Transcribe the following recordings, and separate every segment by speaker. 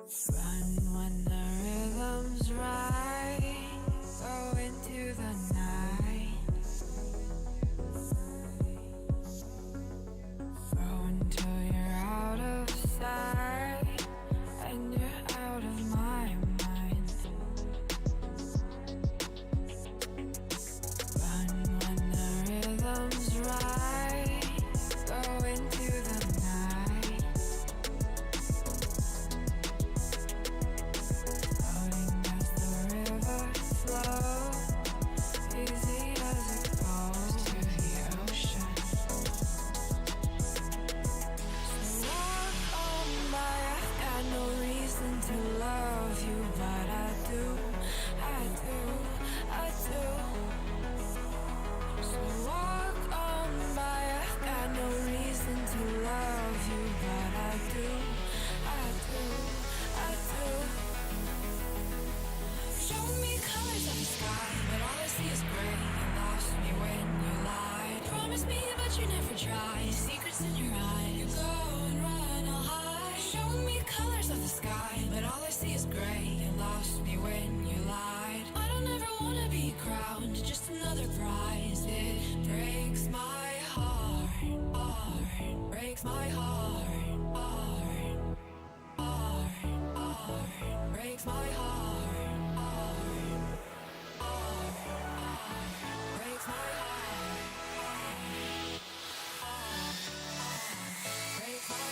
Speaker 1: Run when the rhythm's right. Go into the night. Throw until you're out of sight and you're out of my mind. Run when the rhythm's right. Go into the night. Floating as the river flows, easy as it goes to the ocean. So walk on by, I've got no reason to love you, but I do, I do, I do. So walk on by, I've got no reason to love you, but I do, I do, I do. Show me colors of the sky, but all I see is gray. You lost me when you lied. Promise me, but you never try. Secrets in your eyes. You go and run, I'll hide. Show me colors of the sky, but all I see is gray. You lost me when you lied. I don't ever wanna be crowned, just another prize. It breaks my heart, heart, breaks my heart, heart, heart, heart, breaks my heart. Breaks my heart. Breaks my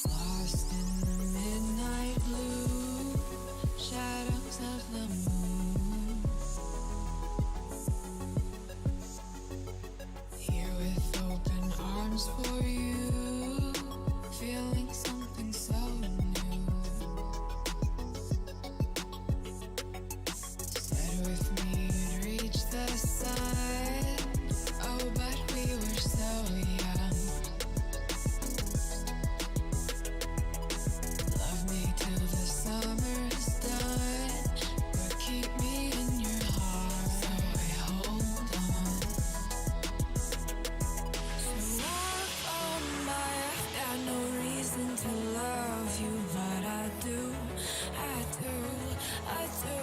Speaker 1: lost in the midnight blue, shadows of the moon. Here with open arms for you, feeling something so new. Said with me you'd reach the sun, oh but we were so young. Love me till the summer's done, but keep me in your heart, so I hold on. So walk on by, I've got no reason to love you, but I do, I do, I do.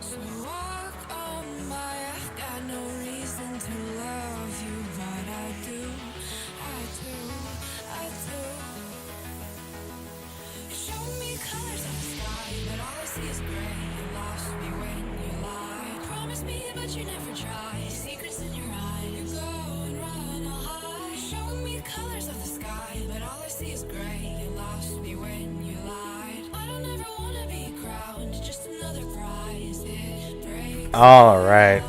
Speaker 1: So walk on by, I've got no reason to love you, but I do, I do, I do. Show me colors of the sky, but all I see is gray. You lost me when you lied. Promise me, but you never try. Secrets in your eyes. You go and run, I'll hide. Show me colors of the sky, but all I see is gray. You lost me when you lied. I don't ever wanna be crowned, just another prize. It breaks.
Speaker 2: All right.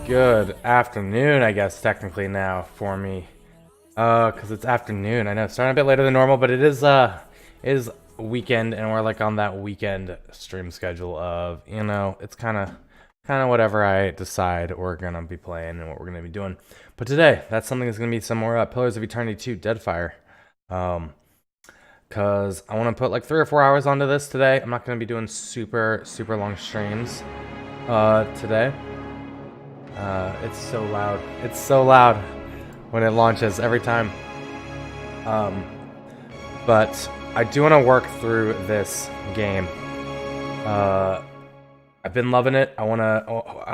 Speaker 2: Good afternoon, I guess, technically now for me. Because it's afternoon. I know it's starting a bit later than normal, but it is weekend, and we're like on that weekend stream schedule of, you know, it's kind of whatever I decide we're gonna be playing and what we're gonna be doing. But today, that's something that's gonna be some more Pillars of Eternity 2 Deadfire. Because I want to put like 3 or 4 hours onto this today. I'm not gonna be doing super long streams today. It's so loud. It's so loud when it launches every time. But I do want to work through this game. I've been loving it. I want to.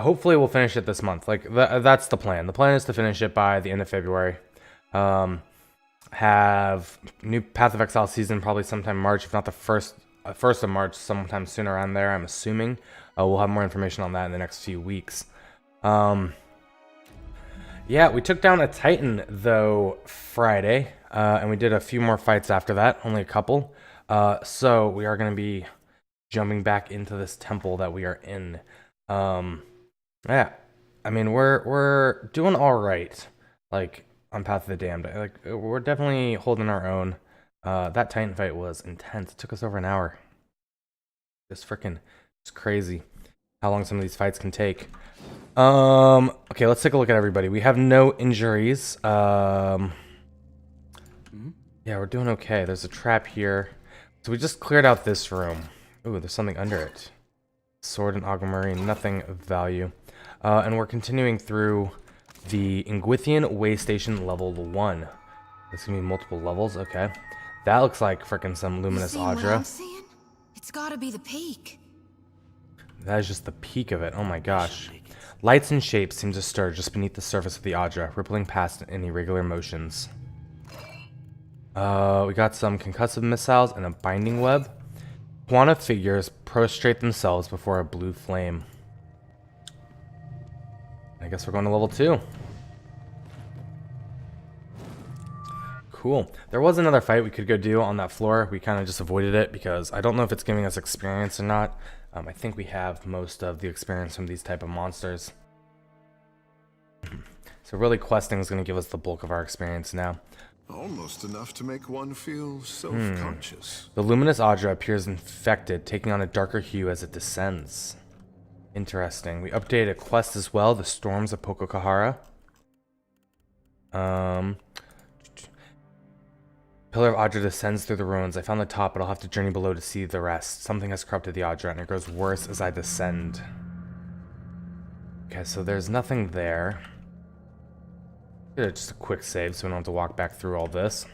Speaker 2: Hopefully, we'll finish it this month. Like that's the plan. The plan is to finish it by the end of February. Have new Path of Exile season probably sometime March, if not the first of March, sometime sooner around there. I'm assuming. We'll have more information on that in the next few weeks. Yeah, we took down a Titan though Friday, and we did a few more fights after that. Only a couple. So we are going to be jumping back into this temple that we are in. Yeah, I mean we're doing all right. Like on Path of the Damned, like we're definitely holding our own. That Titan fight was intense. It took us over an hour. It's crazy how long some of these fights can take. Okay, let's take a look at everybody. We have no injuries. Yeah, we're doing okay. There's a trap here. So we just cleared out this room. Ooh, there's something under it. Sword and Aquamarine, nothing of value. And we're continuing through the Ingwithian Way Station level 1. There's gonna be multiple levels, okay. That looks like frickin' some luminous Audra.
Speaker 3: It's gotta be the peak.
Speaker 2: That is just the peak of it, oh my gosh. Lights and shapes seem to stir just beneath the surface of the Audra, rippling past in irregular motions. We got some concussive missiles and a binding web. Quanta figures prostrate themselves before a blue flame. I guess we're going to level 2. Cool. There was another fight we could go do on that floor. We kind of just avoided it because I don't know if it's giving us experience or not. I think we have most of the experience from these type of monsters. So really questing is going to give us the bulk of our experience now.
Speaker 4: Almost enough to make one feel self-conscious.
Speaker 2: The luminous Audra appears infected, taking on a darker hue as it descends. Interesting. We updated a quest as well, the Storms of Pococahara. Pillar of Audra descends through the ruins. I found the top, but I'll have to journey below to see the rest. Something has corrupted the Audra, and it grows worse as I descend. Okay, so there's nothing there. Just a quick save so we don't have to walk back through all this.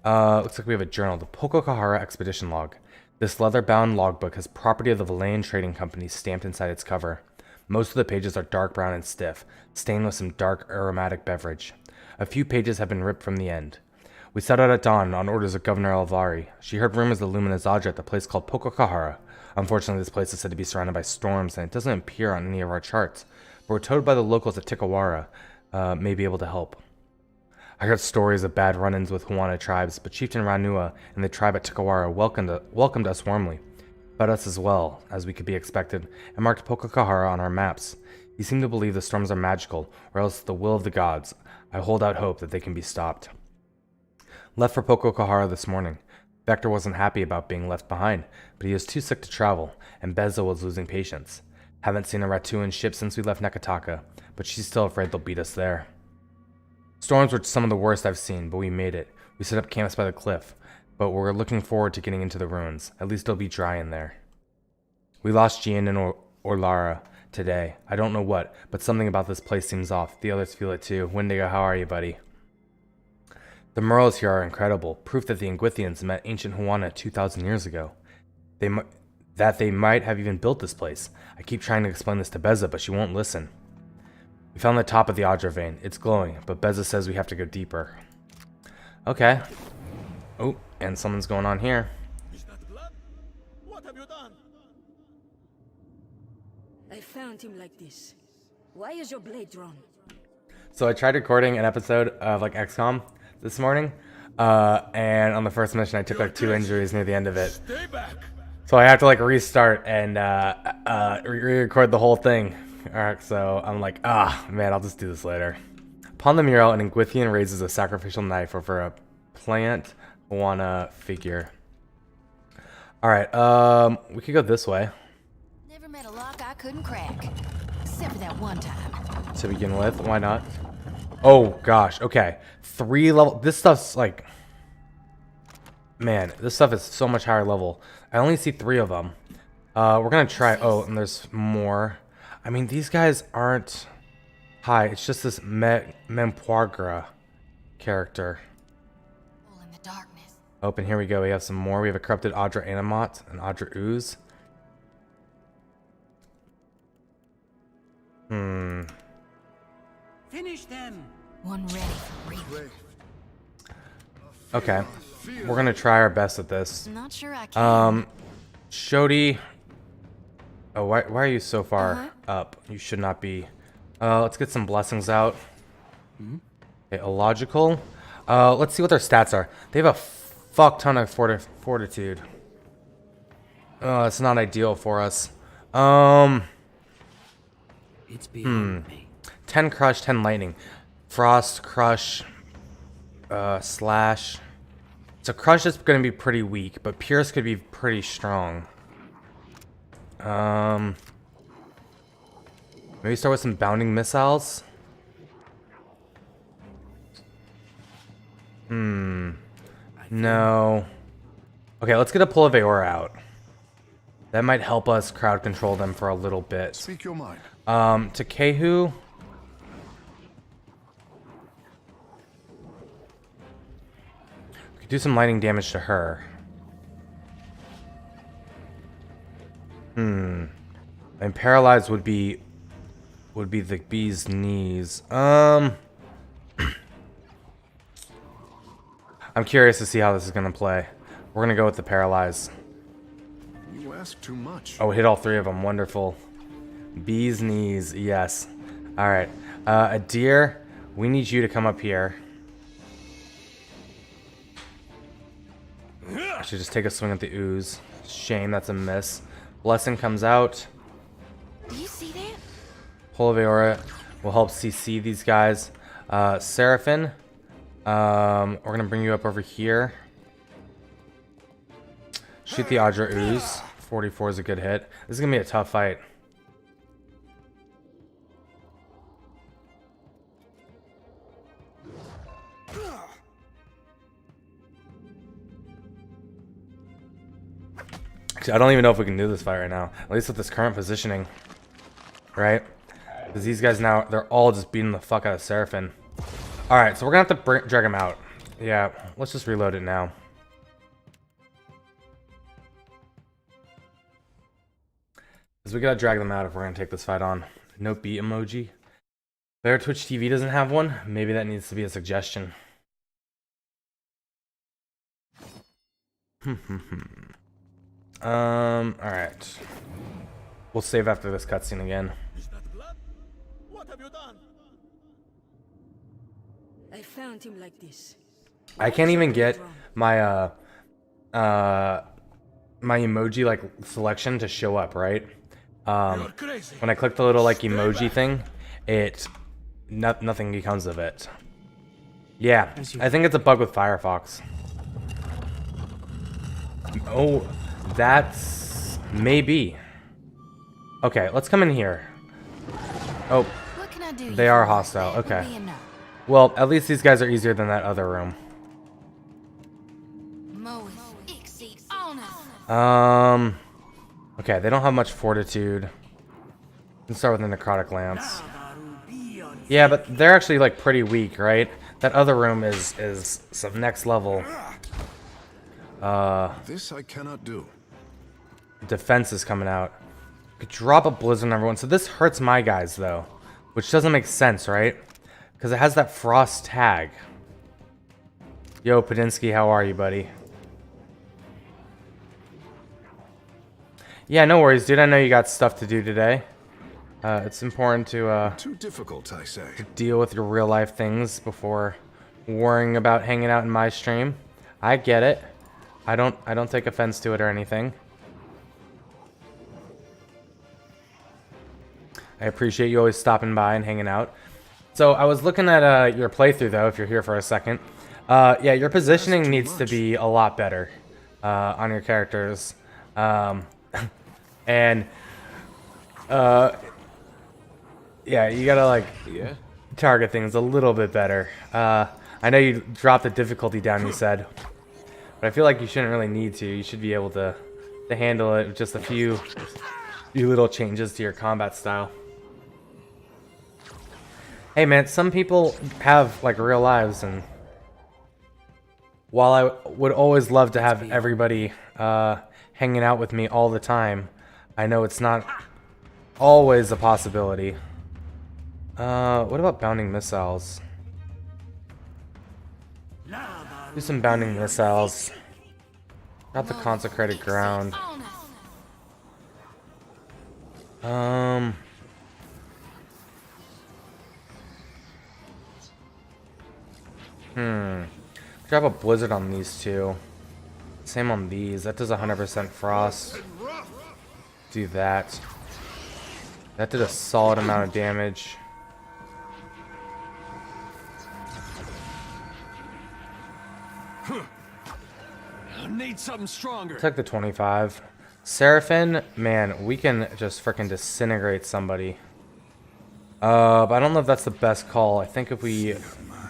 Speaker 2: Looks like we have a journal, the Pococahara Expedition Log. This leather-bound logbook has property of the Valayan Trading Company stamped inside its cover. Most of the pages are dark brown and stiff, stained with some dark aromatic beverage. A few pages have been ripped from the end. We set out at dawn on orders of Governor Alvari. She heard rumors of the luminous Audra at the place called Pococahara. Unfortunately, this place is said to be surrounded by storms, and it doesn't appear on any of our charts. But we're told by the locals at Tikawara may be able to help. I heard stories of bad run-ins with Huana tribes, but Chieftain Ranua and the tribe at Tikawara welcomed us warmly, fed us as well as we could be expected, and marked Pococahara on our maps. He seemed to believe the storms are magical, or else the will of the gods. I hold out hope that they can be stopped. Left for Pococahara this morning. Vector wasn't happy about being left behind, but he was too sick to travel, and Beza was losing patience. Haven't seen a Ratuan ship since we left Nekataka, but she's still afraid they'll beat us there. Storms were some of the worst I've seen, but we made it. We set up camps by the cliff, but we're looking forward to getting into the ruins. At least it'll be dry in there. We lost Gian and Orlara today. I don't know what, but something about this place seems off. The others feel it too. Wendigo, how are you, buddy? The murals here are incredible, proof that the Ingwithians met ancient Huana 2,000 years ago. That they might have even built this place. I keep trying to explain this to Beza, but she won't listen. We found the top of the Audra vein. It's glowing, but Beza says we have to go deeper. Okay. Oh, and something's going on here.
Speaker 5: Is that blood? What have you done?
Speaker 6: I found him like this. Why is your blade drawn?
Speaker 2: So I tried recording an episode of like XCOM this morning, and on the first mission I took like 2 injuries near the end of it.
Speaker 5: Stay back.
Speaker 2: So I have to like restart and re-record the whole thing. Alright, so I'm like, man, I'll just do this later. Upon the mural, an Ingwithian raises a sacrificial knife over a plant Huana figure. Alright, we could go this way.
Speaker 3: Never met a lock I couldn't crack. Except for that one time.
Speaker 2: To begin with, why not? Oh gosh, okay. 3 level. This stuff's like, man, this stuff is so much higher level. I only see 3 of them. We're gonna try. Oh, and there's more. I mean, these guys aren't high. It's just this Mempoigra character.
Speaker 3: All in the darkness.
Speaker 2: Open, here we go. We have some more. We have a corrupted Audra Animot and Audra Ooze.
Speaker 7: Finish them.
Speaker 3: One ready for real.
Speaker 2: Okay. We're gonna try our best at this.
Speaker 3: Not sure I can.
Speaker 2: Shodi. Oh, why are you so far up? You should not be. Let's get some blessings out. Okay, illogical. Let's see what their stats are. They have a fuck ton of fortitude. It's not ideal for us.
Speaker 7: It's beyond me.
Speaker 2: 10 crush, 10 lightning. Frost, crush, slash. So crush is going to be pretty weak, but pierce could be pretty strong. Maybe start with some bounding missiles. No. Okay, let's get a pull of Aora out. That might help us crowd control them for a little bit.
Speaker 4: Speak your mind.
Speaker 2: To Kehu. We could do some lightning damage to her. And paralyzed would be the bee's knees. I'm curious to see how this is gonna play. We're gonna go with the paralyze.
Speaker 4: You ask too much.
Speaker 2: Oh, hit all three of them. Wonderful. Bee's knees. Yes. All right. A deer. We need you to come up here. I should just take a swing at the ooze. Shame, that's a miss. Blessing comes out.
Speaker 3: Do you see that?
Speaker 2: Pull of Aora will help CC these guys. Seraphim. We're gonna bring you up over here. Shoot the Audra Ooze. 44 is a good hit. This is gonna be a tough fight. Actually, I don't even know if we can do this fight right now. At least with this current positioning. Right? Because these guys now, they're all just beating the fuck out of Seraphim. Alright, so we're gonna have to drag him out. Yeah, let's just reload it now. Because we gotta drag them out if we're gonna take this fight on. No beat emoji. Bear Twitch TV doesn't have one. Maybe that needs to be a suggestion. Alright. We'll save after this cutscene again.
Speaker 5: Is that blood? What have you done?
Speaker 6: I found him like this.
Speaker 2: I can't even get my my emoji like selection to show up, right?
Speaker 5: You're crazy.
Speaker 2: When I click the little like emoji thing, nothing becomes of it. Yeah, I think it's a bug with Firefox. Oh, that's maybe. Okay, let's come in here. Oh,
Speaker 3: What can I do?
Speaker 2: they are hostile. Okay.
Speaker 3: Be enough.
Speaker 2: Well, at least these guys are easier than that other room.
Speaker 3: Moe, exceed honor.
Speaker 2: Okay, they don't have much fortitude. Let's start with the necrotic lance. Yeah, but they're actually like pretty weak, right? That other room is some next level.
Speaker 4: This I cannot do.
Speaker 2: Defense is coming out. Could drop a blizzard on everyone. So this hurts my guys though, which doesn't make sense, right? Because it has that frost tag. Yo, Padinsky, how are you, buddy? Yeah, no worries, dude. I know you got stuff to do today. It's important to
Speaker 4: Too difficult, I say.
Speaker 2: deal with your real life things before worrying about hanging out in my stream. I get it. I don't take offense to it or anything. I appreciate you always stopping by and hanging out. So I was looking at your playthrough though, if you're here for a second. Yeah, your positioning needs to be a lot better on your characters. And yeah, you gotta like target things a little bit better. I know you dropped the difficulty down, you said, but I feel like you shouldn't really need to. You should be able to handle it with just a few little changes to your combat style. Hey man, some people have like real lives and while I would always love to have everybody hanging out with me all the time, I know it's not always a possibility. What about bounding missiles? Do some bounding missiles. Got the consecrated ground. Grab a blizzard on these two. Same on these. That does 100% frost. Do that. That did a solid amount of damage.
Speaker 5: I need something stronger.
Speaker 2: Took the 25. Seraphim, man, we can just freaking disintegrate somebody. But I don't know if that's the best call. I think if we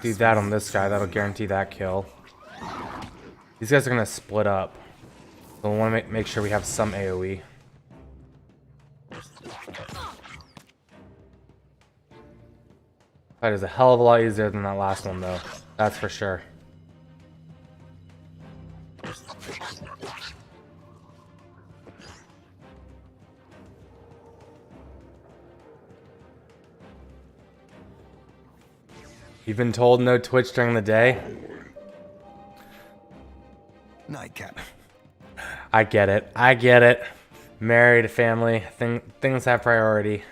Speaker 2: do that on this guy, that'll guarantee that kill. These guys are gonna split up. So we want to make sure we have some AoE. Fight is a hell of a lot easier than that last one, though. That's for sure. You've been told no Twitch during the day?
Speaker 4: Nightcap.
Speaker 2: I get it. I get it. Married, family, things have priority.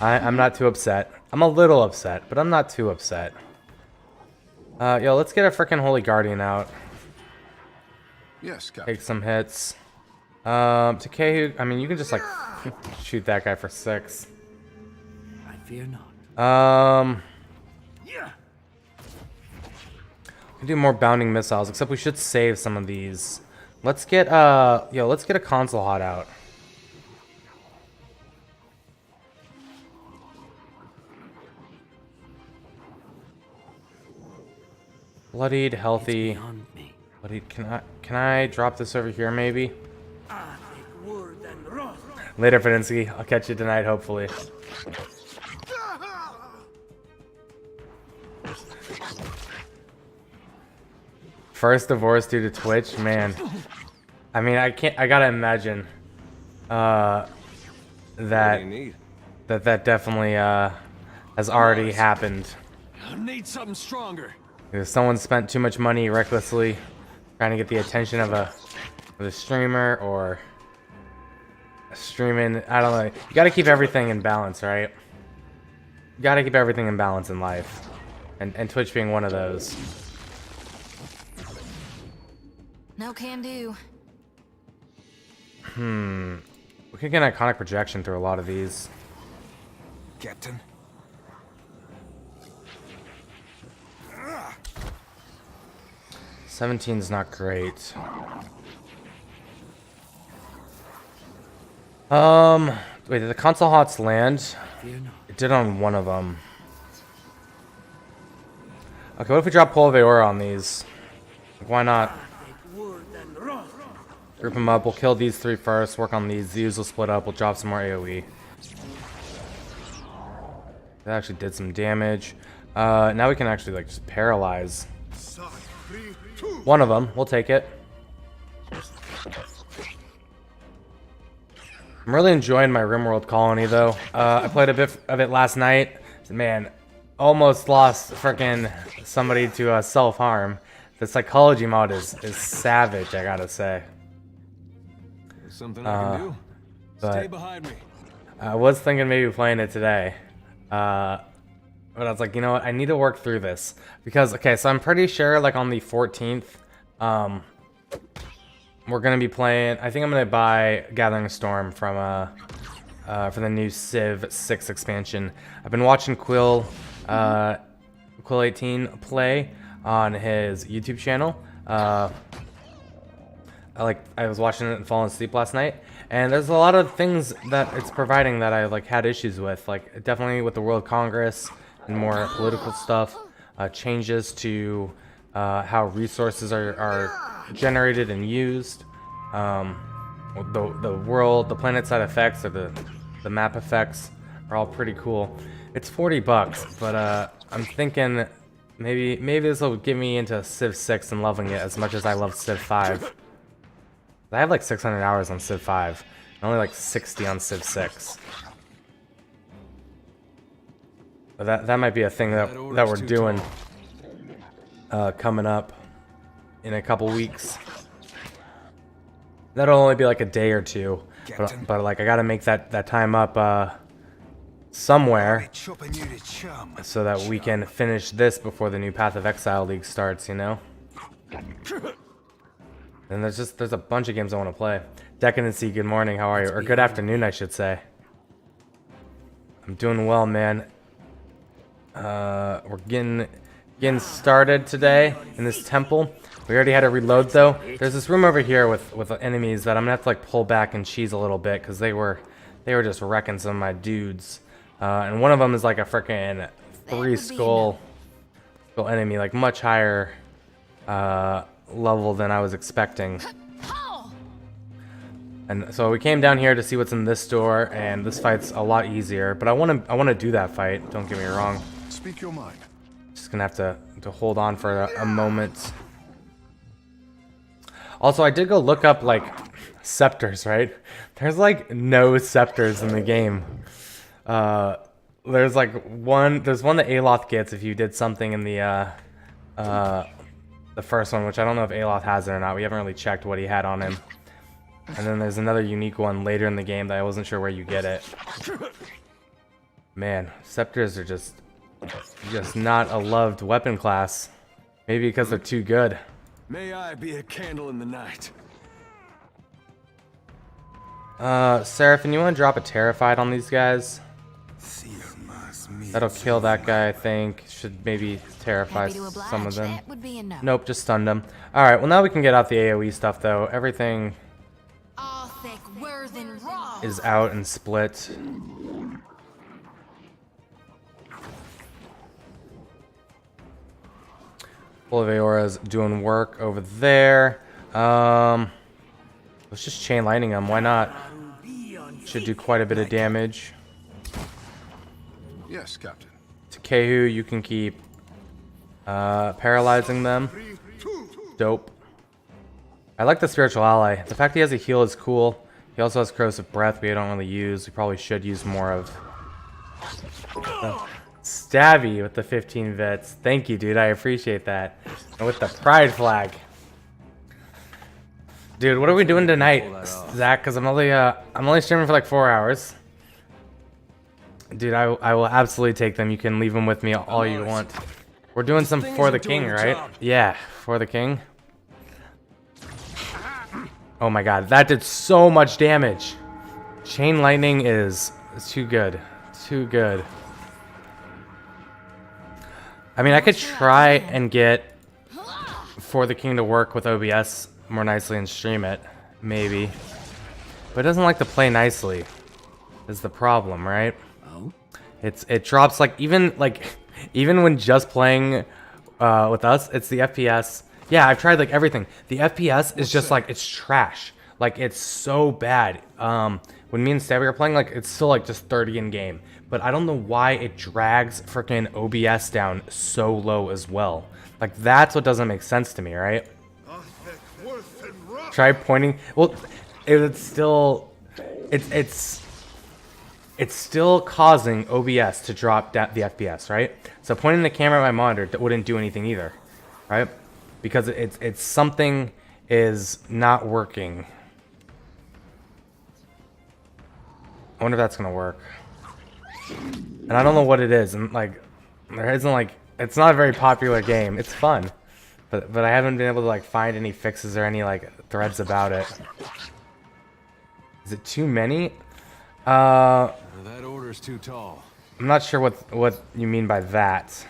Speaker 2: I'm not too upset. I'm a little upset, but I'm not too upset. Yo, let's get a freaking Holy Guardian out.
Speaker 4: Yes, Captain.
Speaker 2: Take some hits. Takehu, I mean, you can just like shoot that guy for 6.
Speaker 7: I fear not.
Speaker 2: We can do more bounding missiles, except we should save some of these. Let's get let's get a console hot out. Bloodied, healthy.
Speaker 7: Beyond me.
Speaker 2: Bloodied, can I drop this over here maybe?
Speaker 5: I take word and wrath.
Speaker 2: Later, Fidinsky. I'll catch you tonight, hopefully. First divorce due to Twitch, man. I mean, I gotta imagine that definitely has already happened.
Speaker 5: I need something stronger.
Speaker 2: Because someone spent too much money recklessly trying to get the attention of a streamer or streaming. I don't know. You gotta keep everything in balance, right? You gotta keep everything in balance in life, and Twitch being one of those.
Speaker 3: No can do.
Speaker 2: We could get an iconic projection through a lot of these.
Speaker 4: Captain.
Speaker 2: 17's not great. Wait, did the console hots land?
Speaker 7: Fear not.
Speaker 2: It did on one of them. Okay, what if we drop Polveora on these? Like, why not?
Speaker 5: Take word and wrath.
Speaker 2: Group them up. We'll kill these 3 first. Work on these. These will split up. We'll drop some more AoE. That actually did some damage. Now we can actually like just paralyze one of them. We'll take it. I'm really enjoying my RimWorld colony though. I played a bit of it last night. Man, almost lost freaking somebody to self-harm. The psychology mod is savage, I gotta say.
Speaker 5: There's something I can do. Stay
Speaker 2: But
Speaker 5: behind me.
Speaker 2: I was thinking maybe playing it today. But I was like, you know what? I need to work through this. Because, okay, so I'm pretty sure, like, on the 14th, we're going to be playing... I think I'm going to buy Gathering Storm from for the new Civ 6 expansion. I've been watching Quill18 play on his YouTube channel. I was watching it and falling asleep last night. And there's a lot of things that it's providing that I like had issues with. Like, definitely with the World Congress and more political stuff, changes to how resources are generated and used. The planet side effects or the map effects are all pretty cool. It's $40, but I'm thinking maybe this will get me into Civ 6 and loving it as much as I love Civ 5. I have like 600 hours on Civ 5, and only like 60 on Civ 6. But that might be a thing that we're doing coming up in a couple weeks. That'll only be like a day or two, but like I gotta make that time up somewhere so that we can finish this before the new Path of Exile League starts, you know? And there's a bunch of games I want to play. Decadency, good morning, how are you? Or good afternoon, I should say. I'm doing well, man. We're getting started today in this temple. We already had to reload though. There's this room over here with enemies that I'm gonna have to like pull back and cheese a little bit because they were just wrecking some of my dudes. And one of them is like a freaking 3 skull enemy, like much higher level than I was expecting. And so we came down here to see what's in this door, and this fight's a lot easier. But I wanna do that fight. Don't get me wrong.
Speaker 4: Speak your mind.
Speaker 2: Just gonna have to hold on for a moment. Also, I did go look up like scepters, right? There's like no scepters in the game. There's one that Aloth gets if you did something in the first one, which I don't know if Aloth has it or not. We haven't really checked what he had on him. And then there's another unique one later in the game that I wasn't sure where you get it. Man, scepters are just not a loved weapon class. Maybe because they're too good.
Speaker 5: May I be a candle in the night.
Speaker 2: Seraphim, you want to drop a Terrified on these guys? That'll kill that guy, I think. Should maybe terrify some of them. Nope, just stunned them. Alright, well now we can get out the AoE stuff though. Everything is out and split. Full of Aora's doing work over there. Let's just chain lightning them. Why not? Should do quite a bit of damage.
Speaker 4: Yes, Captain.
Speaker 2: Takehu, you can keep paralyzing them. Dope. I like the Spiritual Ally. The fact he has a heal is cool. He also has Corrosive Breath we don't really use. We probably should use more of. Stabby with the 15 vets. Thank you, dude. I appreciate that. And with the pride flag. Dude, what are we doing tonight, Zach? Because I'm only streaming for like 4 hours. Dude, I will absolutely take them. You can leave them with me all you want. We're doing some For the King, right? Yeah, For the King. Oh my god, that did so much damage. Chain Lightning is too good. Too good. I mean, I could try and get For the King to work with OBS more nicely and stream it. Maybe. But it doesn't like to play nicely. Is the problem, right?
Speaker 7: Oh?
Speaker 2: It drops like even when just playing with us, it's the FPS. Yeah, I've tried like everything. The FPS is just like it's trash. Like it's so bad. When me and Stabby are playing, like it's still like just 30 in game. But I don't know why it drags freaking OBS down so low as well. Like that's what doesn't make sense to me, right? Try pointing. Well, it's still causing OBS to drop the FPS, right? So pointing the camera at my monitor wouldn't do anything either, right? Because it's something is not working. I wonder if that's gonna work. And I don't know what it is. And like, there isn't like, it's not a very popular game. It's fun, but I haven't been able to like find any fixes or any like threads about it. Is it too many?
Speaker 5: That order's too tall.
Speaker 2: I'm not sure what you mean by that.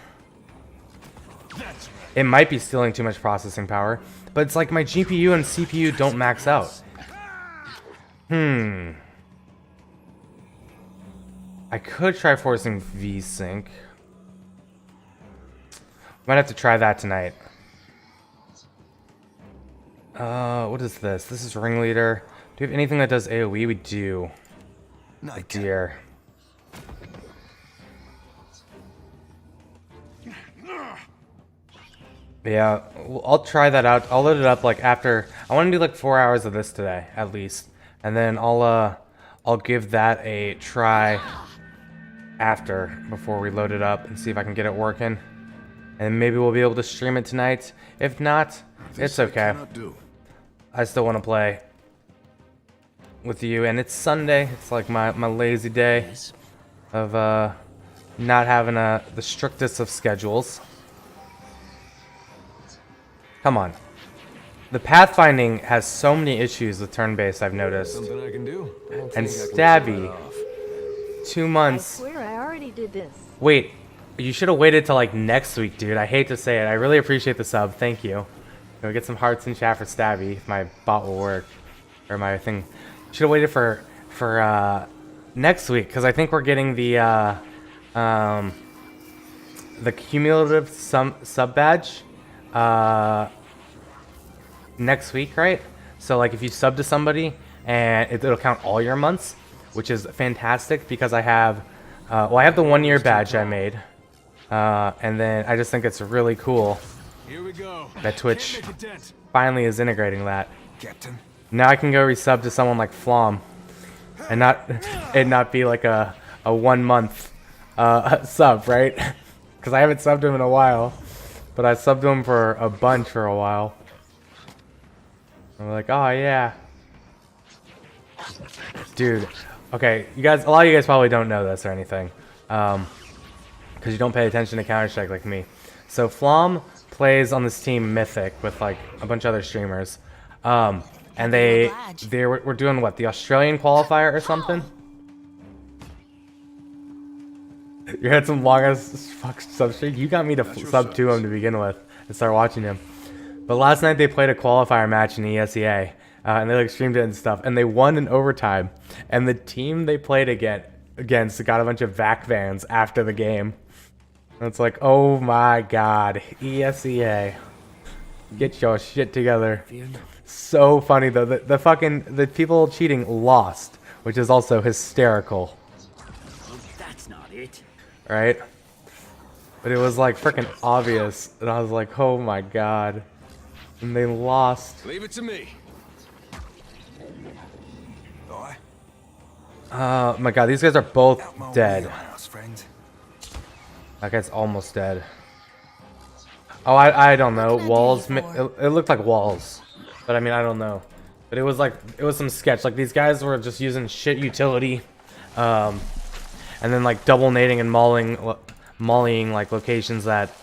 Speaker 2: It might be stealing too much processing power, but it's like my GPU and CPU don't max out. I could try forcing VSync. Might have to try that tonight. What is this? This is Ringleader. Do we have anything that does AoE? We do. Oh dear. Yeah, I'll try that out. I'll load it up like after. I want to do like 4 hours of this today at least, and then I'll give that a try after before we load it up and see if I can get it working, and maybe we'll be able to stream it tonight. If not, it's okay. I still want to play with you, and it's Sunday. It's like my lazy day
Speaker 7: Yes.
Speaker 2: of not having the strictest of schedules. Come on. The pathfinding has so many issues with turn-based, I've noticed.
Speaker 5: Something I can do.
Speaker 2: And Stabby, 2
Speaker 8: I
Speaker 2: months.
Speaker 8: swear I already did this.
Speaker 2: Wait, you should have waited till like next week, dude. I hate to say it. I really appreciate the sub. Thank you. Can we get some hearts in chat for Stabby if my bot will work, or my thing? Should have waited for next week, because I think we're getting the cumulative sub badge next week, right? So like if you sub to somebody, and it'll count all your months, which is fantastic because I have I have the 1 year badge I made, and then I just think it's really cool
Speaker 5: Here we go.
Speaker 2: that Twitch
Speaker 5: Can't make a dent.
Speaker 2: finally is integrating that.
Speaker 5: Captain.
Speaker 2: Now I can go resub to someone like Flom, and not be like a 1 month sub, right? Because I haven't subbed him in a while, but I subbed him for a bunch for a while. I'm like, oh yeah, dude. Okay, you guys, a lot of you guys probably don't know this or anything, because you don't pay attention to Counter-Strike like me. So Flom plays on this team Mythic with like a bunch of other streamers, and we're doing what, the Australian qualifier or something. You had some long ass fuck sub streak. You got me to sub to him to begin with and start watching him. But last night they played a qualifier match in ESEA, and they like streamed it and stuff, and they won in overtime. And the team they played against got a bunch of VAC vans after the game. And it's like, oh my god, ESEA, get your shit together. So funny though. The people cheating lost, which is also hysterical.
Speaker 7: Well, that's not it.
Speaker 2: Right? But it was like freaking obvious, and I was like, oh my god. And they lost.
Speaker 5: Leave it to me. Boy.
Speaker 2: Oh my god, these guys are both dead.
Speaker 5: Wheelhouse, friend.
Speaker 2: That guy's almost dead. Oh, I don't know. Walls. It looked like walls. But I mean, I don't know. But it was some sketch. Like these guys were just using shit utility. And then like double nading and mollying like locations that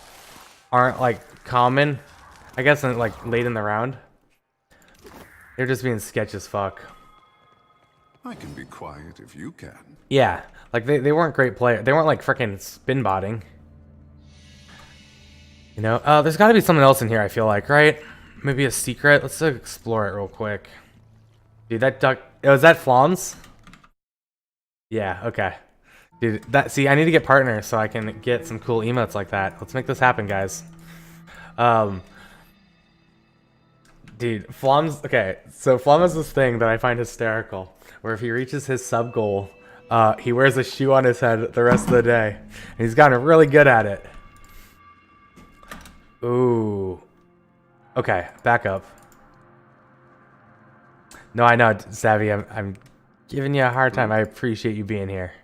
Speaker 2: aren't like common. I guess like late in the round. They're just being sketch as fuck.
Speaker 4: I can be quiet if you can.
Speaker 2: Yeah, like they weren't great players. They weren't like freaking spin botting. You know, there's got to be something else in here. I feel like, right? Maybe a secret. Let's explore it real quick. Dude, that duck. Oh, is that Flom's? Yeah. Okay. Dude, see, I need to get partners so I can get some cool emotes like that. Let's make this happen, guys. Dude, Flom's okay. So Flom has this thing that I find hysterical, where if he reaches his sub goal, he wears a shoe on his head the rest of the day. And he's gotten really good at it. Ooh. Okay, back up. No, I know, Savvy. I'm giving you a hard time. I appreciate you being here.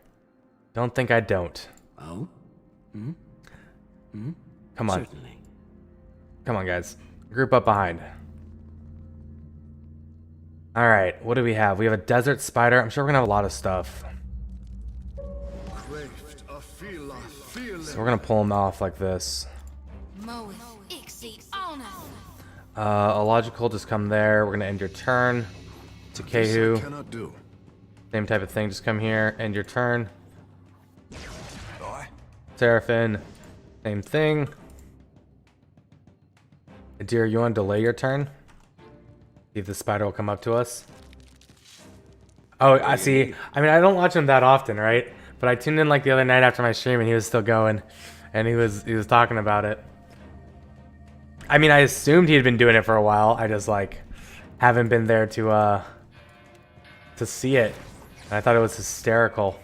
Speaker 2: Don't think I don't.
Speaker 7: Oh?
Speaker 2: Come on.
Speaker 7: Certainly.
Speaker 2: Come on, guys. Group up behind. Alright, what do we have? We have a desert spider. I'm sure we're going to have a lot of stuff. So we're going to pull them off like this. A logical, just come there. We're going to end your turn. To Kehu.
Speaker 4: Cannot do.
Speaker 2: Same type of thing. Just come here, end your turn.
Speaker 5: Boy.
Speaker 2: Seraphim. Same thing. Dear, you want to delay your turn? See if the spider will come up to us. Oh, I see. I mean, I don't watch him that often, right? But I tuned in like the other night after my stream, and he was still going, and he was talking about it. I mean, I assumed he had been doing it for a while. I just like haven't been there to see it. And I thought it was hysterical.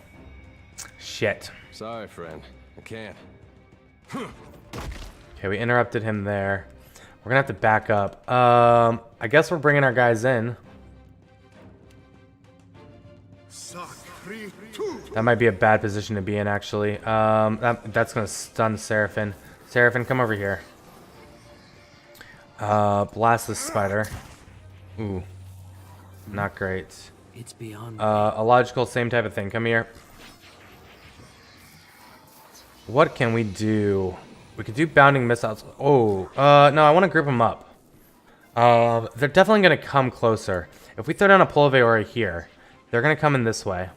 Speaker 2: Shit.
Speaker 5: Sorry, friend. I can't.
Speaker 2: Okay, we interrupted him there. We're gonna have to back up. I guess we're bringing our guys in. That might be a bad position to be in, actually. That's gonna stun Seraphim. Seraphim, come over here. Blast this spider. Ooh. Not great.
Speaker 7: It's beyond.
Speaker 2: A logical, same type of thing. Come here. What can we do? We could do bounding missiles. Oh, no, I want to group them up. They're definitely going to come closer. If we throw down a Pulveora here, they're going to come in this way.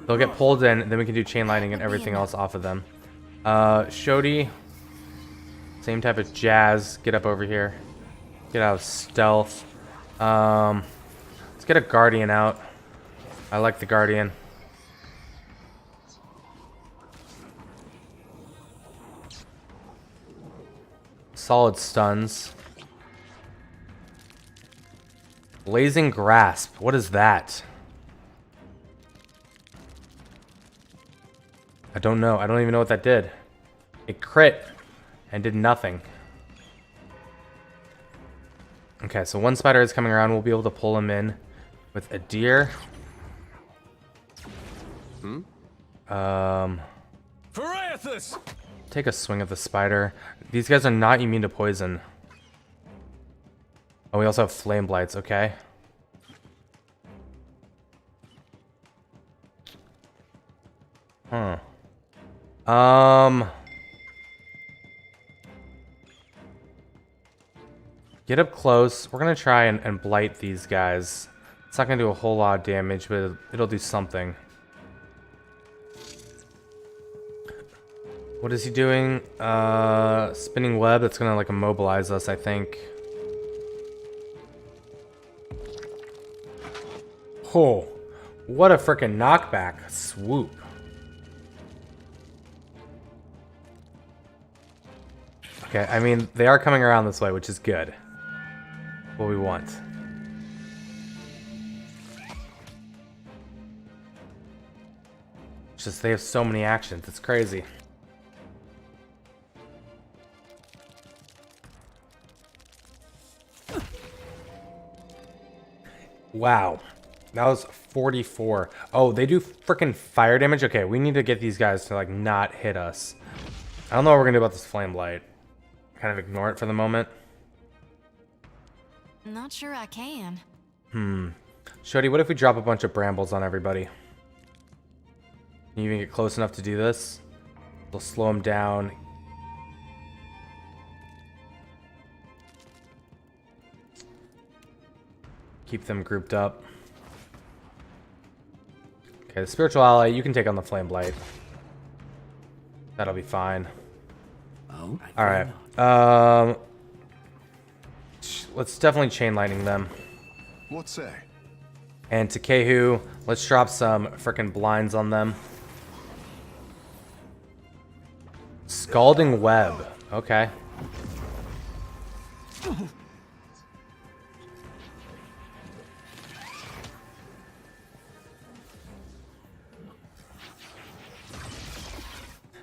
Speaker 2: They'll get pulled in, and then we can do chain lightning and everything else off of them. Shodi, same type of jazz. Get up over here. Get out of stealth. Let's get a Guardian out. I like the Guardian. Solid stuns. Blazing Grasp. What is that? I don't know. I don't even know what that did. It crit and did nothing. Okay, so one spider is coming around. We'll be able to pull him in with a deer.
Speaker 5: Pariathus!
Speaker 2: Take a swing at the spider. These guys are not immune to poison. Oh, we also have flame blights. Okay. Huh. Get up close. We're gonna try and blight these guys. It's not gonna do a whole lot of damage, but it'll do something. What is he doing? Spinning web. That's gonna like immobilize us, I think. Oh, what a freaking knockback. Swoop. Okay, I mean, they are coming around this way, which is good. What we want. It's just they have so many actions. It's crazy. Wow. That was 44. Oh, they do freaking fire damage? Okay, we need to get these guys to, like, not hit us. I don't know what we're gonna do about this flame blight. Kind of ignore it for the moment.
Speaker 3: Not sure I can.
Speaker 2: Shodi, what if we drop a bunch of brambles on everybody? Can you even get close enough to do this? They'll slow them down. Keep them grouped up. Okay, the spiritual ally, you can take on the flame blight. That'll be fine.
Speaker 7: Oh,
Speaker 2: Alright. Let's definitely chain lightning them.
Speaker 4: What say?
Speaker 2: And Takehu, let's drop some frickin' blinds on them. Scalding web. Okay.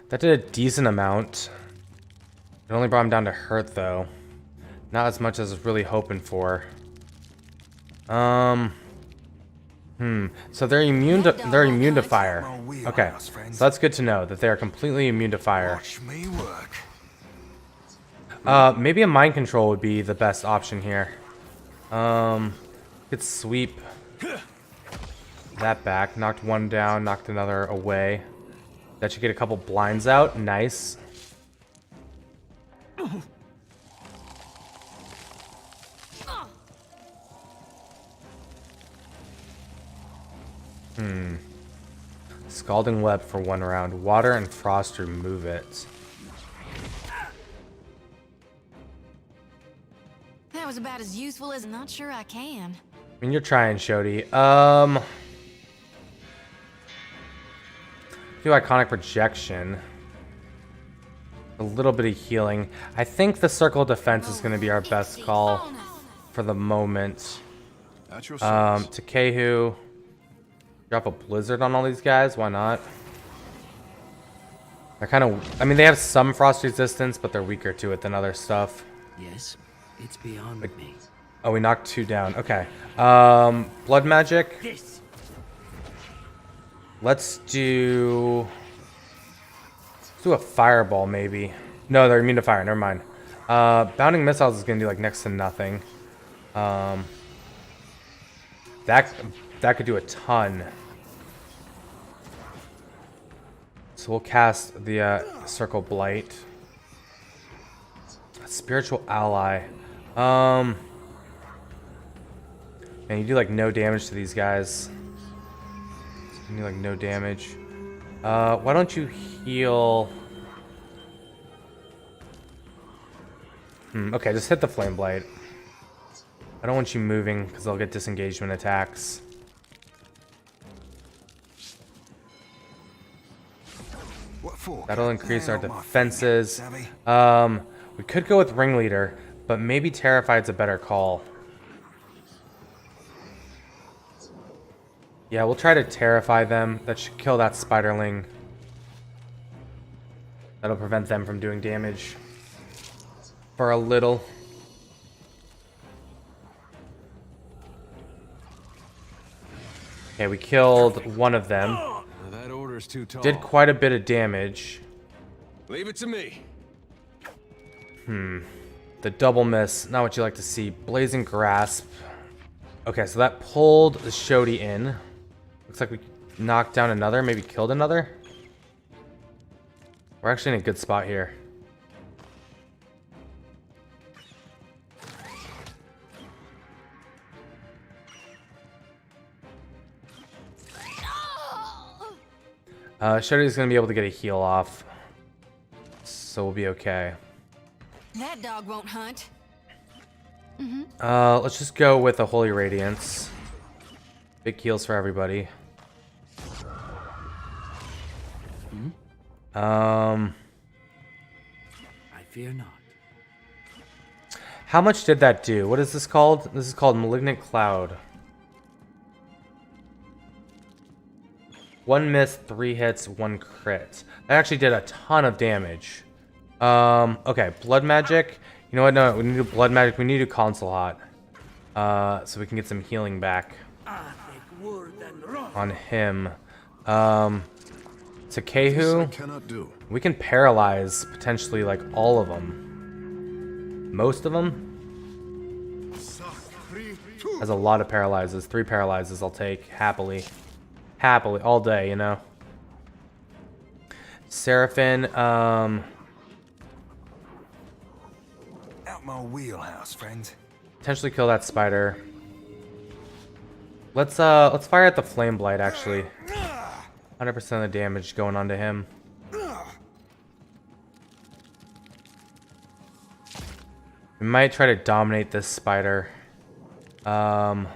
Speaker 2: That did a decent amount. It only brought him down to hurt, though. Not as much as I was really hoping for. So they're immune to fire. Okay, so that's good to know that they are completely immune to fire.
Speaker 4: Watch me work.
Speaker 2: Maybe a mind control would be the best option here. Could sweep that back. Knocked one down, knocked another away. That should get a couple blinds out. Nice. Scalding web for one round. Water and frost remove it.
Speaker 3: That was about as useful as not sure I can.
Speaker 2: I mean, you're trying, Shodi. Do iconic projection. A little bit of healing. I think the circle of defense is going to be our best call for the moment.
Speaker 4: At your service.
Speaker 2: Takehu. Drop a blizzard on all these guys. Why not? They're kind of, I mean, they have some frost resistance, but they're weaker to it than other stuff.
Speaker 7: Yes, it's beyond me.
Speaker 2: Oh, we knocked 2 down. Okay. Blood magic. Let's do a fireball, maybe. No, they're immune to fire. Never mind. Bounding missiles is gonna do like next to nothing. That could do a ton. So we'll cast the Circle Blight. Spiritual Ally. And you do like no damage to these guys. You do like no damage. Why don't you heal? Okay, just hit the Flame Blight. I don't want you moving because they'll get disengagement attacks. That'll increase our defenses. We could go with Ringleader, but maybe Terrified's a better call. Yeah, we'll try to Terrify them. That should kill that Spiderling. That'll prevent them from doing damage for a little. Okay, we killed one of them.
Speaker 5: That order's too tall.
Speaker 2: Did quite a bit of damage.
Speaker 5: Leave it to me.
Speaker 2: The double miss, not what you like to see. Blazing Grasp. Okay, so that pulled the Shodi in. Looks like we knocked down another, maybe killed another. We're actually in a good spot here. Shodi's gonna be able to get a heal off, so we'll be okay.
Speaker 3: That dog won't hunt.
Speaker 2: Let's just go with a Holy Radiance. Big heals for everybody.
Speaker 7: I fear not.
Speaker 2: How much did that do? What is this called? This is called Malignant Cloud. 1 miss, 3 hits, 1 crit. That actually did a ton of damage. Okay, blood magic. You know what? No, we need to do blood magic. We need to do Console Hot. So we can get some healing back on him. Takehu,
Speaker 4: Cannot do.
Speaker 2: we can paralyze potentially like all of them. Most of them. Has a lot of paralyzes. 3 paralyzes I'll take happily. Happily, all day, you know. Seraphin,
Speaker 8: Out my wheelhouse, friend.
Speaker 2: potentially kill that spider. Let's fire at the Flame Blight actually. 100% of the damage going on to him. We might try to dominate this spider. Yeah,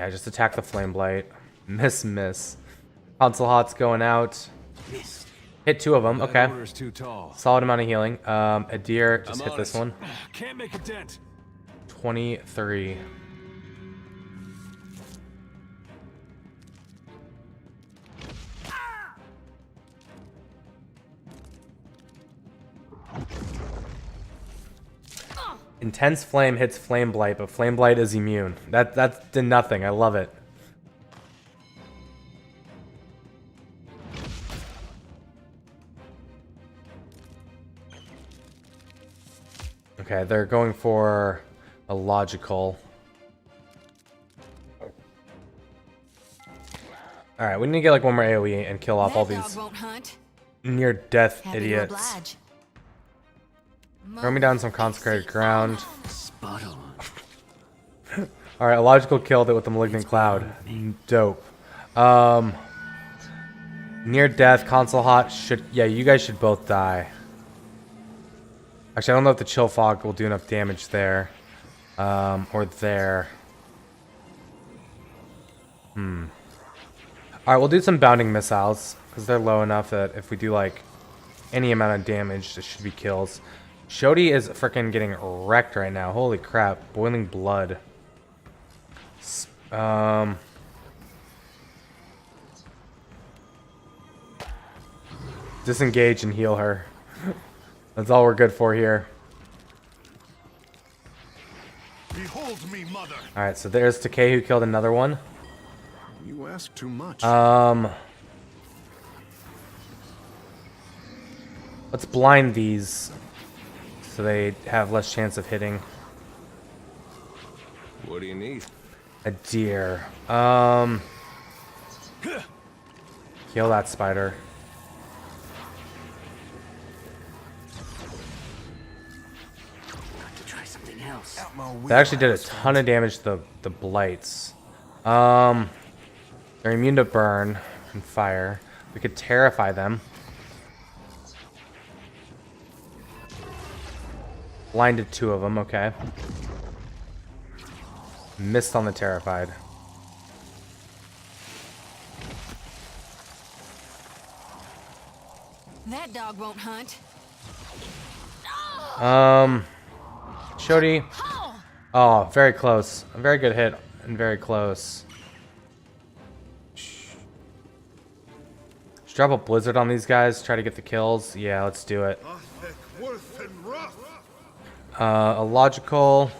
Speaker 2: just attack the Flame Blight. Miss. Console Hot's going out. Hit 2 of them.
Speaker 5: That
Speaker 2: Okay.
Speaker 5: order's too tall.
Speaker 2: Solid amount of healing. Adir, just
Speaker 5: I'm
Speaker 2: hit
Speaker 5: on
Speaker 2: this
Speaker 5: it.
Speaker 2: one.
Speaker 5: Can't make a dent.
Speaker 2: 23. Intense Flame hits Flame Blight, but Flame Blight is immune. That's did nothing. I love it. Okay, they're going for a logical. Alright, we need to get like one more AoE and kill off all
Speaker 3: That dog
Speaker 2: these
Speaker 3: won't hunt.
Speaker 2: near death
Speaker 3: Happy to
Speaker 2: idiots.
Speaker 3: oblige.
Speaker 2: Throw me down some consecrated ground.
Speaker 7: Spot on.
Speaker 2: Alright, a logical killed it with the Malignant Cloud. Dope. Near death, Console Hot should... Yeah, you guys should both die. Actually, I don't know if the Chill Fog will do enough damage there. Or there. Alright, we'll do some Bounding Missiles. Because they're low enough that if we do, like, any amount of damage, it should be kills. Shodi is freaking getting wrecked right now. Holy crap. Boiling blood. disengage and heal her. That's all we're good for here.
Speaker 4: Behold me, mother.
Speaker 2: Alright, so there's Takei who killed another one.
Speaker 4: You ask too much.
Speaker 2: Let's blind these so they have less chance of hitting.
Speaker 5: What do you need?
Speaker 2: A deer. Kill that spider.
Speaker 7: Got to try something else.
Speaker 8: Out my
Speaker 2: That actually did a
Speaker 8: wheelhouse,
Speaker 2: ton of damage to the blights. They're immune to burn and fire. We could terrify them. Blinded 2 of them, okay. Missed on the terrified.
Speaker 3: That dog won't hunt.
Speaker 2: Shodi. Oh, very close. A very good hit and very close. Should drop a blizzard on these guys, try to get the kills. Yeah, let's do it. A logical.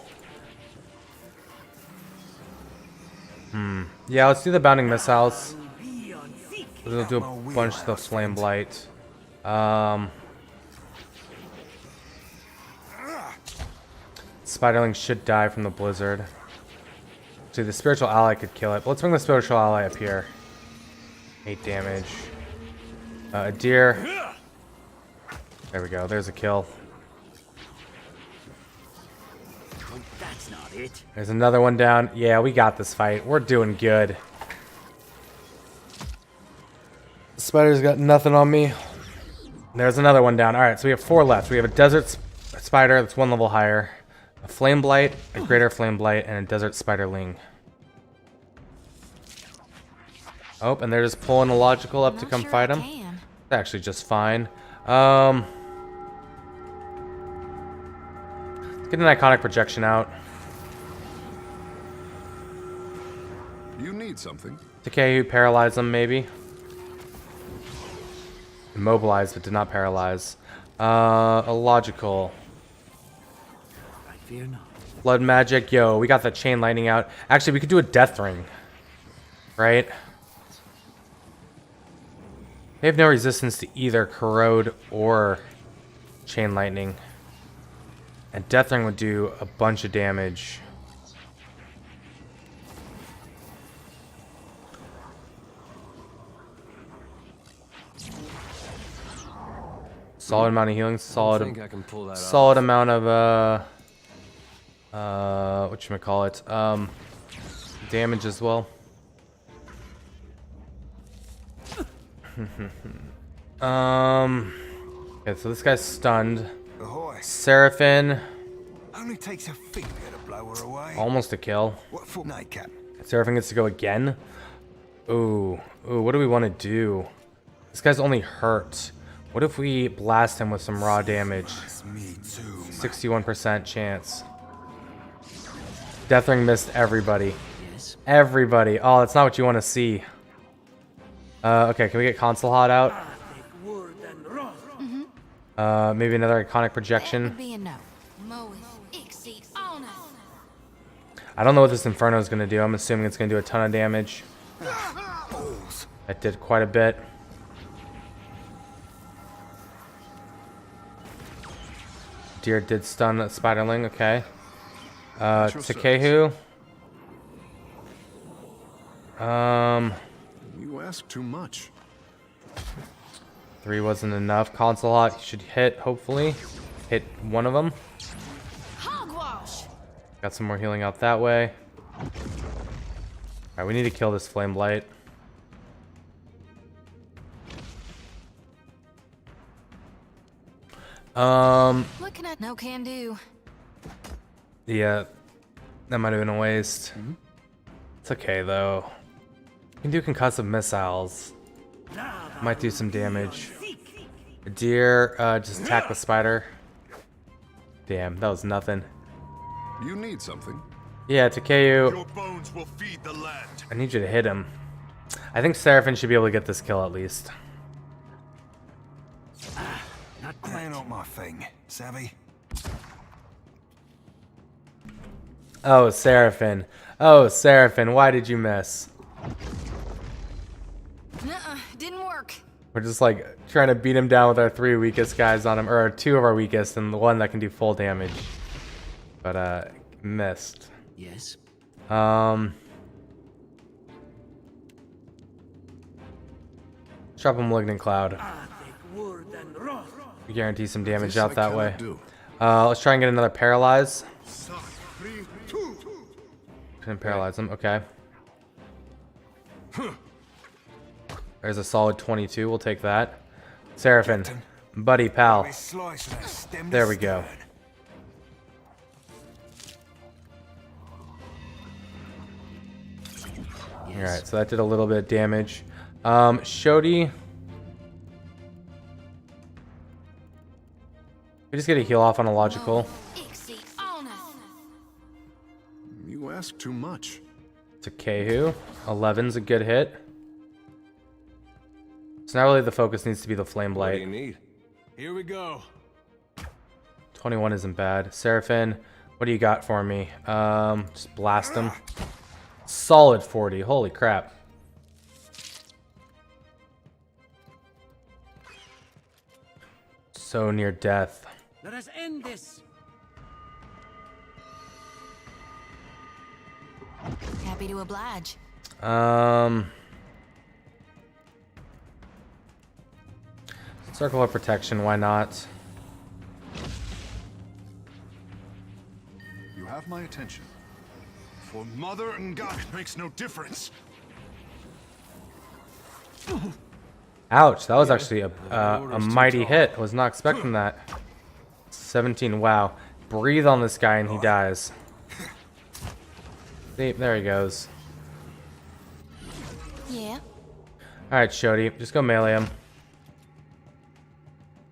Speaker 2: Yeah, let's do the bounding missiles. We'll do a bunch of the flame blight. Spiderling should die from the blizzard. See, the spiritual ally could kill it. But let's bring the spiritual ally up here. 8 damage. A deer. There we go. There's a kill.
Speaker 7: Oh, that's not it.
Speaker 2: There's another one down. Yeah, we got this fight. We're doing good. Spider's got nothing on me. There's another one down. Alright, so we have 4 left. We have a desert spider that's 1 level higher. A flame blight, a greater flame blight, and a desert spiderling. Oh, and they're just pulling a logical up to come fight him. It's actually just fine. Let's get an iconic projection out.
Speaker 4: You need something.
Speaker 2: Takei paralyze them, maybe. Immobilized, but did not paralyze. A logical.
Speaker 7: I fear not.
Speaker 2: Blood magic. Yo, we got the chain lightning out. Actually, we could do a death ring. Right? They have no resistance to either corrode or chain lightning. And death ring would do a bunch of damage. Solid amount of healing,
Speaker 5: I think I can pull that
Speaker 2: solid
Speaker 5: off.
Speaker 2: amount of whatchamacallit, damage as well. Okay, so this guy's stunned.
Speaker 8: Ahoy.
Speaker 2: Seraphin,
Speaker 8: Only takes a finger to blow her away.
Speaker 2: almost a kill.
Speaker 8: What for? Nightcap.
Speaker 2: Seraphin gets to go again. Ooh, what do we want to do? This guy's only hurt. What if we blast him with some raw damage?
Speaker 8: It's me too.
Speaker 2: 61% chance. Death ring missed everybody.
Speaker 7: Yes.
Speaker 2: Everybody. Oh, that's not what you want to see. Okay, can we get console hot out? Maybe another iconic
Speaker 3: That
Speaker 2: projection.
Speaker 3: would be a no. Moweth, Ixie, on us.
Speaker 2: I don't know what this Inferno is going to do. I'm assuming it's going to do a ton of damage.
Speaker 8: Balls.
Speaker 2: That did quite a bit. Deer did stun a Spiderling, okay. Takehu.
Speaker 4: You ask too much.
Speaker 2: 3 wasn't enough. Consulate should hit, hopefully. Hit one of them.
Speaker 3: Hogwash!
Speaker 2: Got some more healing out that way. Alright, we need to kill this Flame Blight.
Speaker 3: What can I... No can do.
Speaker 2: Yeah, that might have been a waste. It's okay, though. We can do concussive missiles. Might do some damage. A deer, just attack the spider. Damn, that was nothing.
Speaker 4: You need something.
Speaker 2: Yeah, Takeyu,
Speaker 4: Your bones will feed the land.
Speaker 2: I need you to hit him. I think Seraphin should be able to get this kill at least.
Speaker 7: Not
Speaker 8: They're
Speaker 7: quite.
Speaker 8: not my thing. Savvy?
Speaker 2: Oh, Seraphin. Oh, Seraphin, why did you miss?
Speaker 3: Nuh-uh, didn't work.
Speaker 2: We're just like trying to beat him down with our 3 weakest guys on him, or 2 of our weakest, and the one that can do full damage. But missed.
Speaker 7: Yes.
Speaker 2: Drop a Malignant Cloud. We guarantee some damage
Speaker 4: This
Speaker 2: out
Speaker 4: I
Speaker 2: that
Speaker 4: cannot
Speaker 2: way.
Speaker 4: do.
Speaker 2: Let's try and get another Paralyze.
Speaker 4: Sa, 3, 2.
Speaker 2: Couldn't paralyze him. Okay. There's a solid 22. We'll take that. Seraphin. Buddy, pal.
Speaker 8: We're slicing that stem to
Speaker 2: There we go.
Speaker 8: stern.
Speaker 2: Alright, so that did a little bit of damage. Shodi. We just get a heal off on a logical.
Speaker 3: Ixie on us.
Speaker 4: You ask too much.
Speaker 2: To Kehu. 11's a good hit. So now really the focus needs to be the Flame
Speaker 5: What do
Speaker 2: Blight.
Speaker 5: you need? Here we go.
Speaker 2: 21 isn't bad. Seraphin, what do you got for me? Just blast him. Solid 40. Holy crap. So near death.
Speaker 7: Let us end this.
Speaker 3: Happy to oblige.
Speaker 2: Circle of Protection, why not?
Speaker 4: You have my attention. For mother and God, it makes no difference.
Speaker 2: Ouch, that was actually a mighty hit. I was not expecting that. 17, wow. Breathe on this guy and he dies. See, there he goes.
Speaker 3: Yeah.
Speaker 2: Alright, Shodi, just go melee him.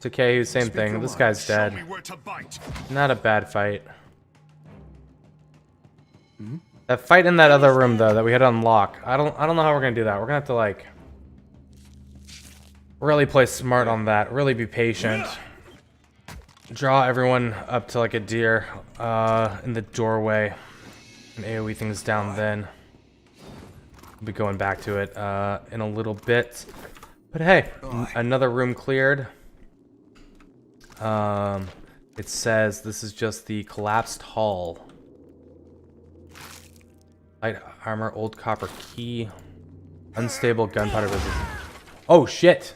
Speaker 2: Takehu, same
Speaker 4: Speak
Speaker 2: thing.
Speaker 4: your
Speaker 2: This
Speaker 4: mind.
Speaker 2: guy's
Speaker 4: Show
Speaker 2: dead.
Speaker 4: me where to bite.
Speaker 2: Not a bad fight. That fight in that other room though that we had to unlock. I don't know how we're gonna do that. We're gonna have to like really play smart on that. Really be patient. Draw everyone up to like a deer in the doorway. And AoE things down then. We'll be going back to it in a little bit. But hey, another room cleared. It says this is just the collapsed hall. Light armor, old copper key, unstable gunpowder resistance. Oh shit!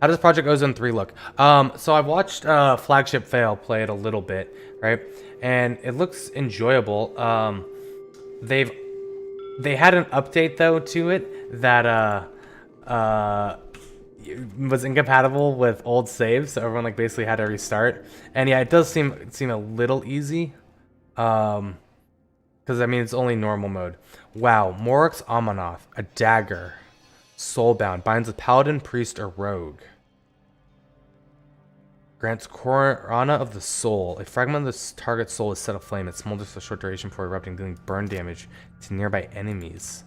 Speaker 2: How does Project Ozone 3 look? So I've watched Flagship Fail play it a little bit, right? And it looks enjoyable. They had an update though to it that was incompatible with old saves, so everyone like basically had to restart. And yeah, it does seem a little easy. Because I mean it's only normal mode. Wow, Morix Amanoth, a dagger, soulbound, binds a paladin, priest, or rogue. Grants Corona of the Soul. A fragment of the target's soul is set aflame. It smolders for a short duration before erupting, dealing burn damage to nearby enemies.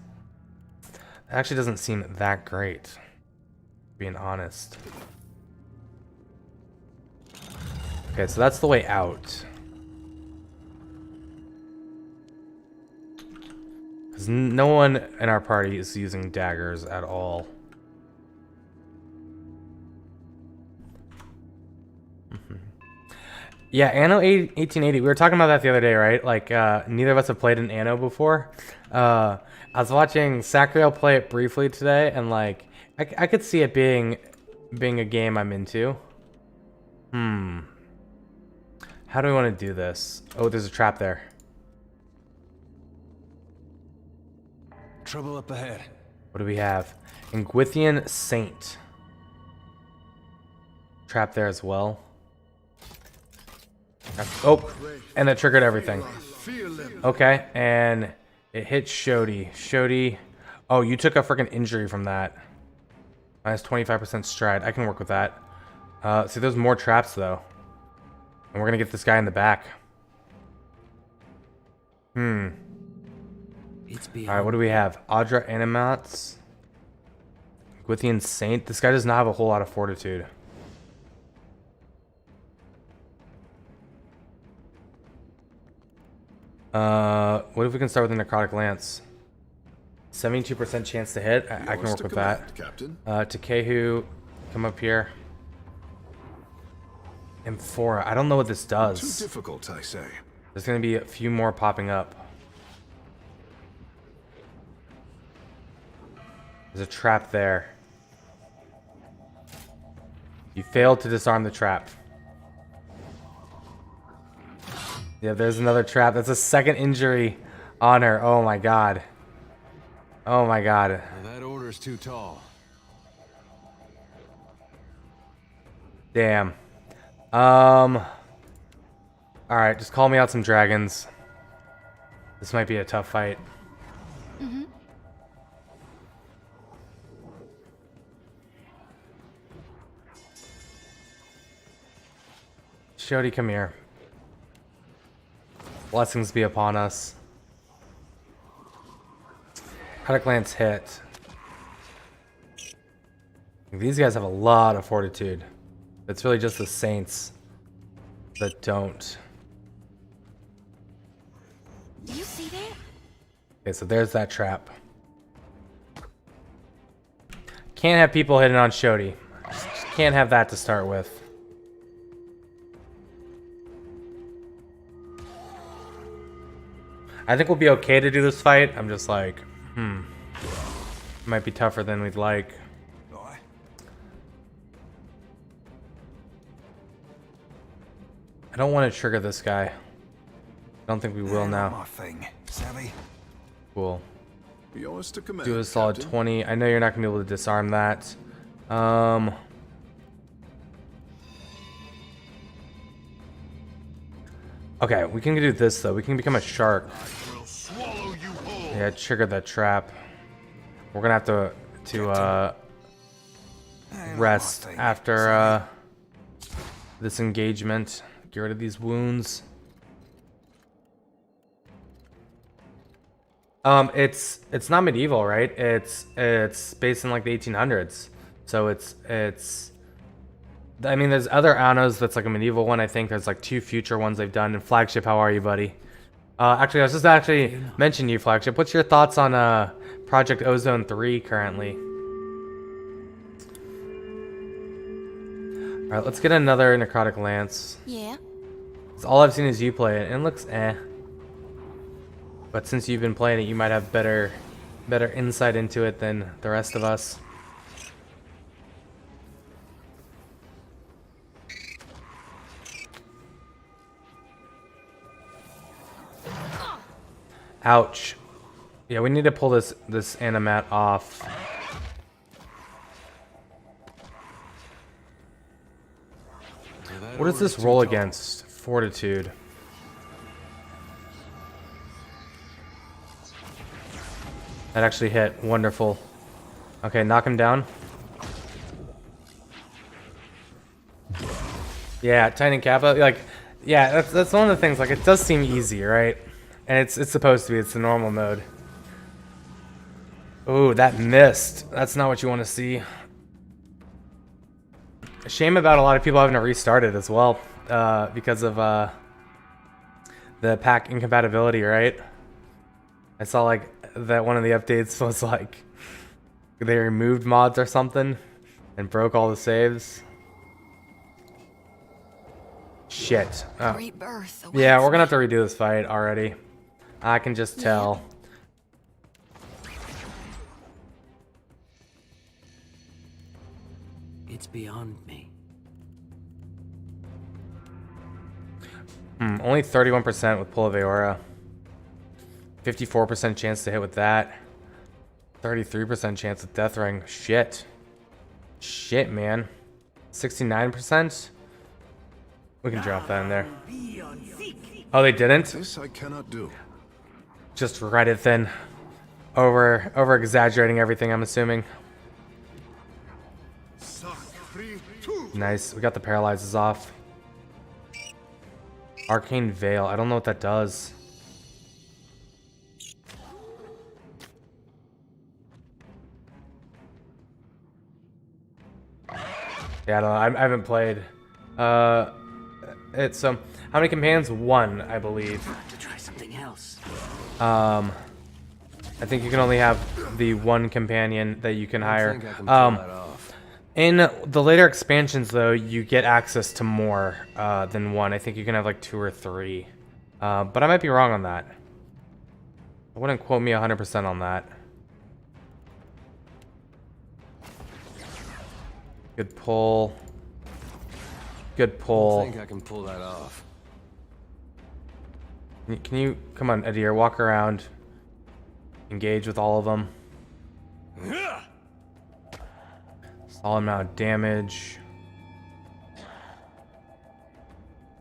Speaker 2: That actually doesn't seem that great, being honest. Okay, so that's the way out. Because no one in our party is using daggers at all. Yeah, Anno 1880. We were talking about that the other day, right? Like, neither of us have played an Anno before. I was watching Sacriel play it briefly today, and like, I could see it being a game I'm into. How do we want to do this? Oh, there's a trap there.
Speaker 5: Trouble up ahead.
Speaker 2: What do we have? Ingwithian Saint. Trap there as well. Oh, and that triggered everything. Okay, and it hit Shodi. Shodi. Oh, you took a freaking injury from that. Minus 25% stride. I can work with that. See, there's more traps though. And we're gonna get this guy in the back.
Speaker 7: It's beyond.
Speaker 2: Alright, what do we have? Audra Animats. Gwithian Saint. This guy does not have a whole lot of fortitude. What if we can start with a necrotic lance? 72% chance to hit. I can work with that.
Speaker 4: Captain.
Speaker 2: Takehu, come up here. Amphora. I don't know what this does.
Speaker 4: Too difficult, I say.
Speaker 2: There's gonna be a few more popping up. There's a trap there. You failed to disarm the trap. Yeah, there's another trap. That's a second injury on her. Oh my god. Oh my god.
Speaker 5: Well, that order's too tall.
Speaker 2: Damn. Alright, just call me out some dragons. This might be a tough fight. Shodi, come here. Blessings be upon us. Necrotic lance hit. These guys have a lot of fortitude. It's really just the saints that don't.
Speaker 3: Do you see that?
Speaker 2: Okay, so there's that trap. Can't have people hitting on Shodi. Just can't have that to start with. I think we'll be okay to do this fight. I'm just like, it might be tougher than we'd like.
Speaker 8: Aye.
Speaker 2: I don't want to trigger this guy. I don't think we will
Speaker 8: Not
Speaker 2: now.
Speaker 8: my thing. Savvy?
Speaker 2: Cool.
Speaker 4: Yours to command.
Speaker 2: Do a solid
Speaker 4: Captain.
Speaker 2: 20. I know you're not going to be able to disarm that. Okay, we can do this though. We can become a shark.
Speaker 4: Will swallow you whole.
Speaker 2: Yeah, trigger that trap. We're gonna have to
Speaker 8: Ain't
Speaker 2: rest
Speaker 8: my thing.
Speaker 2: after this engagement. Get rid of these wounds. It's not medieval, right? It's based in like the 1800s. So it's I mean, there's other Annos that's like a medieval one. I think there's like 2 future ones they've done. And Flagship, how are you, buddy? Actually, I was just mention you, Flagship. What's your thoughts on Project Ozone 3 currently? All right, let's get another necrotic lance.
Speaker 3: Yeah.
Speaker 2: 'Cause all I've seen is you play it, and it looks eh. But since you've been playing it, you might have better insight into it than the rest of us. Ouch. Yeah, we need to pull this animat off.
Speaker 5: Well, that
Speaker 2: What does this
Speaker 5: order's too
Speaker 2: roll
Speaker 5: tall.
Speaker 2: against? Fortitude. That actually hit. Wonderful. Okay, knock him down. Yeah, Titan Kappa. Like, yeah, that's one of the things. Like, it does seem easy, right? And it's supposed to be. It's the normal mode. Ooh, that missed. That's not what you want to see. A shame about a lot of people having to restart it as well, because of the pack incompatibility, right? I saw like that one of the updates was like they removed mods or something and broke all the saves. Shit. Oh.
Speaker 3: Great birth.
Speaker 2: Yeah,
Speaker 3: awaits
Speaker 2: we're gonna
Speaker 3: me.
Speaker 2: have to redo this fight already. I can just tell.
Speaker 7: It's beyond me.
Speaker 2: Only 31% with Pull of Aora. 54% chance to hit with that. 33% chance with Death Ring. Shit. Shit, man. 69%? We can drop that in there. Oh, they didn't?
Speaker 4: This I cannot do.
Speaker 2: Just write it thin. Over exaggerating everything, I'm assuming.
Speaker 4: Suck. 3, 2.
Speaker 2: Nice. We got the paralyzes off. Arcane Veil. I don't know what that does. Yeah, I don't know. I haven't played. It's how many companions? 1, I believe.
Speaker 7: To try something something else.
Speaker 2: I think you can only have the one companion that you can
Speaker 5: I
Speaker 2: hire.
Speaker 5: think I can pull that off.
Speaker 2: In the later expansions, though, you get access to more than one. I think you can have like 2 or 3. But I might be wrong on that. I wouldn't quote me 100% on that. Good pull. Good
Speaker 5: I
Speaker 2: pull.
Speaker 5: think I can pull that off.
Speaker 2: Can you come on, Adir? Walk around. Engage with all of them. Solid amount of damage.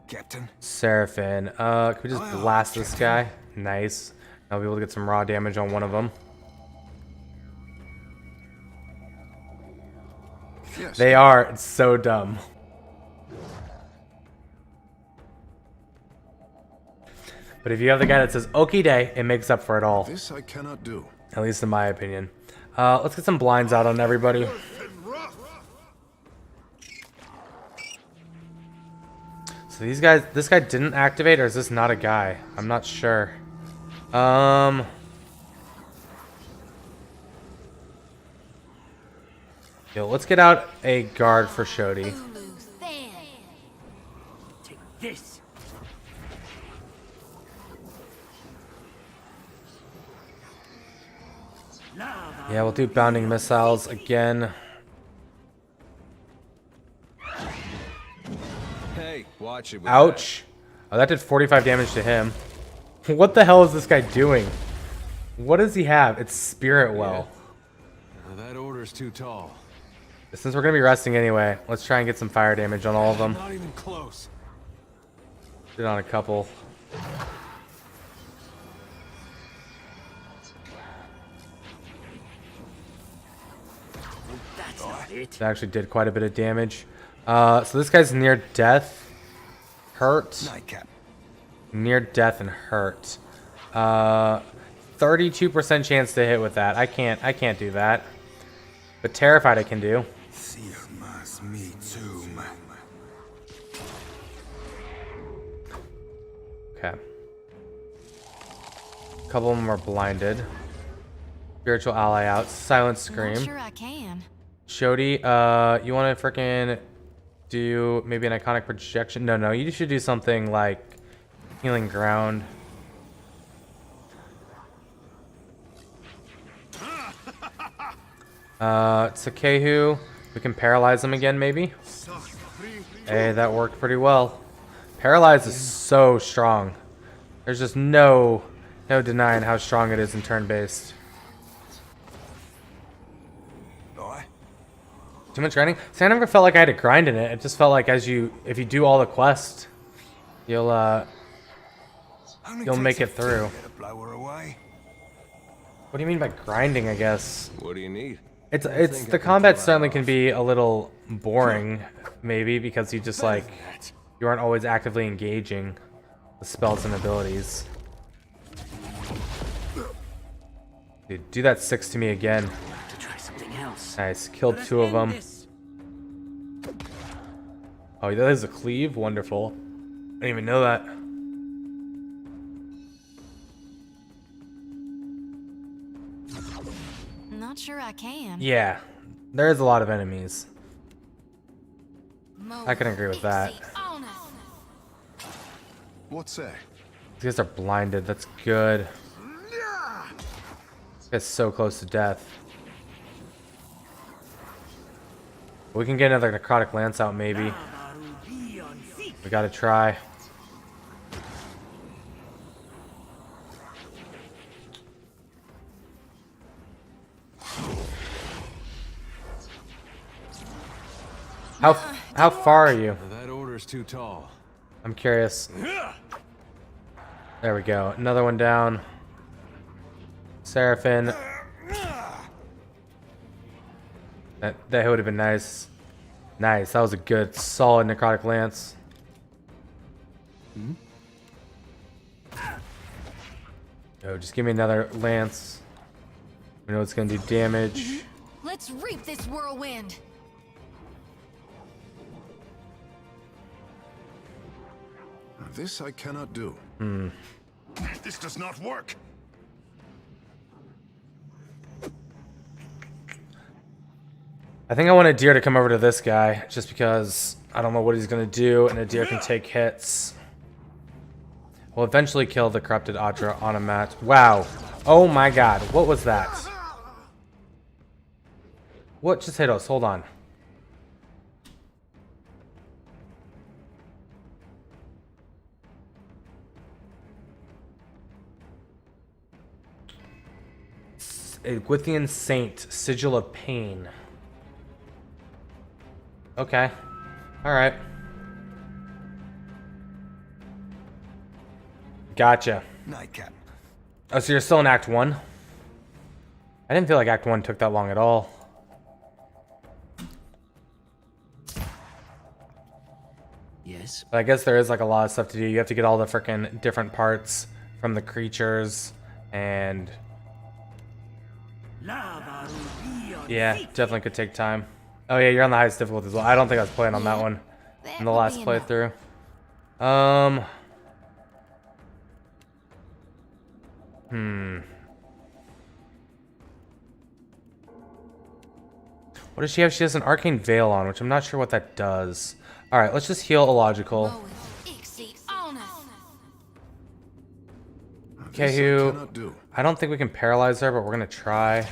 Speaker 8: Captain.
Speaker 2: Seraphin. Can we just blast this guy? Nice. I'll be able to get some raw damage on one of them.
Speaker 4: Yes.
Speaker 2: They are. It's so dumb. But if you have the guy that says "Okie day," it makes up for it all.
Speaker 4: This I cannot do.
Speaker 2: At least in my opinion. Let's get some blinds out on everybody. So these guys, this guy didn't activate, or is this not a guy? I'm not sure. Yo, let's get out a guard for Shodi.
Speaker 7: Take this.
Speaker 2: Yeah, we'll do bounding missiles again.
Speaker 5: Hey, watch it. With
Speaker 2: Ouch. Oh, that did 45 damage to him. What the hell is this guy doing? What does he have? It's Spirit Well.
Speaker 5: That. That order's too tall.
Speaker 2: Since we're going to be resting anyway, let's try and get some fire damage on all of them.
Speaker 5: Not even close.
Speaker 2: Did on a couple.
Speaker 7: That's not it.
Speaker 2: That actually did quite a bit of damage. So this guy's near death. Hurt.
Speaker 8: Nightcap.
Speaker 2: Near death and hurt. 32% chance to hit with that. I can't do that. But terrified I can do.
Speaker 8: Me too.
Speaker 2: Okay. A couple of them are blinded. Spiritual ally out. Silent
Speaker 3: Not
Speaker 2: scream.
Speaker 3: sure I can.
Speaker 2: Shodi, you want to frickin' do maybe an iconic projection? No, you should do something like healing ground. Tsukehu, we can paralyze him again, maybe? Hey, that worked pretty well. Paralyze is so strong. There's just no denying how strong it is in turn-based. Too much grinding? See, I never felt like I had to grind in it. It just felt like if you do all the quests, you'll make it through. What do you mean by grinding, I guess?
Speaker 5: What do you need?
Speaker 2: It's
Speaker 5: think I
Speaker 2: the
Speaker 5: can
Speaker 2: combat
Speaker 5: pull that
Speaker 2: certainly
Speaker 5: off.
Speaker 2: can be a little boring, maybe, because you just like you aren't always actively engaging the spells and abilities. Dude, do that 6 to me again.
Speaker 7: To try something else.
Speaker 2: Nice, killed 2 of them. Oh, that is a cleave? Wonderful. I didn't even know that.
Speaker 3: Not sure I can.
Speaker 2: Yeah, there is a lot of enemies. I can agree with that.
Speaker 4: What's that?
Speaker 2: These guys are blinded. That's good. This guy's so close to death. We can get another necrotic lance out, maybe. We gotta try. How far are you?
Speaker 5: That order's too tall.
Speaker 2: I'm curious. There we go. Another one down. Seraphin. That would have been nice. Nice. That was a good, solid necrotic lance. Oh, just give me another lance. We know it's gonna do damage.
Speaker 3: Let's reap this whirlwind.
Speaker 4: This I cannot do. This does not work.
Speaker 2: I think I want a deer to come over to this guy, just because I don't know what he's gonna do, and a deer can take hits. We'll eventually kill the corrupted Atra on a match. Wow. Oh my god. What was that? What just hit us? Hold on. Gwithian Saint, Sigil of Pain. Okay. Alright. Gotcha.
Speaker 8: Nightcap.
Speaker 2: Oh, so you're still in Act 1? I didn't feel like Act 1 took that long at all.
Speaker 7: Yes.
Speaker 2: But I guess there is like a lot of stuff to do. You have to get all the freaking different parts from the creatures, and yeah, definitely could take time. Oh yeah, you're on the highest difficulty as well. I don't think I was playing on that one in the last playthrough. What does she have? She has an arcane veil on, which I'm not sure what that does. Alright, let's just heal illogical. Kehu, I don't think we can paralyze her, but we're gonna try.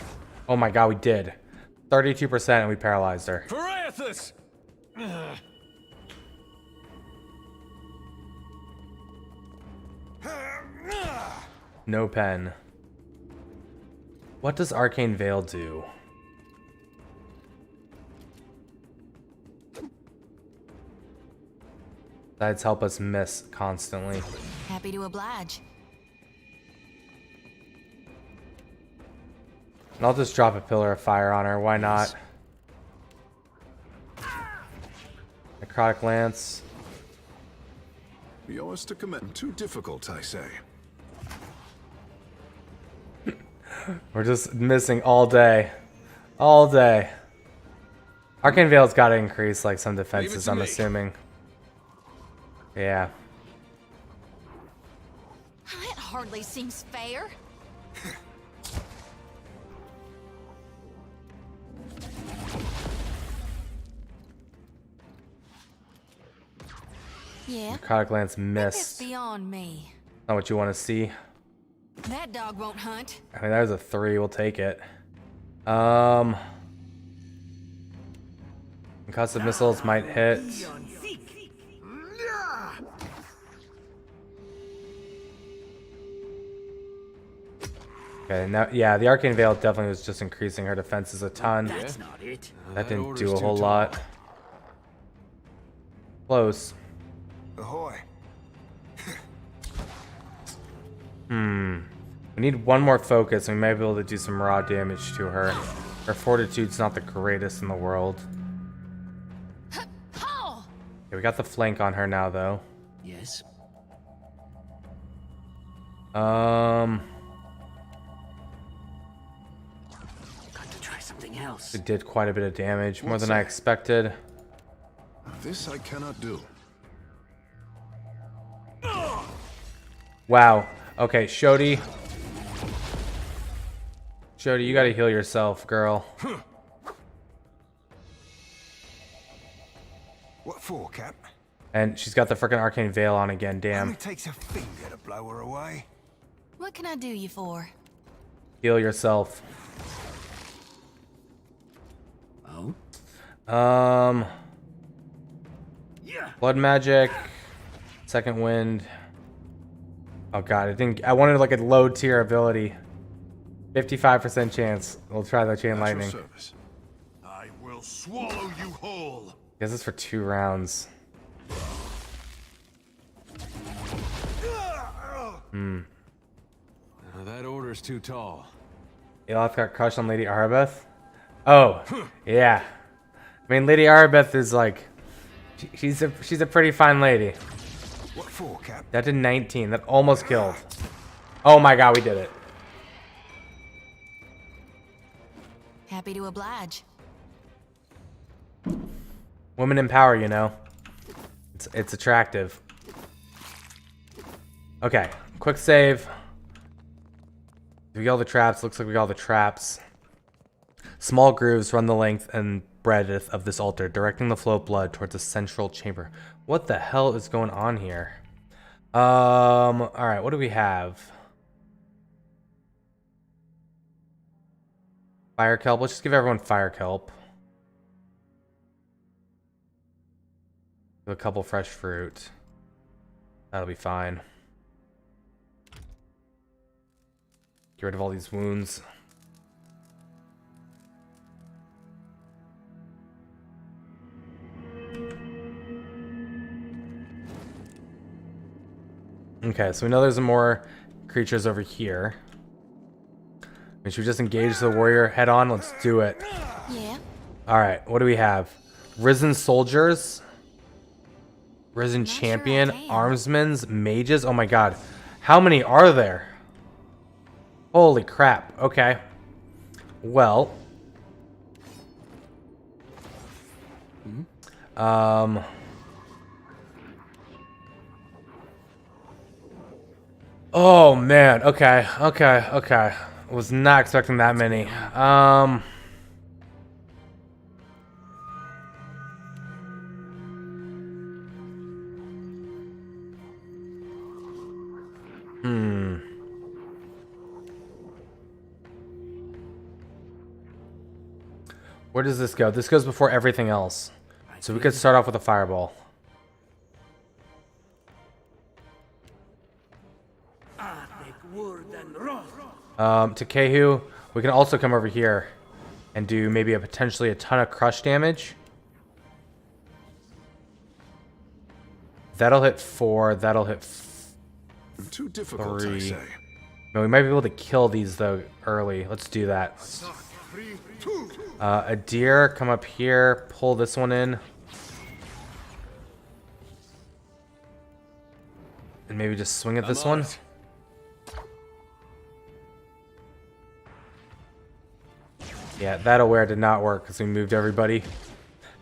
Speaker 2: Oh my god, we did. 32% and we paralyzed her.
Speaker 5: Parathis!
Speaker 2: No pen. What does Arcane Veil do? That's help us miss constantly.
Speaker 3: Happy to oblige.
Speaker 2: And I'll just drop a pillar of fire on her. Why not? Necrotic Lance.
Speaker 4: Yours to commit. Too difficult, I say.
Speaker 2: We're just missing all day. All day. Arcane Veil's got to increase like some defenses, I'm assuming. Yeah.
Speaker 3: That hardly seems fair. Yeah.
Speaker 2: Necrotic Lance
Speaker 3: It's
Speaker 2: missed.
Speaker 3: beyond me.
Speaker 2: Not what you want to see.
Speaker 3: That dog won't hunt.
Speaker 2: I mean, there's a 3. We'll take it. Concussive missiles might hit. Okay, now, yeah, the Arcane Veil definitely was just increasing her defenses a ton.
Speaker 7: That's not it.
Speaker 2: That didn't
Speaker 5: order's
Speaker 2: do a
Speaker 5: too
Speaker 2: whole
Speaker 5: tall.
Speaker 2: lot. Close.
Speaker 8: Ahoy.
Speaker 2: We need one more focus, and we might be able to do some raw damage to her. Her fortitude's not the greatest in the world.
Speaker 3: Oh!
Speaker 2: Okay, we got the flank on her now, though.
Speaker 7: Yes.
Speaker 2: Got
Speaker 7: to try something else.
Speaker 2: It did quite a bit of damage, more than I expected.
Speaker 4: This I cannot do.
Speaker 2: Wow. Okay, Shodi. Shodi, you gotta heal yourself, girl.
Speaker 8: What for, Cap?
Speaker 2: And she's got the freaking Arcane Veil on again, damn.
Speaker 8: Only takes a finger to blow her away.
Speaker 3: What can I do you for?
Speaker 2: Heal yourself.
Speaker 7: Oh?
Speaker 2: Blood magic. Second wind. Oh god, I wanted like a low tier ability. 55% chance. We'll try the chain
Speaker 4: At your
Speaker 2: lightning.
Speaker 4: service. I will swallow you whole.
Speaker 2: Guess it's for 2 rounds.
Speaker 5: That order's too tall.
Speaker 2: Eloth got crushed on Lady Arabeth. Oh, yeah. I mean, Lady Arabeth is like, she's a pretty fine lady.
Speaker 8: What for, Cap?
Speaker 2: That did 19. That almost killed. Oh my god, we did it.
Speaker 3: Happy to oblige.
Speaker 2: Women in power, you know. It's attractive. Okay, quick save. We got all the traps. Looks like we got all the traps. Small grooves run the length and breadth of this altar, directing the flow of blood towards a central chamber. What the hell is going on here? All right, what do we have? Fire kelp. Let's just give everyone fire kelp. A couple fresh fruit. That'll be fine. Get rid of all these wounds. Okay, so we know there's more creatures over here. Should we just engage the warrior head on? Let's do it.
Speaker 3: Yeah.
Speaker 2: Alright, what do we have? Risen soldiers. Risen
Speaker 3: Not sure I
Speaker 2: champion.
Speaker 3: can.
Speaker 2: Armsmen. Mages. Oh my god. How many are there? Holy crap. Okay. Well. Oh man. Okay. Was not expecting that many. Where does this go? This goes before everything else. So we could start off with a fireball. To Kehu, we can also come over here and do maybe potentially a ton of crush damage. That'll hit 4. That'll hit
Speaker 8: Too difficult, I
Speaker 2: 3.
Speaker 8: say.
Speaker 2: No, we might be able to kill these though early. Let's do that. A deer, come up here, pull this one in. And maybe just swing at this one. Yeah, that aware did not work because we moved everybody.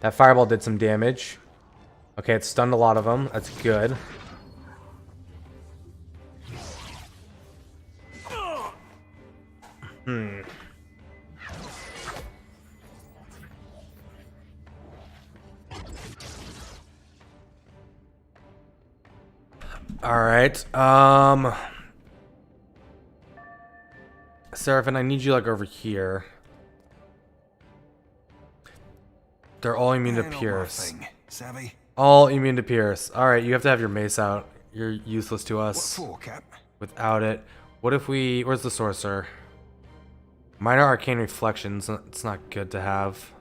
Speaker 2: That fireball did some damage. Okay, it stunned a lot of them. That's good. All right. Seraphim, I need you like over here. They're all immune to
Speaker 8: Ain't on my
Speaker 2: pierce.
Speaker 8: thing, savvy?
Speaker 2: All immune to pierce. All right, you have to have your mace out. You're useless to
Speaker 8: What
Speaker 2: us
Speaker 8: for, Cap?
Speaker 2: without it. What if we... Where's the sorcerer? Minor arcane reflections. It's not good to have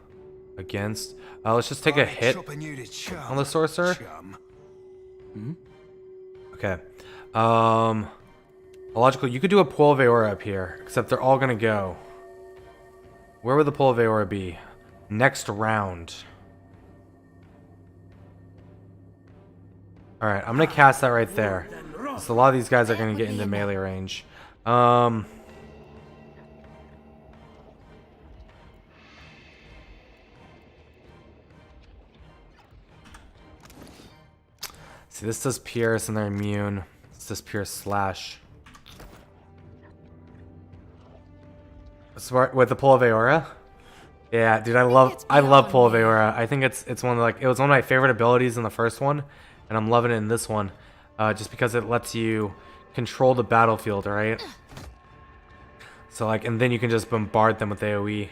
Speaker 2: against. Let's just take a hit
Speaker 8: Chopping you to chum,
Speaker 2: on the sorcerer.
Speaker 8: chum.
Speaker 2: Okay. Logical. You could do a Pool of Aura up here, except they're all gonna go. Where would the Pool of Aura be? Next round. Alright, I'm gonna cast that right there. So a lot of these guys are gonna get into melee range. See, this does pierce and they're immune. This does pierce slash. Smart with the Pull of Aora. Yeah, dude, I love Pull of Aora. I think it's one of it was one of my favorite abilities in the first one, and I'm loving it in this one, just because it lets you control the battlefield, right? So and then you can just bombard them with AoE.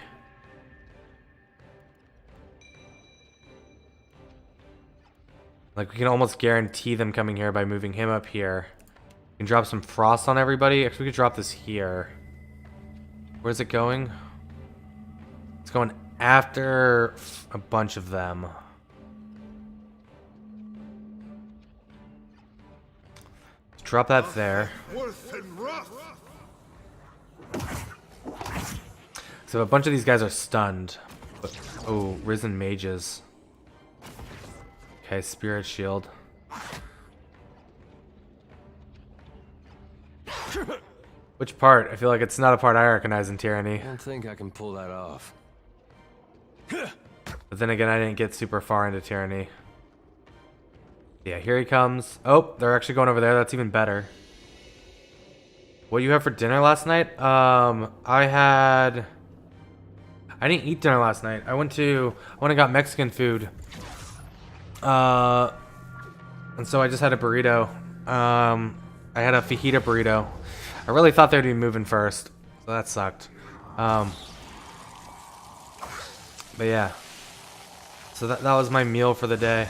Speaker 2: We can almost guarantee them coming here by moving him up here. We can drop some frost on everybody. Actually, we could drop this here. Where's it going? It's going after a bunch of them. Let's drop that there. So a bunch of these guys are stunned. Oh, risen mages. Okay, spirit shield. Which part? I feel like it's not a part I recognize in Tyranny.
Speaker 5: I don't think I can pull that off.
Speaker 2: But then again, I didn't get super far into Tyranny. Yeah, here he comes. Oh, they're actually going over there. That's even better. What you have for dinner last night? I didn't eat dinner last night. I went and got Mexican food. And so I just had a burrito. I had a fajita burrito. I really thought they'd be moving first, so that sucked. But yeah. So that was my meal for the day.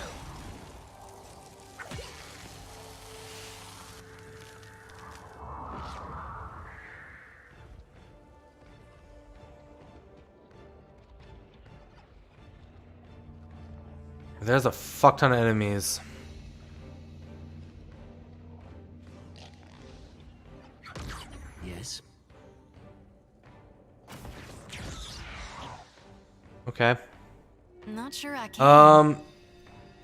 Speaker 2: There's a fuck ton of enemies.
Speaker 7: Yes.
Speaker 2: Okay.
Speaker 3: Not sure I can.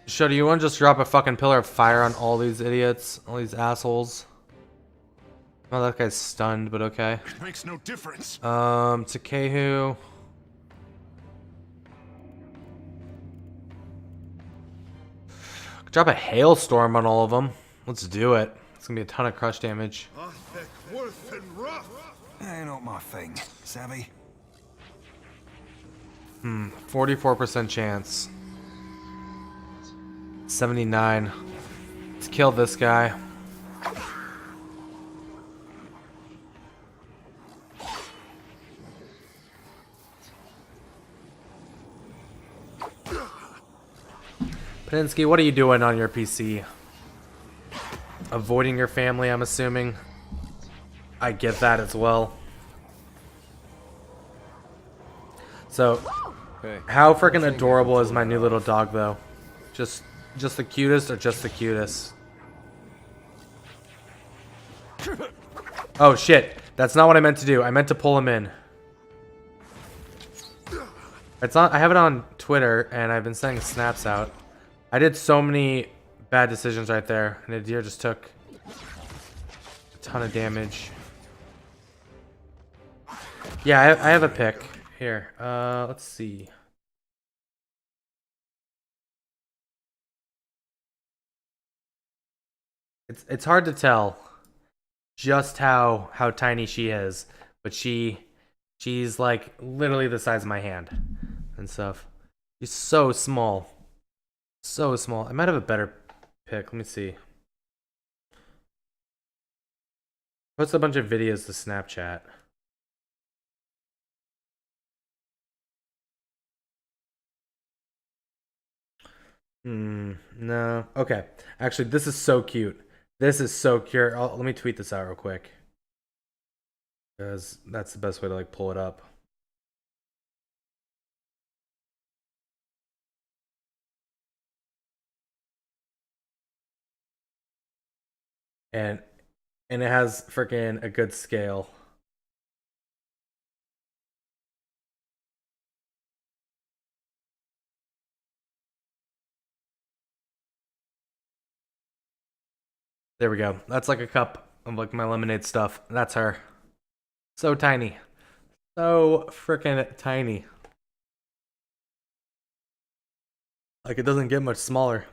Speaker 2: Should you want to just drop a fucking pillar of fire on all these idiots? All these assholes? Oh, that guy's stunned, but okay.
Speaker 4: It makes no difference.
Speaker 2: Takehu. Drop a hailstorm on all of them. Let's do it. It's gonna be a ton of crush damage.
Speaker 4: Worth and rough.
Speaker 8: Ain't not my thing. Savvy?
Speaker 2: 44% chance. 79. Let's kill this guy. Paninsky, what are you doing on your PC? Avoiding your family, I'm assuming. I get that as well. So,
Speaker 5: Hey.
Speaker 2: how freaking adorable is my new little dog, though? Just the cutest, or just the cutest? Oh shit! That's not what I meant to do. I meant to pull him in. It's on. I have it on Twitter, and I've been sending snaps out. I did so many bad decisions right there, and the deer just took a ton of damage. Yeah, I have a pick here. Let's see. It's hard to tell just how tiny she is, but she's like literally the size of my hand and stuff. She's so small. So small. I might have a better pick. Let me see. Post a bunch of videos to Snapchat. No. Okay. Actually, this is so cute. This is so cute. Let me tweet this out real quick. Because that's the best way to like pull it up. And it has freaking a good scale. There we go. That's like a cup of like my lemonade stuff. That's her. So tiny. So freaking tiny. Like it doesn't get much smaller.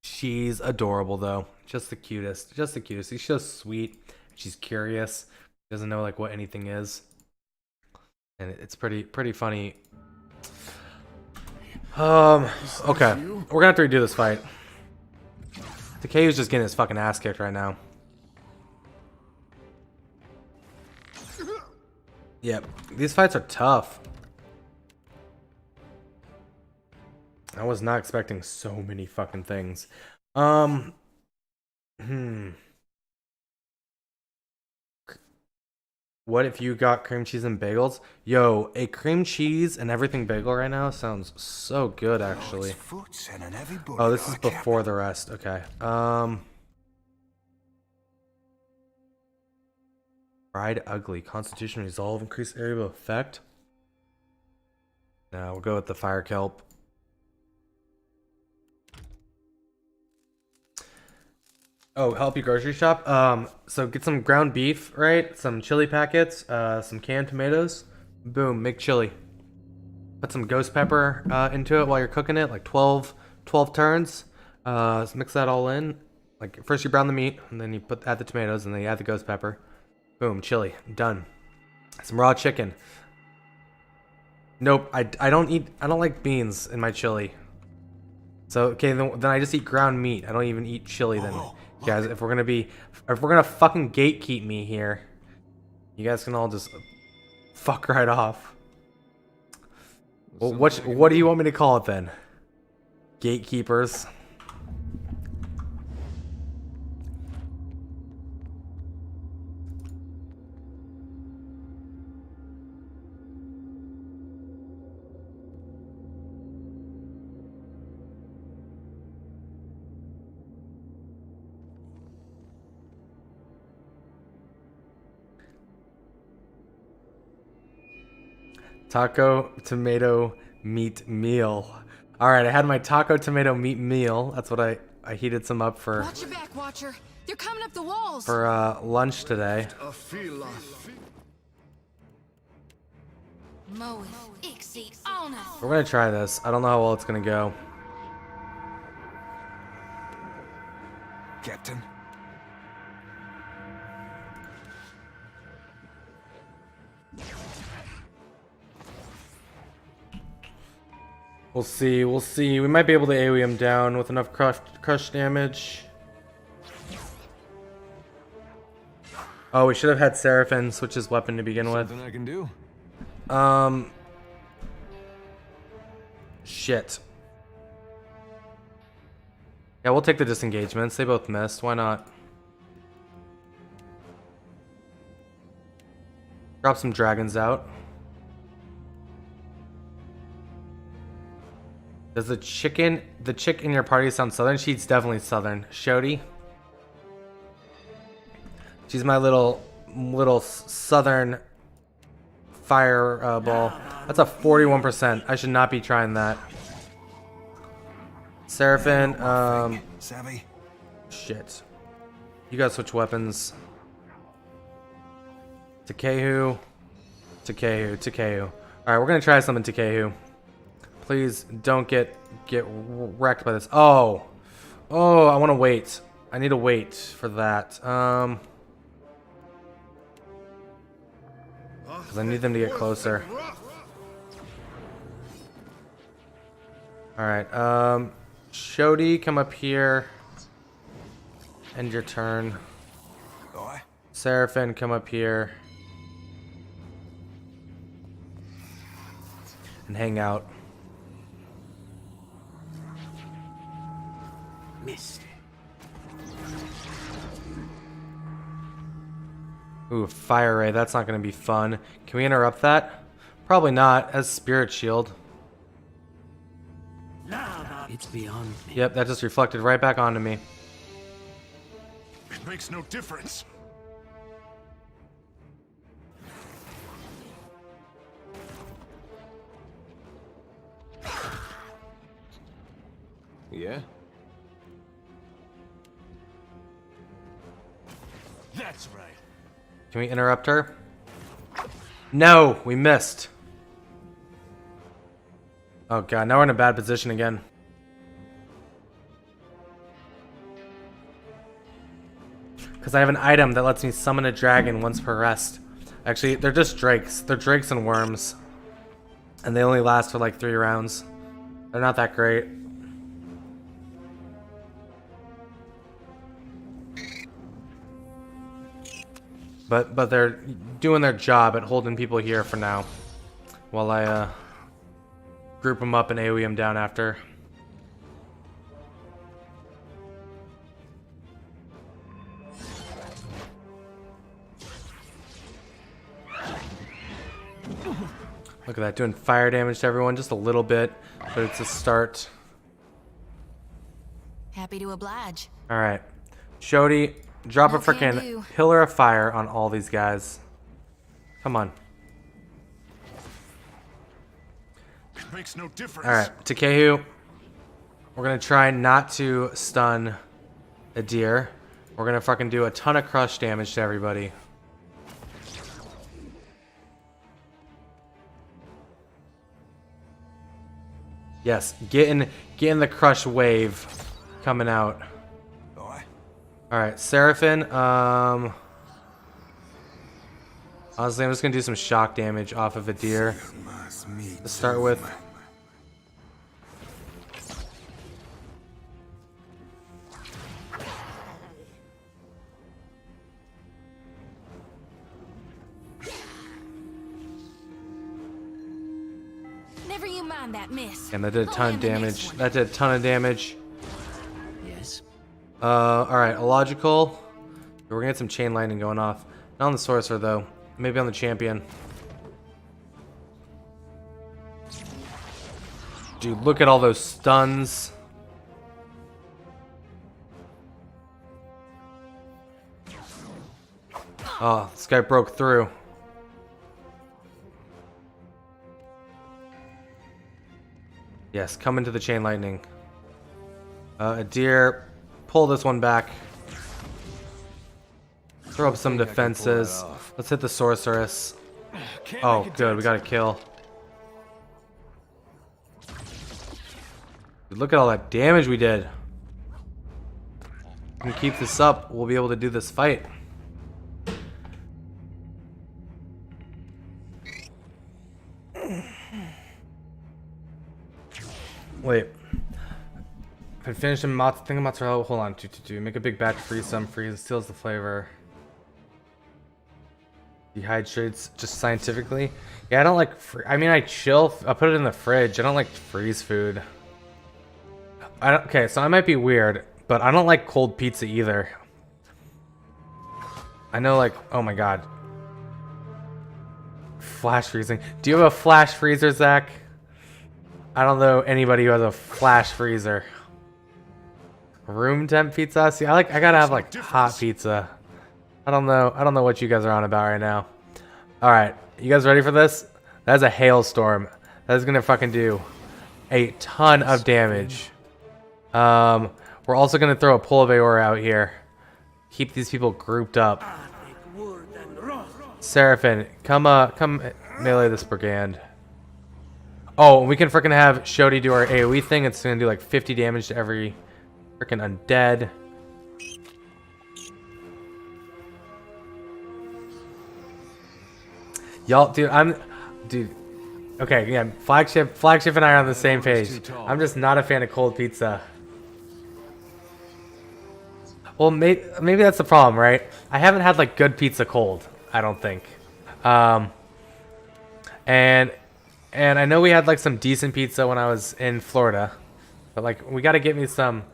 Speaker 2: She's adorable though. Just the cutest. Just the cutest. She's so sweet. She's curious. Doesn't know like what anything is. And it's pretty funny. Okay. We're gonna have to redo this fight. Takeo's just getting his fucking ass kicked right now. Yep. These fights are tough. I was not expecting so many fucking things. What if you got cream cheese and bagels? Yo, a cream cheese and everything bagel right now sounds so good, actually. Oh, this is before the rest. Okay. Fried ugly. Constitution resolve. Increase area of effect. No, we'll go with the fire kelp. Oh, help you grocery shop. So get some ground beef, right? Some chili packets, some canned tomatoes. Boom, make chili. Put some ghost pepper into it while you're cooking it, like 12 turns. So mix that all in. Like first you brown the meat, and then you add the tomatoes, and then you add the ghost pepper. Boom, chili, done. Some raw chicken. Nope, I don't like beans in my chili. So okay, then I just eat ground meat. I don't even eat chili then. Guys, if we're gonna fucking gatekeep me here, you guys can all just fuck right off. Well, what do you want me to call it then? Gatekeepers. Taco, tomato, meat meal. All right, I had my taco, tomato, meat meal. That's what I heated some up for.
Speaker 3: Watch your back, Watcher. They're coming up the walls.
Speaker 2: For lunch today.
Speaker 3: Moe, Ixie, on us.
Speaker 2: We're gonna try this. I don't know how well it's gonna go.
Speaker 8: Captain.
Speaker 2: We'll see. We'll see. We might be able to AoE him down with enough crush damage. Oh, we should have had Seraphim switch his weapon to begin with.
Speaker 5: Something I can do.
Speaker 2: Shit. Yeah, we'll take the disengagements. They both missed. Why not? Drop some dragons out. Does the chick in your party sound southern? She's definitely southern. Shody. She's my little southern fireball. That's a 41%. I should not be trying that. Seraphim,
Speaker 8: Savvy.
Speaker 2: shit. You gotta switch weapons. Takehu. Alright, we're gonna try something, Takehu. Please don't get wrecked by this. Oh, I want to wait. I need to wait for that. Because I need them to get closer. All right. Shody, come up here. End your turn.
Speaker 8: Aye.
Speaker 2: Seraphim, come up here. And hang out.
Speaker 7: Missed.
Speaker 2: Ooh, fire ray. That's not going to be fun. Can we interrupt that? Probably not. As spirit shield.
Speaker 7: It's beyond me.
Speaker 2: Yep, that just reflected right back onto me.
Speaker 4: It makes no difference.
Speaker 5: Yeah?
Speaker 4: That's right.
Speaker 2: Can we interrupt her? No, we missed. Oh god, now we're in a bad position again. Because I have an item that lets me summon a dragon once per rest. Actually, they're just drakes. They're drakes and worms. And they only last for like 3 rounds. They're not that great. But they're doing their job at holding people here for now. While I group them up and AoE them down after. Look at that, doing fire damage to everyone, just a little bit, but it's a start.
Speaker 3: Happy to oblige.
Speaker 2: Alright. Shody, drop a
Speaker 3: What can I
Speaker 2: frickin'
Speaker 3: do?
Speaker 2: pillar of fire on all these guys. Come on.
Speaker 4: It makes no difference.
Speaker 2: Alright, Takehu. We're gonna try not to stun a deer. We're gonna fucking do a ton of crush damage to everybody. Yes, get in the crush wave coming out.
Speaker 8: Aye.
Speaker 2: Alright, Seraphim, honestly, I'm just gonna do some shock damage off of a deer to start with.
Speaker 3: Never you mind that miss.
Speaker 2: And that did a ton of damage. That did a ton of damage.
Speaker 7: Yes.
Speaker 2: Alright, illogical. We're gonna get some chain lightning going off. Not on the sorcerer though. Maybe on the champion. Dude, look at all those stuns. Oh, this guy broke through. Yes, come into the chain lightning. A deer, pull this one back. Throw up some defenses. Let's hit the sorceress. Oh, good, we got a kill. Dude, look at all that damage we did. If we can keep this up, we'll be able to do this fight. Wait. If I finish them, think of mozzarella. Hold on. Make a big batch, freeze some, steals the flavor. Dehydrates just scientifically. Yeah, I don't like. I mean, I chill. I put it in the fridge. I don't like freeze food. Okay, so I might be weird, but I don't like cold pizza either. I know, like, oh my god. Flash freezing. Do you have a flash freezer, Zach? I don't know anybody who has a flash freezer. Room temp pizza? See, I gotta have like hot pizza. I don't know what you guys are on about right now. Alright, you guys ready for this? That's a hailstorm. That is gonna fucking do a ton of damage. We're also gonna throw a pull of Aora out here. Keep these people grouped up. Seraphim, come melee this brigand. Oh, we can freaking have Shodi do our AoE thing. It's gonna do like 50 damage to every freaking undead. Y'all, dude. Okay, yeah, flagship and I are on the same page. I'm just not a fan of cold pizza. Well, maybe that's the problem, right? I haven't had like good pizza cold. I don't think. And I know we had like some decent pizza when I was in Florida, but like we got to get me some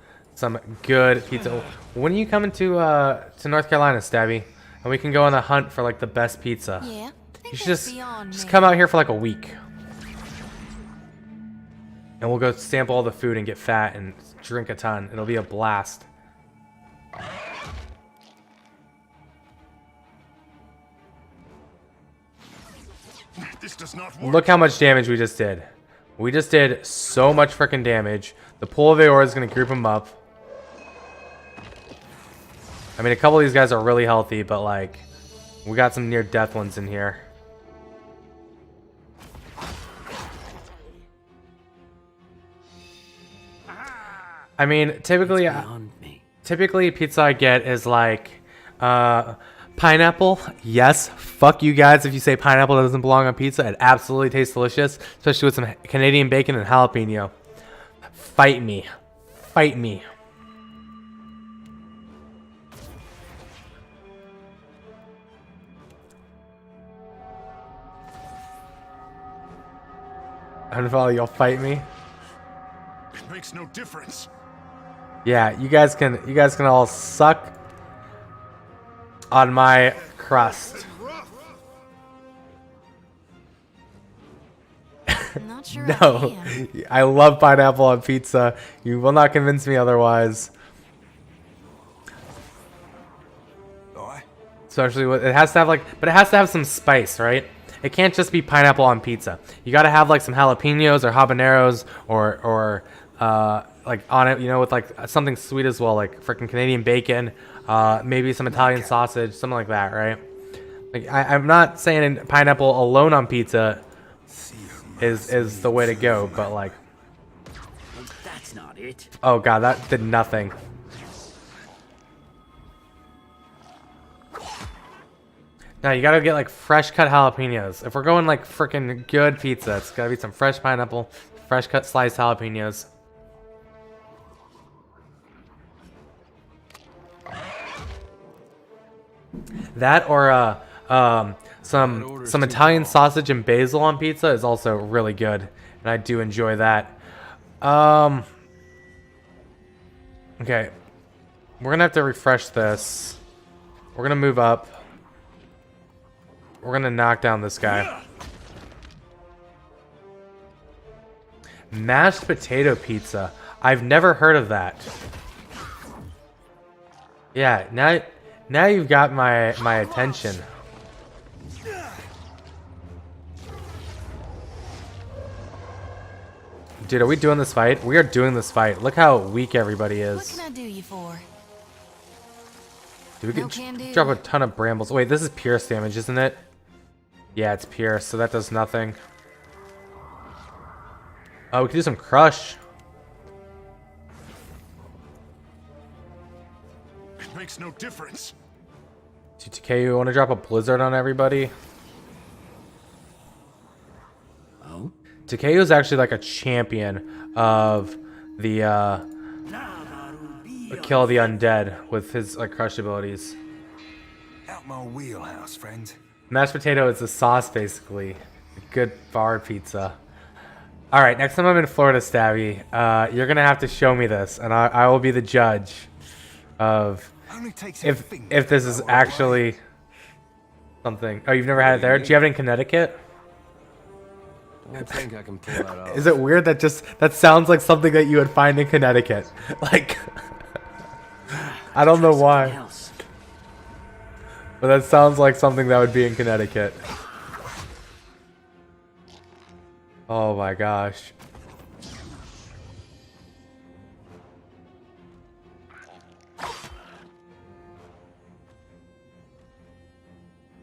Speaker 2: good pizza. When are you coming to North Carolina, Stabby? And we can go on a hunt for like the best pizza.
Speaker 3: Yeah.
Speaker 2: You should just come out here for like a week, and we'll go sample all the food and get fat and drink a ton. It'll be a blast.
Speaker 4: This does not work.
Speaker 2: Look how much damage we just did. We just did so much freaking damage. The pool of Aora is going to group them up. I mean, a couple of these guys are really healthy, but like, we got some near death ones in here. I mean, typically pizza I get is like pineapple. Yes, fuck you guys if you say pineapple doesn't belong on pizza. It absolutely tastes delicious, especially with some Canadian bacon and jalapeno. Fight me. Fight me. Unfollow, you'll fight me.
Speaker 4: It makes no difference.
Speaker 2: Yeah, you guys can all suck on my crust.
Speaker 3: Not sure
Speaker 2: No, I love pineapple on pizza. You will not convince me otherwise.
Speaker 8: Aye.
Speaker 2: Especially with, it has to have like, but it has to have some spice, right? It can't just be pineapple on pizza. You gotta have like some jalapenos or habaneros or like on it, you know, with like something sweet as well, like freaking Canadian bacon, maybe some Italian sausage, something like that, right? Like I'm not saying pineapple alone on pizza is the way to go, but like
Speaker 7: That's not it.
Speaker 2: Oh god, that did nothing. Now you gotta get like fresh cut jalapenos. If we're going like freaking good pizza, it's gotta be some fresh pineapple, fresh cut sliced jalapenos. That or some Italian sausage and basil on pizza is also really good, and I do enjoy that. Okay, we're gonna have to refresh this. We're gonna move up. We're gonna knock down this guy. Mashed potato pizza. I've never heard of that. Yeah, now you've got my attention. Dude, are we doing this fight? We are doing this fight. Look how weak everybody is.
Speaker 3: What can I do you for?
Speaker 2: Dude, we
Speaker 3: No
Speaker 2: can
Speaker 3: can do.
Speaker 2: drop a ton of brambles. Wait, this is pierce damage, isn't it? Yeah, it's pierce, so that does nothing. Oh, we can do some crush.
Speaker 4: It makes no difference.
Speaker 2: TTK, you want to drop a blizzard on everybody?
Speaker 7: Oh?
Speaker 2: Takeo is actually like a champion of the kill the undead with his like crush abilities.
Speaker 8: Out my wheelhouse, friend.
Speaker 2: Mashed potato is the sauce basically. A good bar pizza. All right, next time I'm in Florida, Stabby, you're gonna have to show me this, and I will be the judge of
Speaker 8: Only takes a
Speaker 2: if
Speaker 8: finger
Speaker 2: this
Speaker 8: to
Speaker 2: is
Speaker 8: blow it away.
Speaker 2: actually something. Oh, you've never had it there? Do you have it in Connecticut?
Speaker 5: I don't think I can pull that off.
Speaker 2: Is it weird that sounds like something that you would find in Connecticut? Like, I don't know why,
Speaker 7: Else.
Speaker 2: but that sounds like something that would be in Connecticut. Oh my gosh.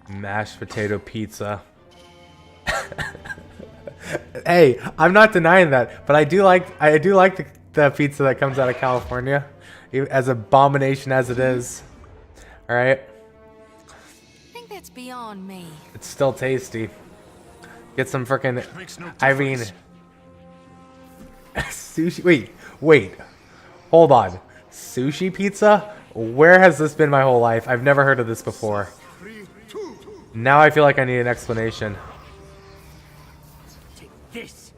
Speaker 2: Mashed potato pizza. Hey, I'm not denying that, but I do like the pizza that comes out of California, as abomination as it is. All right,
Speaker 3: I think that's beyond me.
Speaker 2: it's still tasty. Get some freaking.
Speaker 4: Makes no
Speaker 2: I mean,
Speaker 4: difference.
Speaker 2: sushi. Wait, hold on. Sushi pizza? Where has this been my whole life? I've never heard of this before.
Speaker 4: 3, 2.
Speaker 2: Now I feel like I need an explanation.
Speaker 7: Take this.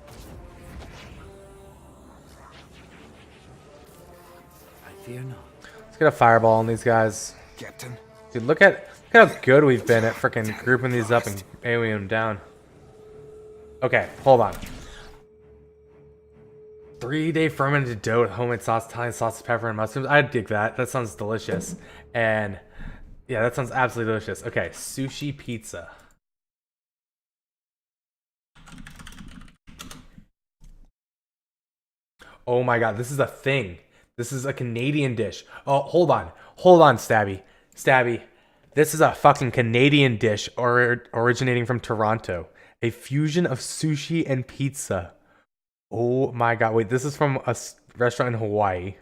Speaker 7: I fear not.
Speaker 2: Let's get a fireball on these guys.
Speaker 8: Captain.
Speaker 2: Dude, look at how good we've been at freaking grouping these up and AoEing them down. Okay, hold on. 3-day fermented dough with homemade sauce, Italian sauce, pepper, and mushrooms. I'd dig that. That sounds delicious. And yeah, that sounds absolutely delicious. Okay, sushi pizza. Oh my god, this is a thing. This is a Canadian dish. Oh, hold on. Hold on, Stabby. Stabby. This is a fucking Canadian dish originating from Toronto. A fusion of sushi and pizza. Oh my god. Wait, this is from a restaurant in Hawaii.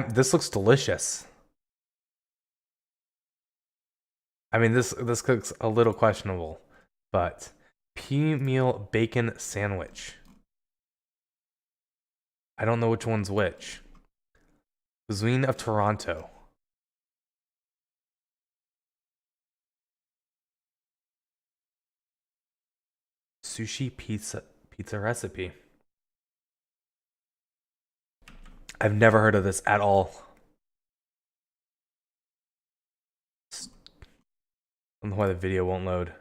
Speaker 2: This looks delicious. I mean, this cooks a little questionable, but pea meal bacon sandwich. I don't know which one's which. Cuisine of Toronto. Sushi pizza recipe. I've never heard of this at all. I don't know why the video won't load.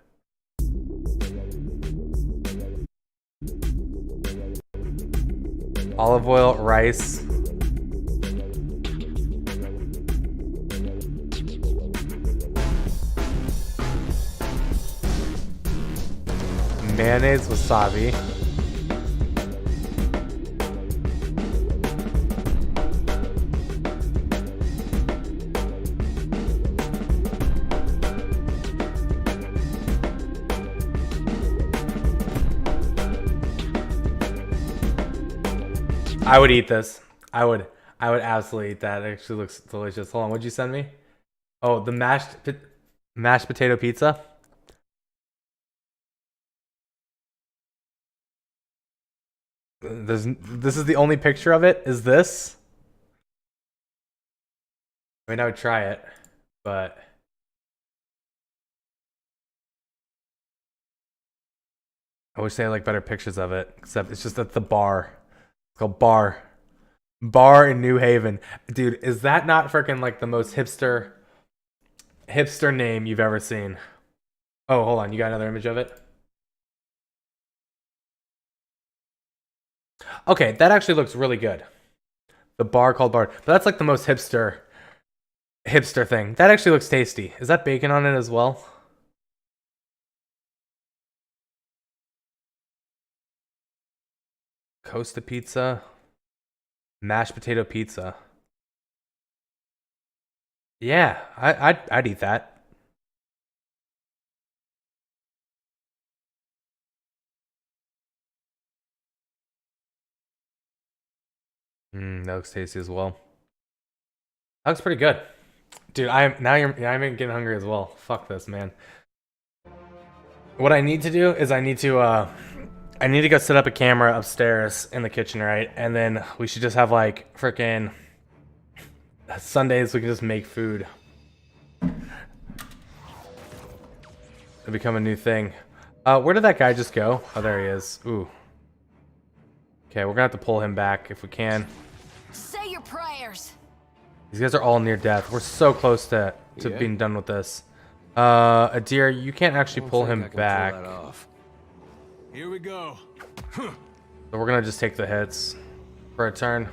Speaker 2: Olive oil, rice. Mayonnaise, wasabi. I would eat this. I would absolutely eat that. It actually looks delicious. Hold on, what'd you send me? Oh, the mashed potato pizza. This is the only picture of it. Is this? I mean, I would try it, but I wish they had like better pictures of it. Except it's just at the bar. It's called Bar in New Haven. Dude, is that not freaking like the most hipster name you've ever seen? Oh, hold on. You got another image of it? Okay, that actually looks really good. The bar called Bar. But that's like the most hipster thing. That actually looks tasty. Is that bacon on it as well? Costa pizza. Mashed potato pizza. Yeah, I'd eat that. That looks tasty as well. That looks pretty good. Dude, I'm getting hungry as well. Fuck this, man. What I need to do is I need to go set up a camera upstairs in the kitchen, right? And then we should just have like freaking Sundays we can just make food. It'll become a new thing. Where did that guy just go? Oh, there he is. Ooh. Okay, we're gonna have to pull him back if we can.
Speaker 3: Say your prayers.
Speaker 2: These guys are all near death. We're so close to being done with this. Adir, you can't actually pull him back.
Speaker 5: Here we go.
Speaker 2: So we're gonna just take the hits for a turn.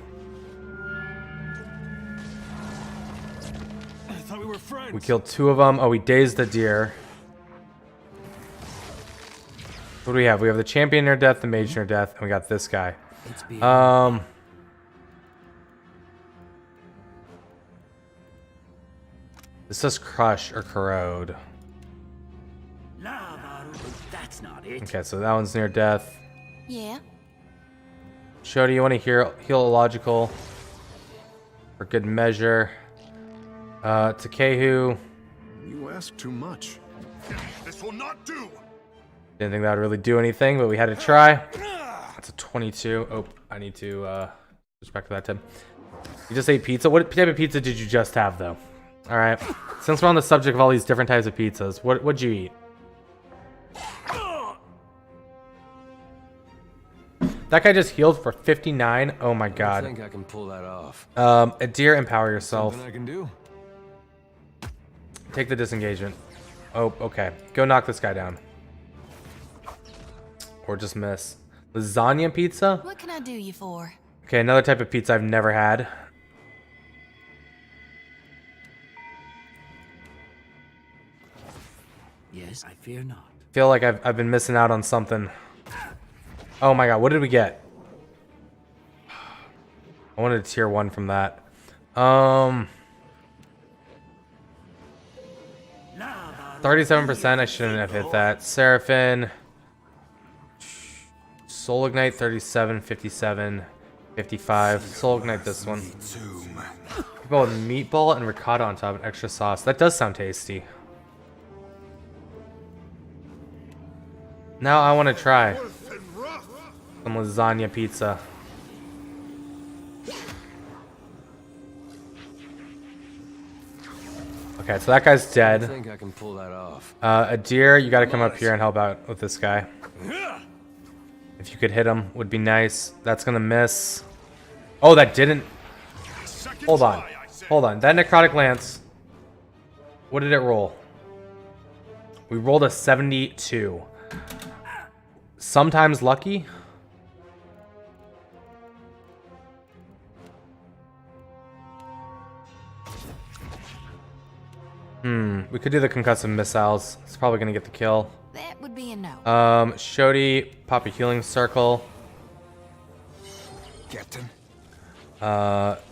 Speaker 5: I thought we were friends.
Speaker 2: We killed 2 of them. Oh, we dazed the deer. What do we have? We have the champion near death, the mage near death, and we got this guy. This says crush or corrode.
Speaker 7: That's not it.
Speaker 2: Okay, so that one's near death.
Speaker 3: Yeah.
Speaker 2: Shody, you want to heal illogical for good measure. Takehu.
Speaker 4: You ask too much. This will not do.
Speaker 2: Didn't think that would really do anything, but we had to try. That's a 22. Oh, I need to switch back to that tab. You just ate pizza? What type of pizza did you just have, though? All right. Since we're on the subject of all these different types of pizzas, what'd you eat? That guy just healed for 59. Oh my god.
Speaker 5: I think I can pull that off.
Speaker 2: Adir, empower yourself.
Speaker 5: Something I can do.
Speaker 2: Take the disengagement. Oh, okay. Go knock this guy down. Or just miss. Lasagna pizza?
Speaker 3: What can I do you for?
Speaker 2: Okay, another type of pizza I've never had.
Speaker 7: Yes, I fear not.
Speaker 2: Feel like I've been missing out on something. Oh my god, what did we get? I wanted a tier 1 from that. 37%, I shouldn't have hit that. Seraphim. Soul Ignite 37, 57, 55. Soul Ignite this one. People with meatball and ricotta on top and extra sauce. That does sound tasty. Now I want to try some lasagna pizza. Okay, so that guy's
Speaker 5: I
Speaker 2: dead.
Speaker 5: think I can pull that off.
Speaker 2: Adir, you got to come up here and help out with this guy. If you could hit him, would be nice. That's gonna miss. Oh, that didn't. Hold on, hold on. That necrotic lance. What did it roll? We rolled a 72. Sometimes lucky. We could do the concussive missiles. It's probably gonna get the kill.
Speaker 3: That would be a no.
Speaker 2: Shody, pop a healing circle.
Speaker 8: Captain.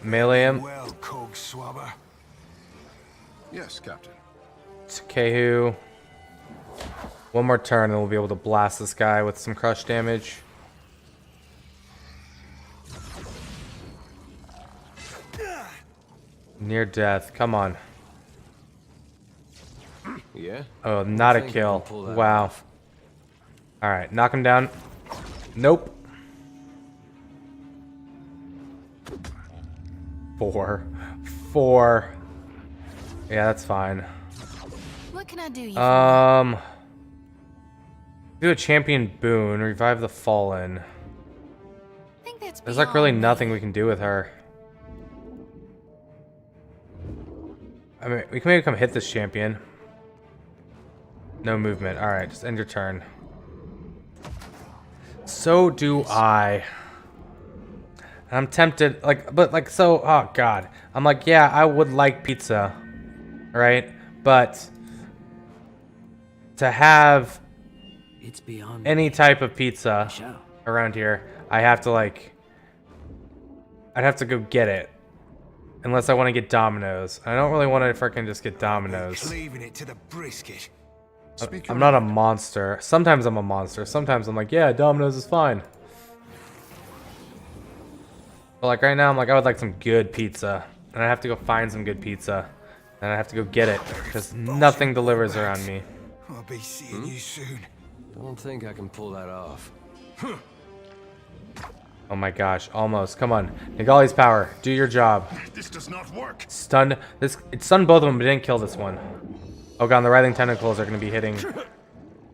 Speaker 2: Melee him.
Speaker 8: Well, Cog Swabber.
Speaker 4: Yes, Captain.
Speaker 2: Takehu. One more turn and we'll be able to blast this guy with some crush damage. Near death. Come on.
Speaker 5: Yeah?
Speaker 2: Oh, not a
Speaker 5: think I
Speaker 2: kill.
Speaker 5: can pull that
Speaker 2: Wow.
Speaker 5: off.
Speaker 2: Alright, knock him down. Nope. 4. 4. Yeah, that's fine.
Speaker 3: What can I do you for?
Speaker 2: Do a champion boon, revive the fallen.
Speaker 3: I think that's
Speaker 2: There's like really
Speaker 3: beyond me.
Speaker 2: nothing we can do with her. I mean, we can maybe come hit this champion. No movement. Alright, just end your turn. So do I. I'm tempted, like, but like, so, oh god. I'm like, yeah, I would like pizza, right? But to have
Speaker 7: It's beyond
Speaker 2: any type of pizza
Speaker 7: show.
Speaker 2: around here, I have to like, I'd have to go get it. Unless I want to get Domino's. I don't really want to freaking just get Domino's.
Speaker 8: Cleaving it to the brisket.
Speaker 4: Speak
Speaker 2: I'm
Speaker 4: your
Speaker 2: not a
Speaker 4: mind.
Speaker 2: monster. Sometimes I'm a monster. Sometimes I'm like, yeah, Domino's is fine. But like right now, I'm like, I would like some good pizza. And I have to go find some good pizza. And I have to go get it. Because nothing delivers around me.
Speaker 8: I'll be seeing you soon.
Speaker 5: Don't think I can pull that off.
Speaker 2: Oh my gosh, almost. Come on. Nigali's power. Do your job.
Speaker 4: This does not work.
Speaker 2: Stun. This. It stunned both of them, but it didn't kill this one. Oh god, the writhing tentacles are going to be hitting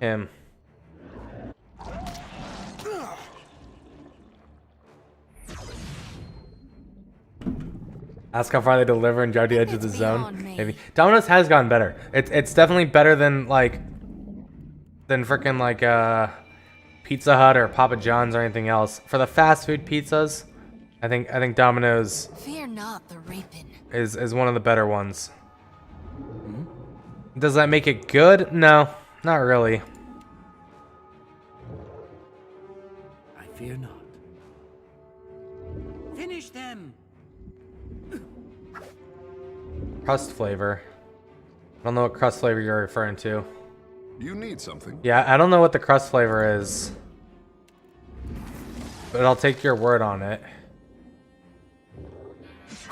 Speaker 2: him. Ask how far they deliver and drive to the edge of the
Speaker 3: It's
Speaker 2: zone.
Speaker 3: beyond me.
Speaker 2: Maybe Domino's has gotten better. It's definitely better than like freaking like Pizza Hut or Papa John's or anything else. For the fast food pizzas, I think Domino's
Speaker 3: Fear not the reaping.
Speaker 2: is one of the better ones. Does that make it good? No, not really.
Speaker 7: I fear not. Finish them.
Speaker 2: Crust flavor. I don't know what crust flavor you're referring to.
Speaker 4: You need something.
Speaker 2: Yeah, I don't know what the crust flavor is. But I'll take your word on it.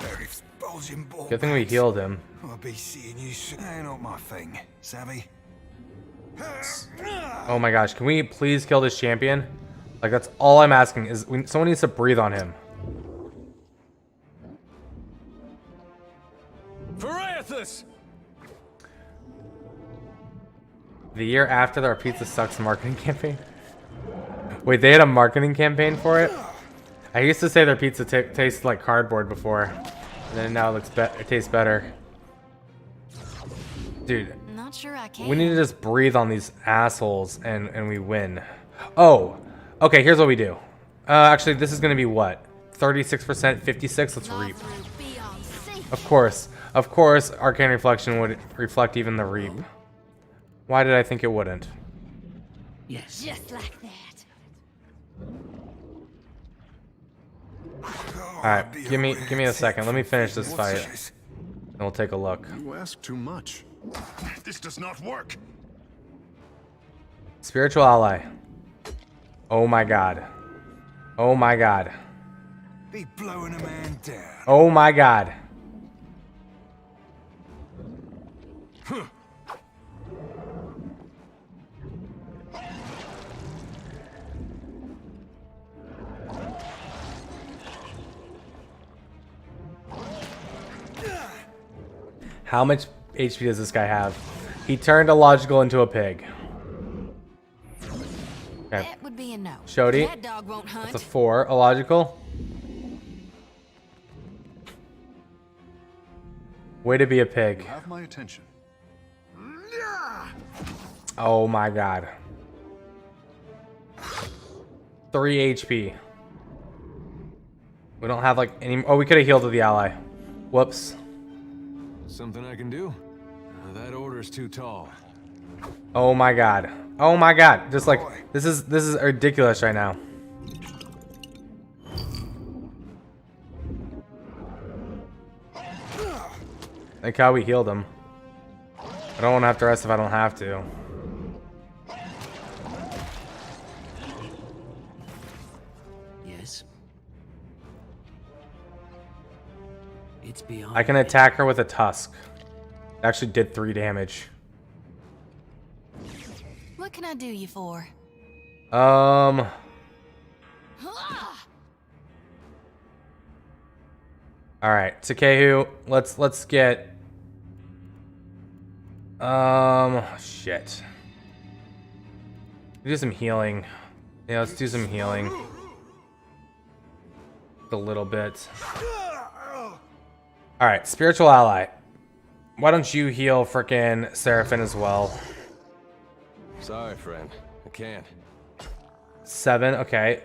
Speaker 8: Sheriff's bulging ball.
Speaker 2: Good thing we healed him.
Speaker 8: I'll be seeing you soon. Ain't not my thing, savvy?
Speaker 2: Oh my gosh, can we please kill this champion? Like, that's all I'm asking is someone needs to breathe on him.
Speaker 5: Varathus!
Speaker 2: The year after our Pizza Sucks marketing campaign? Wait, they had a marketing campaign for it? I used to say their pizza tasted like cardboard before. And then now it tastes better. Dude,
Speaker 3: Not sure I can.
Speaker 2: we need to just breathe on these assholes and we win. Oh, okay, here's what we do. Actually, this is going to be what? 36%, 56? Let's reap. Of course, Arcane Reflection would reflect even the reap. Why did I think it wouldn't?
Speaker 7: Yes.
Speaker 3: Just like that.
Speaker 2: Alright, give me a second. Let me finish this fight. And we'll take a look.
Speaker 4: You ask too much. This does not work.
Speaker 2: Spiritual ally. Oh my god. Oh my god.
Speaker 8: Be blowing a man down.
Speaker 2: Oh my god. How much HP does this guy have? He turned a logical into a pig. Okay.
Speaker 3: That would be a no.
Speaker 2: Shody.
Speaker 3: That dog won't hunt.
Speaker 2: That's a 4. A logical. Way to be a pig.
Speaker 4: You have my attention.
Speaker 2: Oh my god. 3 HP. We don't have like any. Oh, we could have healed with the ally. Whoops.
Speaker 5: Something I can do? That order's too tall.
Speaker 2: Oh my god. Oh my god. Just like this is ridiculous right now. Like how we healed him. I don't want to have to rest if I don't have to.
Speaker 7: Yes. It's beyond.
Speaker 2: I can attack her with a tusk. It actually did 3 damage.
Speaker 3: What can I do you for?
Speaker 2: Um. All right, Takehu. Let's get. Shit. Do some healing. Yeah, let's do some healing. A little bit. All right, spiritual ally. Why don't you heal frickin' Seraphim as well?
Speaker 5: Sorry, friend. I can't.
Speaker 2: 7. Okay.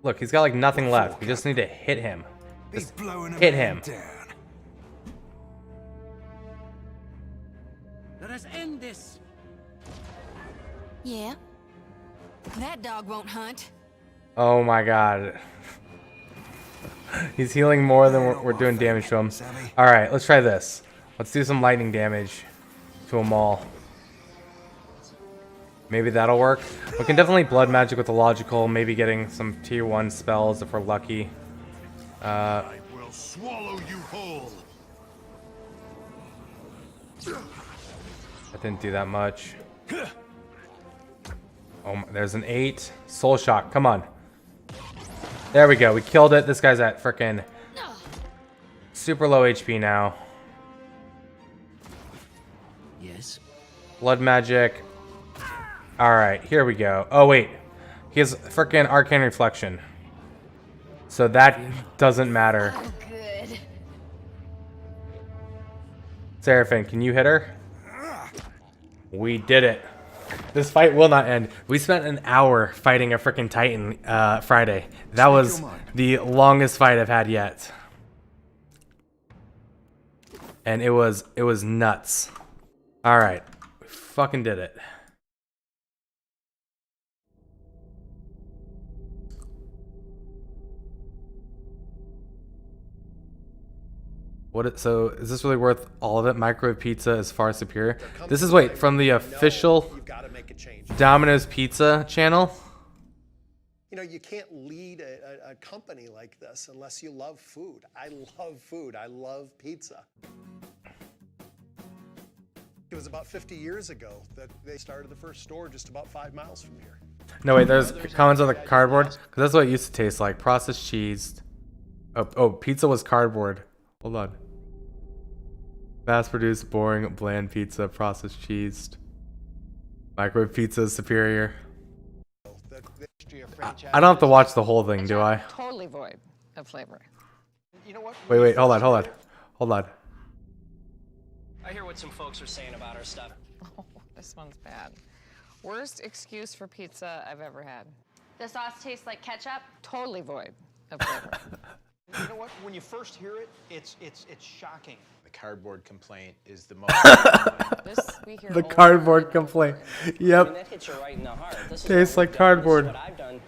Speaker 2: Look, he's got like nothing left. We just need to hit him.
Speaker 8: He's blowing
Speaker 2: hit him.
Speaker 8: down.
Speaker 7: Let us end this.
Speaker 3: Yeah. That dog won't hunt.
Speaker 2: Oh my god. He's healing more than we're doing damage to him. Alright, let's try this. Let's do some lightning damage to them all. Maybe that'll work. We can definitely blood magic with the logical, maybe getting some tier 1 spells if we're lucky.
Speaker 4: I will swallow you whole.
Speaker 2: That didn't do that much. Oh, there's an 8. Soul shock, come on. There we go, we killed it. This guy's at frickin' super low HP now.
Speaker 7: Yes.
Speaker 2: Blood magic. Alright, here we go. Oh wait, he has frickin' arcane reflection. So that doesn't matter.
Speaker 3: Oh, good.
Speaker 2: Seraphim, can you hit her? We did it. This fight will not end. We spent an hour fighting a freaking Titan Friday. That was the longest fight I've had yet. And it was nuts. Alright. We fucking did it. So is this really worth all of it? Microwave pizza is far superior. This is from the official Domino's Pizza channel.
Speaker 9: You know, you can't lead a company like this unless you love food. I love food. I love pizza. It was about 50 years ago that they started the first store just about 5 miles from here.
Speaker 2: No, wait, there's comments on the cardboard. Because that's what it used to taste like. Processed cheese. Oh, pizza was cardboard. Hold on. Mass-produced, boring, bland pizza, processed cheese. Microwave pizza is superior. I don't have to watch the whole thing, do I?
Speaker 10: Totally void of flavor.
Speaker 9: You know what?
Speaker 2: Wait, hold on.
Speaker 11: I hear what some folks are saying about our stuff.
Speaker 10: Oh, this one's bad. Worst excuse for pizza I've ever had.
Speaker 12: The sauce tastes like ketchup.
Speaker 10: Totally void of flavor.
Speaker 11: You know what? When you first hear it, it's shocking.
Speaker 13: The cardboard complaint is the most.
Speaker 2: The cardboard complaint. Yep.
Speaker 11: I mean, that hits you right in the heart. This is
Speaker 2: tastes like cardboard.
Speaker 11: This is what I've done,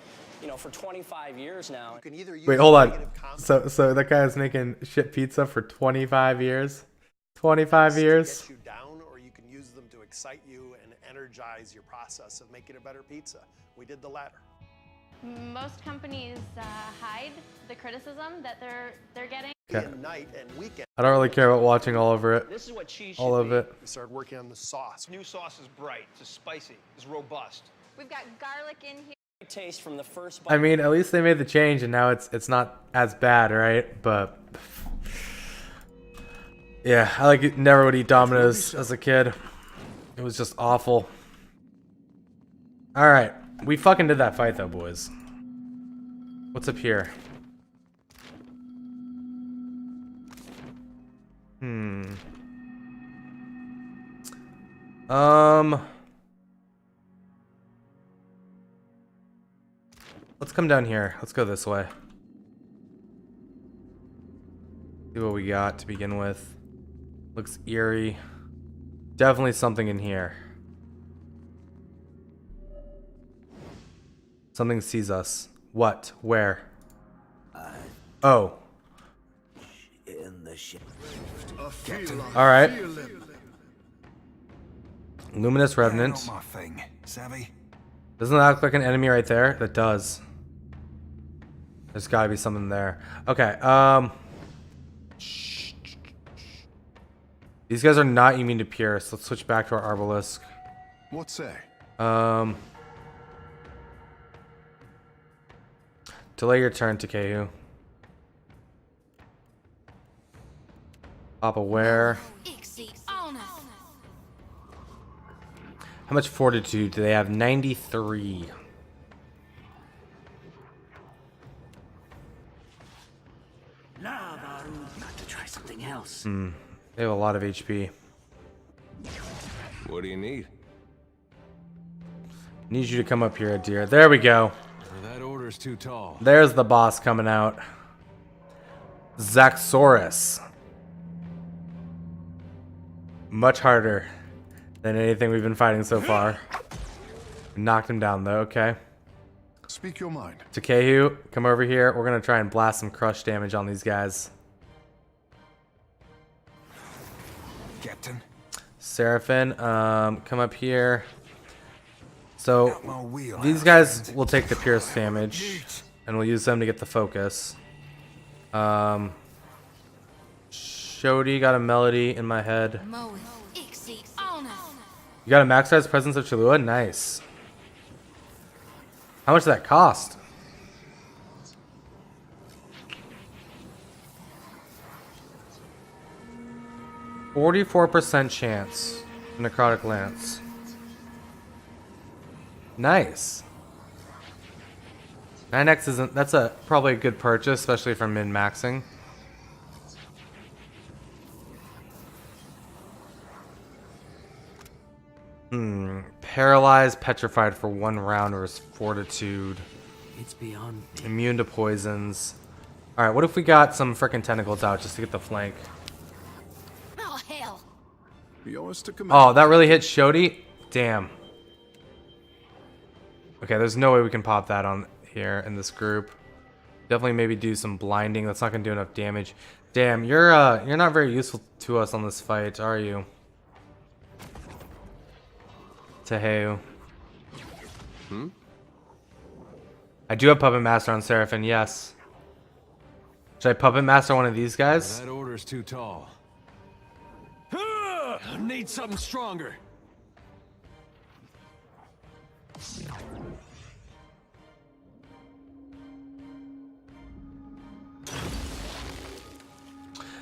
Speaker 11: for 25 years now.
Speaker 2: Wait, hold on. So that guy is making shit pizza for 25 years. 25 years.
Speaker 9: Get you down, or you can use them to excite you and energize your process of making a better pizza. We did the latter.
Speaker 12: Most companies hide the criticism that they're getting.
Speaker 2: Okay.
Speaker 9: Night and weekend.
Speaker 2: I don't really care about watching all over it.
Speaker 11: This is what cheese
Speaker 2: all
Speaker 11: should
Speaker 2: of
Speaker 11: be.
Speaker 2: it.
Speaker 9: We started working on the sauce.
Speaker 11: New sauce is bright, it's spicy, it's robust.
Speaker 12: We've got garlic in here.
Speaker 11: Taste from the first bite.
Speaker 2: I mean, at least they made the change, and now it's not as bad, right? But yeah, I never would eat Domino's as a kid. It was just awful. All right, we fucking did that fight though, boys. What's up here? Let's come down here. Let's go this way. See what we got to begin with. Looks eerie. Definitely something in here. Something sees us. What? Where? Oh.
Speaker 7: In the ship.
Speaker 2: All right. Luminous Revenant.
Speaker 8: Not my thing. Savvy?
Speaker 2: Doesn't that look like an enemy right there? That does. There's gotta be something there. Okay, These guys are not immune to pierce. Let's switch back to our Arbalisk.
Speaker 4: What say?
Speaker 2: Delay your turn, Takehu. Pop aware. How much fortitude do they have? 93.
Speaker 7: Got to try something else.
Speaker 2: They have a lot of HP.
Speaker 5: What do you need?
Speaker 2: Need you to come up here, dear. There we go.
Speaker 5: That order's too tall.
Speaker 2: There's the boss coming out. Zaxorus. Much harder than anything we've been fighting so far. Knocked him down though, okay.
Speaker 4: Speak your mind.
Speaker 2: Takehu, come over here. We're gonna try and blast some crush damage on these guys.
Speaker 8: Captain.
Speaker 2: Seraphin, come up here. So these guys will take the pierce damage, and we'll use them to get the focus. Shodi got a melody in my head. You got a max size presence of Chalua? Nice. How much did that cost? %44 chance. Necrotic Lance. Nice. 9x isn't, that's probably a good purchase, especially for min-maxing. Paralyzed, petrified for 1 round versus fortitude.
Speaker 7: It's beyond me.
Speaker 2: Immune to poisons. Alright, what if we got some frickin' tentacles out just to get the flank?
Speaker 3: Oh, hell.
Speaker 4: Yours to command.
Speaker 2: Oh, that really hit Shodi? Damn. Okay, there's no way we can pop that on here in this group. Definitely maybe do some blinding. That's not gonna do enough damage. Damn, you're not very useful to us on this fight, are you? Takehu. I do have Puppet Master on Seraphin, yes. Should I Puppet Master one of these guys?
Speaker 5: That order's too tall. I need something stronger.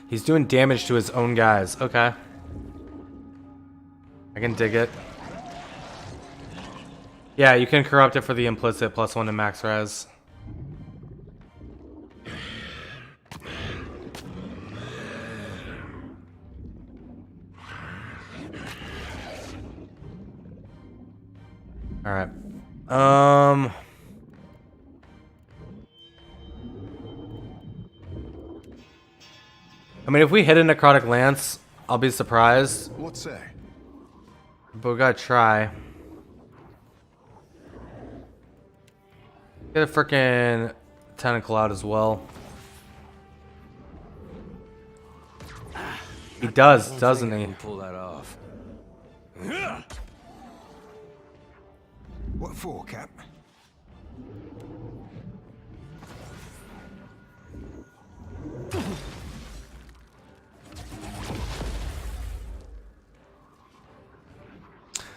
Speaker 2: He's doing damage to his own guys. Okay. I can dig it. Yeah, you can corrupt it for the implicit +1 to max res. All right. I mean, if we hit a Necrotic Lance, I'll be surprised.
Speaker 4: What say?
Speaker 2: But we gotta try. Get a frickin' tentacle out as well. He does, doesn't he?
Speaker 5: Pull that off.
Speaker 8: What for, Cap?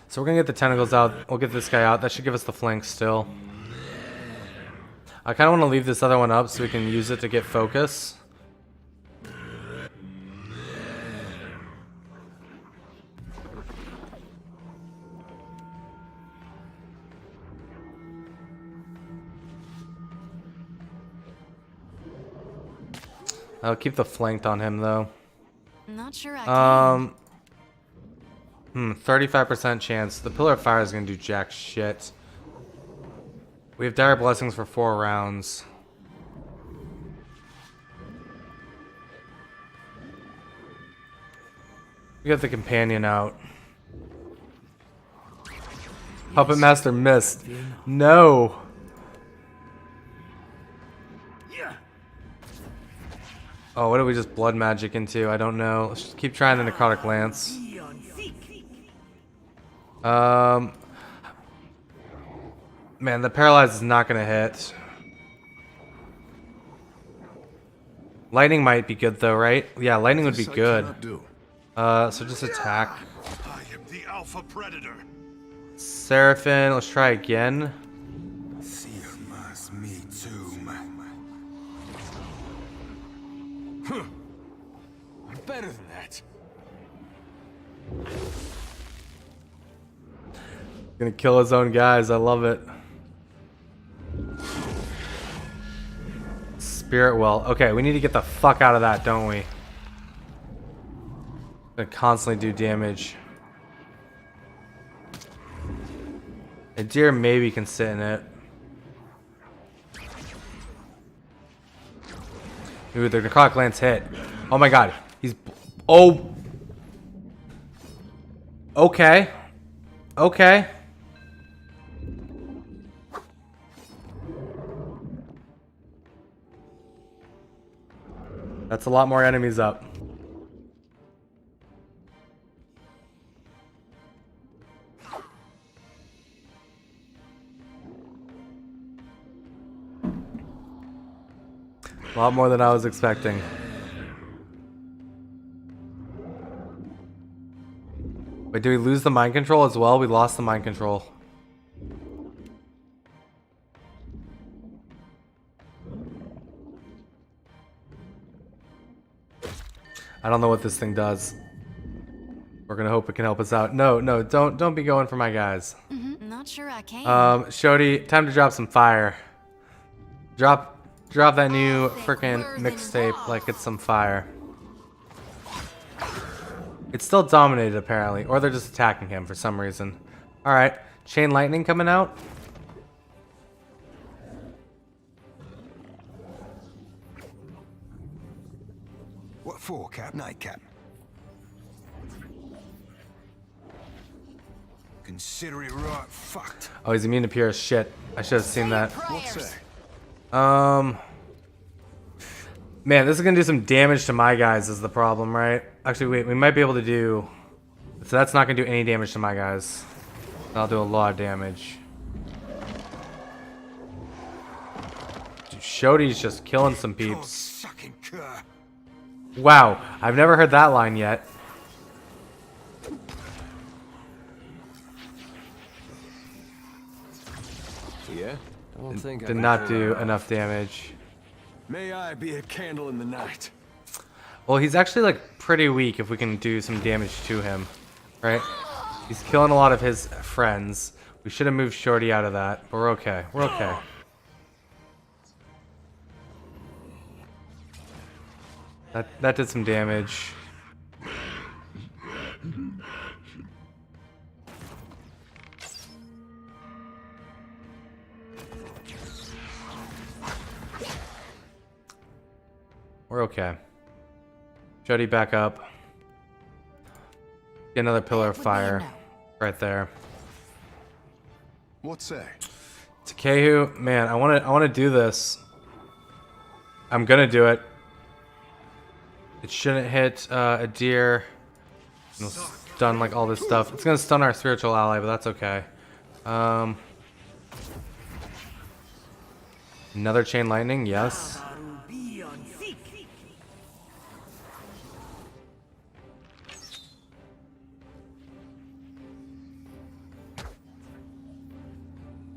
Speaker 2: So we're gonna get the tentacles out. We'll get this guy out. That should give us the flank still. I kind of want to leave this other one up so we can use it to get focus. I'll keep the flanked on him though.
Speaker 3: Not sure I can.
Speaker 2: 35% chance. The Pillar of Fire is gonna do jack shit. We have Dire Blessings for 4 rounds. We got the companion out. Puppet Master missed. No. Oh, what did we just blood magic into? I don't know. Let's just keep trying the Necrotic Lance. Man, the paralyze is not gonna hit. Lightning might be good though, right? Yeah, lightning would be good. So just attack.
Speaker 4: I am the alpha predator.
Speaker 2: Seraphim, let's try again.
Speaker 8: Me too, man.
Speaker 5: I'm better than that.
Speaker 2: Gonna kill his own guys. I love it. Spirit well. Okay, we need to get the fuck out of that, don't we? Gonna constantly do damage. A deer maybe can sit in it. Ooh, the necrotic lance hit. Oh my god. He's... Oh! Okay. Okay. That's a lot more enemies up. A lot more than I was expecting. Wait, do we lose the mind control as well? We lost the mind control. I don't know what this thing does. We're gonna hope it can help us out. No, no, don't be going for my guys.
Speaker 3: Not sure I can.
Speaker 2: Shody, time to drop some fire. Drop that new frickin' mixtape like it's some fire. It's still dominated apparently, or they're just attacking him for some reason. All right, chain lightning coming out.
Speaker 8: What for, Cap? Nightcap. Consider it right fucked.
Speaker 2: Oh, he's immune to pure as shit. I should have seen that.
Speaker 8: What's that?
Speaker 2: Man, this is gonna do some damage to my guys is the problem, right? Actually, wait, we might be able to do... So that's not gonna do any damage to my guys. That'll do a lot of damage. Dude, Shody's just killing some peeps. Wow, I've never heard that line yet.
Speaker 5: Yeah? I don't think I
Speaker 2: Did
Speaker 5: can
Speaker 2: not
Speaker 5: pull
Speaker 2: do
Speaker 5: that off.
Speaker 2: enough damage.
Speaker 5: May I be a candle in the night.
Speaker 2: Well, he's actually like pretty weak if we can do some damage to him, right? He's killing a lot of his friends. We should have moved Shorty out of that, but we're okay. We're okay. That did some damage. We're okay. Jody, back up. Get another pillar of fire right there.
Speaker 4: What's that?
Speaker 2: Takehu, man, I want to do this. I'm gonna do it. It shouldn't hit a deer. It'll stun like all this stuff. It's gonna stun our spiritual ally, but that's okay. Another chain lightning, yes.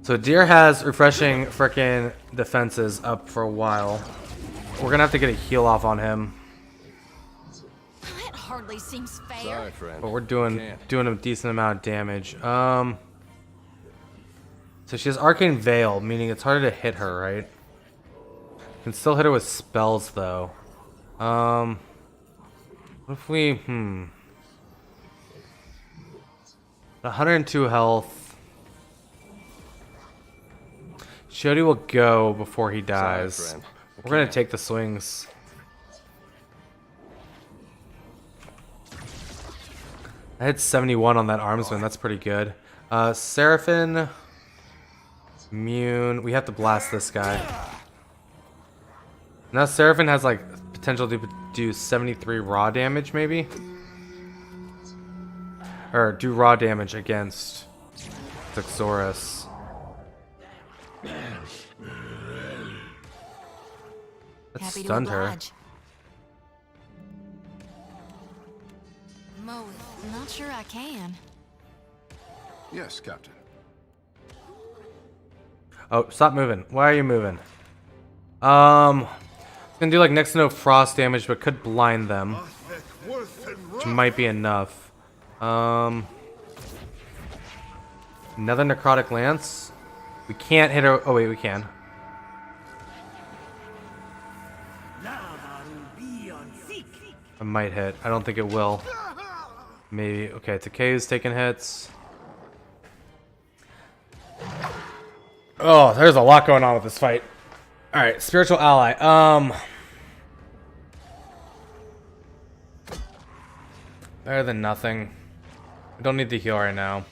Speaker 2: So deer has refreshing frickin' defenses up for a while. We're gonna have to get a heal off on him.
Speaker 3: That hardly seems fair.
Speaker 5: Sorry, friend.
Speaker 2: But we're doing a decent amount of damage. So she has Arcane Veil, meaning it's harder to hit her, right? Can still hit her with spells though. What if we 102 health. Shody will go before he dies.
Speaker 5: Sorry,
Speaker 2: We're gonna take the swings. I had 71 on that armsman. That's pretty good. Seraphim, immune. We have to blast this guy. Now Seraphim has like potential to do 73 raw damage, maybe, or do raw damage against Thuxorus. That stunned her.
Speaker 3: Mow it. Not sure I can.
Speaker 4: Yes, Captain.
Speaker 2: Oh, stop moving. Why are you moving? It's gonna do like next to no frost damage, but could blind them. Which might be enough. Another necrotic lance. We can't hit her. Oh wait, we can. I might hit. I don't think it will. Maybe. Okay, Takei's taking hits. Oh, there's a lot going on with this fight. Alright, spiritual ally. Better than nothing. I don't need to heal right now.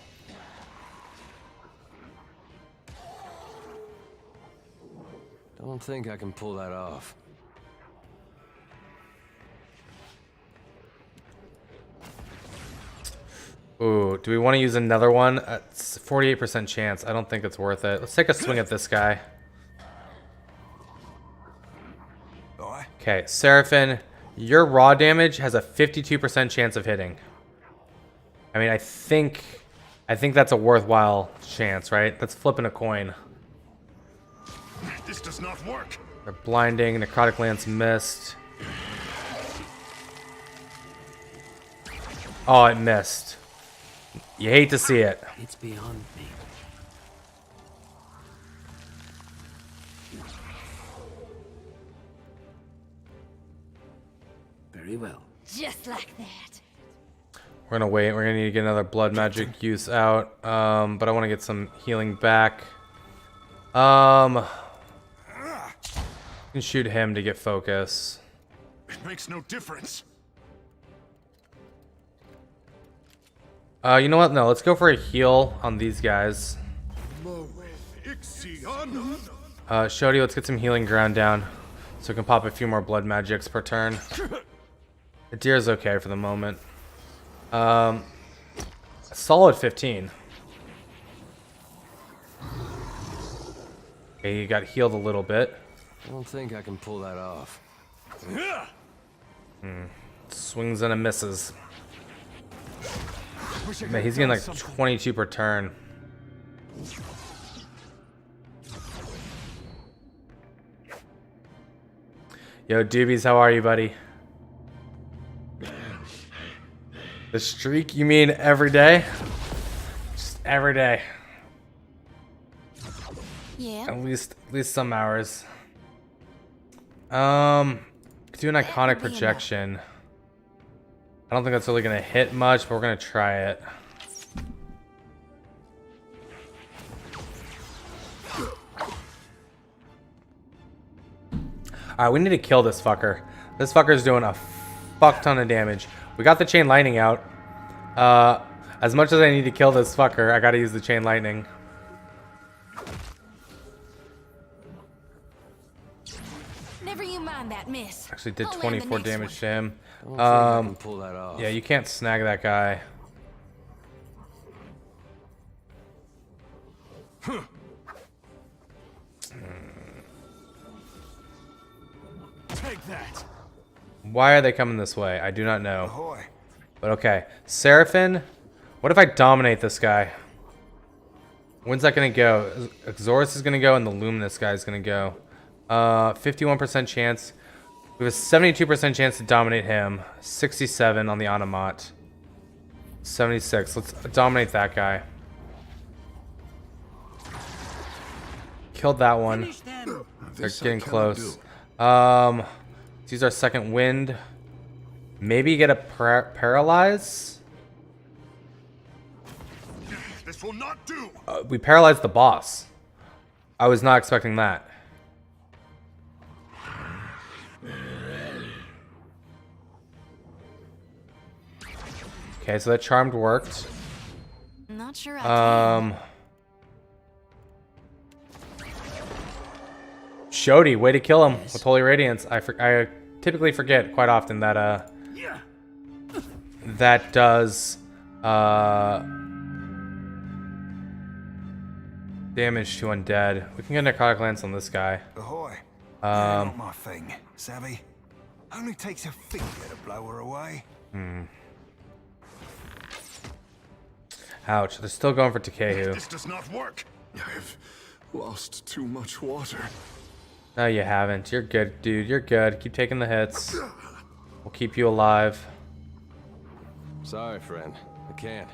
Speaker 5: Don't think I can pull that off.
Speaker 2: Ooh, do we want to use another one? It's 48% chance. I don't think it's worth it. Let's take a swing at this guy. Okay, Seraphim, your raw damage has a 52% chance of hitting. I mean, I think that's a worthwhile chance, right? That's flipping a coin.
Speaker 4: This does not work.
Speaker 2: They're blinding. Necrotic Lance missed. Oh, it missed. You hate to see it.
Speaker 7: It's beyond me. Very well.
Speaker 6: Just like that.
Speaker 2: We're gonna wait. We're gonna need to get another blood magic use out. But I want to get some healing back. You can shoot him to get focus.
Speaker 4: It makes no difference.
Speaker 2: You know what? No, let's go for a heal on these guys. Shodi, let's get some healing ground down so we can pop a few more blood magics per turn. The deer's okay for the moment. Solid 15. Okay, you got healed a little bit.
Speaker 5: I don't think I can pull that off.
Speaker 2: Swings and a misses. Man, he's getting like 22 per turn. Yo, Doobies, how are you, buddy? The streak, you mean every day? Just every day.
Speaker 3: Yeah.
Speaker 2: At least some hours. Do an iconic projection. I don't think that's really gonna hit much, but we're gonna try it. Alright, we need to kill this fucker. This fucker's doing a fuck ton of damage. We got the chain lightning out. As much as I need to kill this fucker, I gotta use the chain lightning.
Speaker 3: Never you mind that, miss.
Speaker 2: Actually did
Speaker 3: I'll land
Speaker 2: 24
Speaker 3: the next
Speaker 2: damage
Speaker 3: one.
Speaker 2: to him.
Speaker 5: I don't think I can pull that off.
Speaker 2: Yeah, you can't snag that guy.
Speaker 4: Take that.
Speaker 2: Why are they coming this way? I do not know. But okay. Seraphim, what if I dominate this guy? When's that going to go? Exorus is going to go and the Luminous guy is going to go. 51% chance. We have a 72% chance to dominate him. 67 on the Automat. 76. Let's dominate that guy. Killed that one. They're getting close. Let's use our second wind. Maybe get a paralyze.
Speaker 4: This will not do.
Speaker 2: We paralyzed the boss. I was not expecting that. Okay, so that charmed worked.
Speaker 3: Not sure I
Speaker 2: Shodi, way to kill him with Holy Radiance. I typically forget quite often that that does damage to undead. We can get Necrotic Lance on this guy.
Speaker 8: Ahoy. Not my thing, savvy? Only takes a finger to blow her away.
Speaker 2: Ouch, they're still going for Takehu.
Speaker 4: This does not work.
Speaker 5: I've lost too much water.
Speaker 2: No, you haven't. You're good, dude. You're good. Keep taking the hits. We'll keep you alive.
Speaker 5: Sorry, friend. I can't.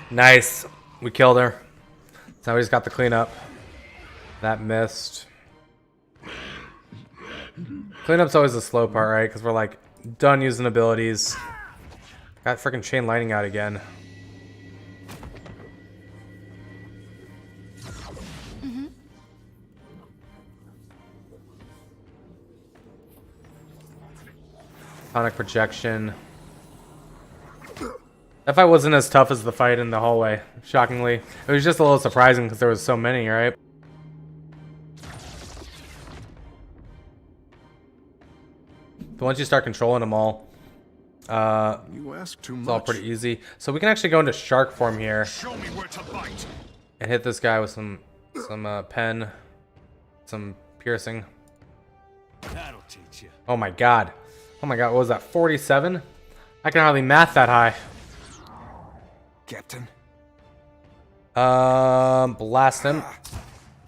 Speaker 2: Nice. We killed her. So now we just got the cleanup. That missed. Cleanup's always the slow part, right? Because we're like done using abilities. Got freaking chain lightning out again. Sonic projection. That fight wasn't as tough as the fight in the hallway, shockingly. It was just a little surprising because there was so many, right? But once you start controlling them all,
Speaker 5: you ask too much.
Speaker 2: It's all pretty easy. So we can actually go into shark form here.
Speaker 4: Show me where to bite.
Speaker 2: And hit this guy with some pen, some piercing.
Speaker 8: That'll teach you.
Speaker 2: Oh my god. Oh my god, what was that? 47? I can hardly math that high.
Speaker 8: Captain.
Speaker 2: Blast him.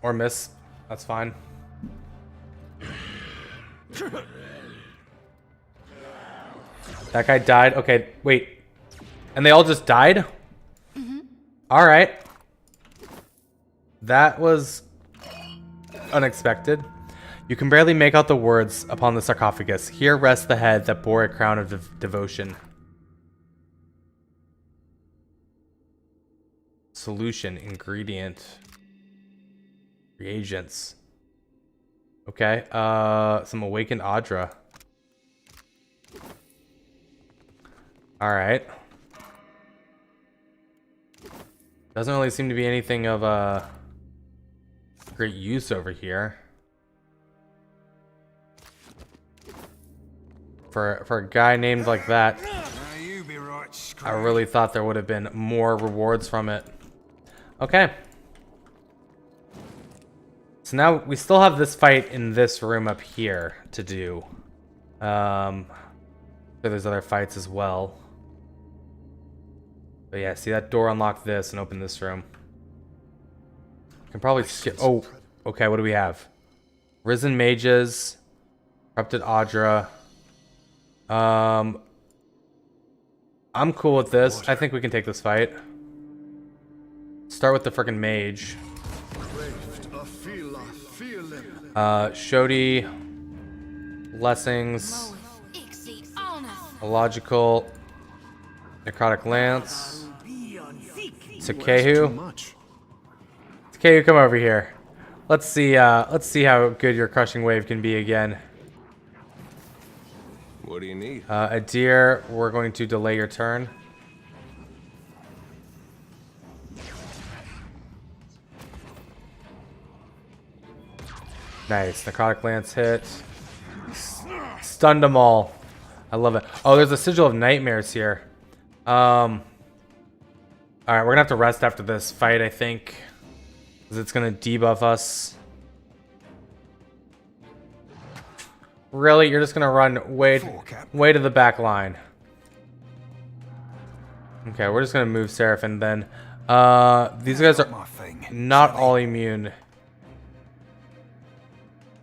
Speaker 2: Or miss. That's fine. That guy died. Okay, wait. And they all just died? Alright. That was unexpected. You can barely make out the words upon the sarcophagus. Here rests the head that bore a crown of devotion. Solution, ingredient, reagents. Okay, some awakened Audra. Alright. Doesn't really seem to be anything of great use over here. For a guy named like that, I really thought there would have been more rewards from it. Okay. So now we still have this fight in this room up here to do. So there's other fights as well. But yeah, see that door unlocked this and open this room. Can probably skip. Oh, okay. What do we have? Risen mages, corrupted Audra. I'm cool with this. I think we can take this fight. Start with the frickin' mage. Shodi, blessings, illogical, necrotic lance, Takehu. Takehu, come over here. Let's see how good your crushing wave can be again.
Speaker 5: What do you need?
Speaker 2: Adir, we're going to delay your turn. Nice. Necrotic Lance hit. Stunned them all. I love it. Oh, there's a Sigil of Nightmares here. Alright, we're gonna have to rest after this fight, I think. Because it's gonna debuff us. Really? You're just gonna run way to the back line. Okay, we're just gonna move Seraphim then. These guys are not all immune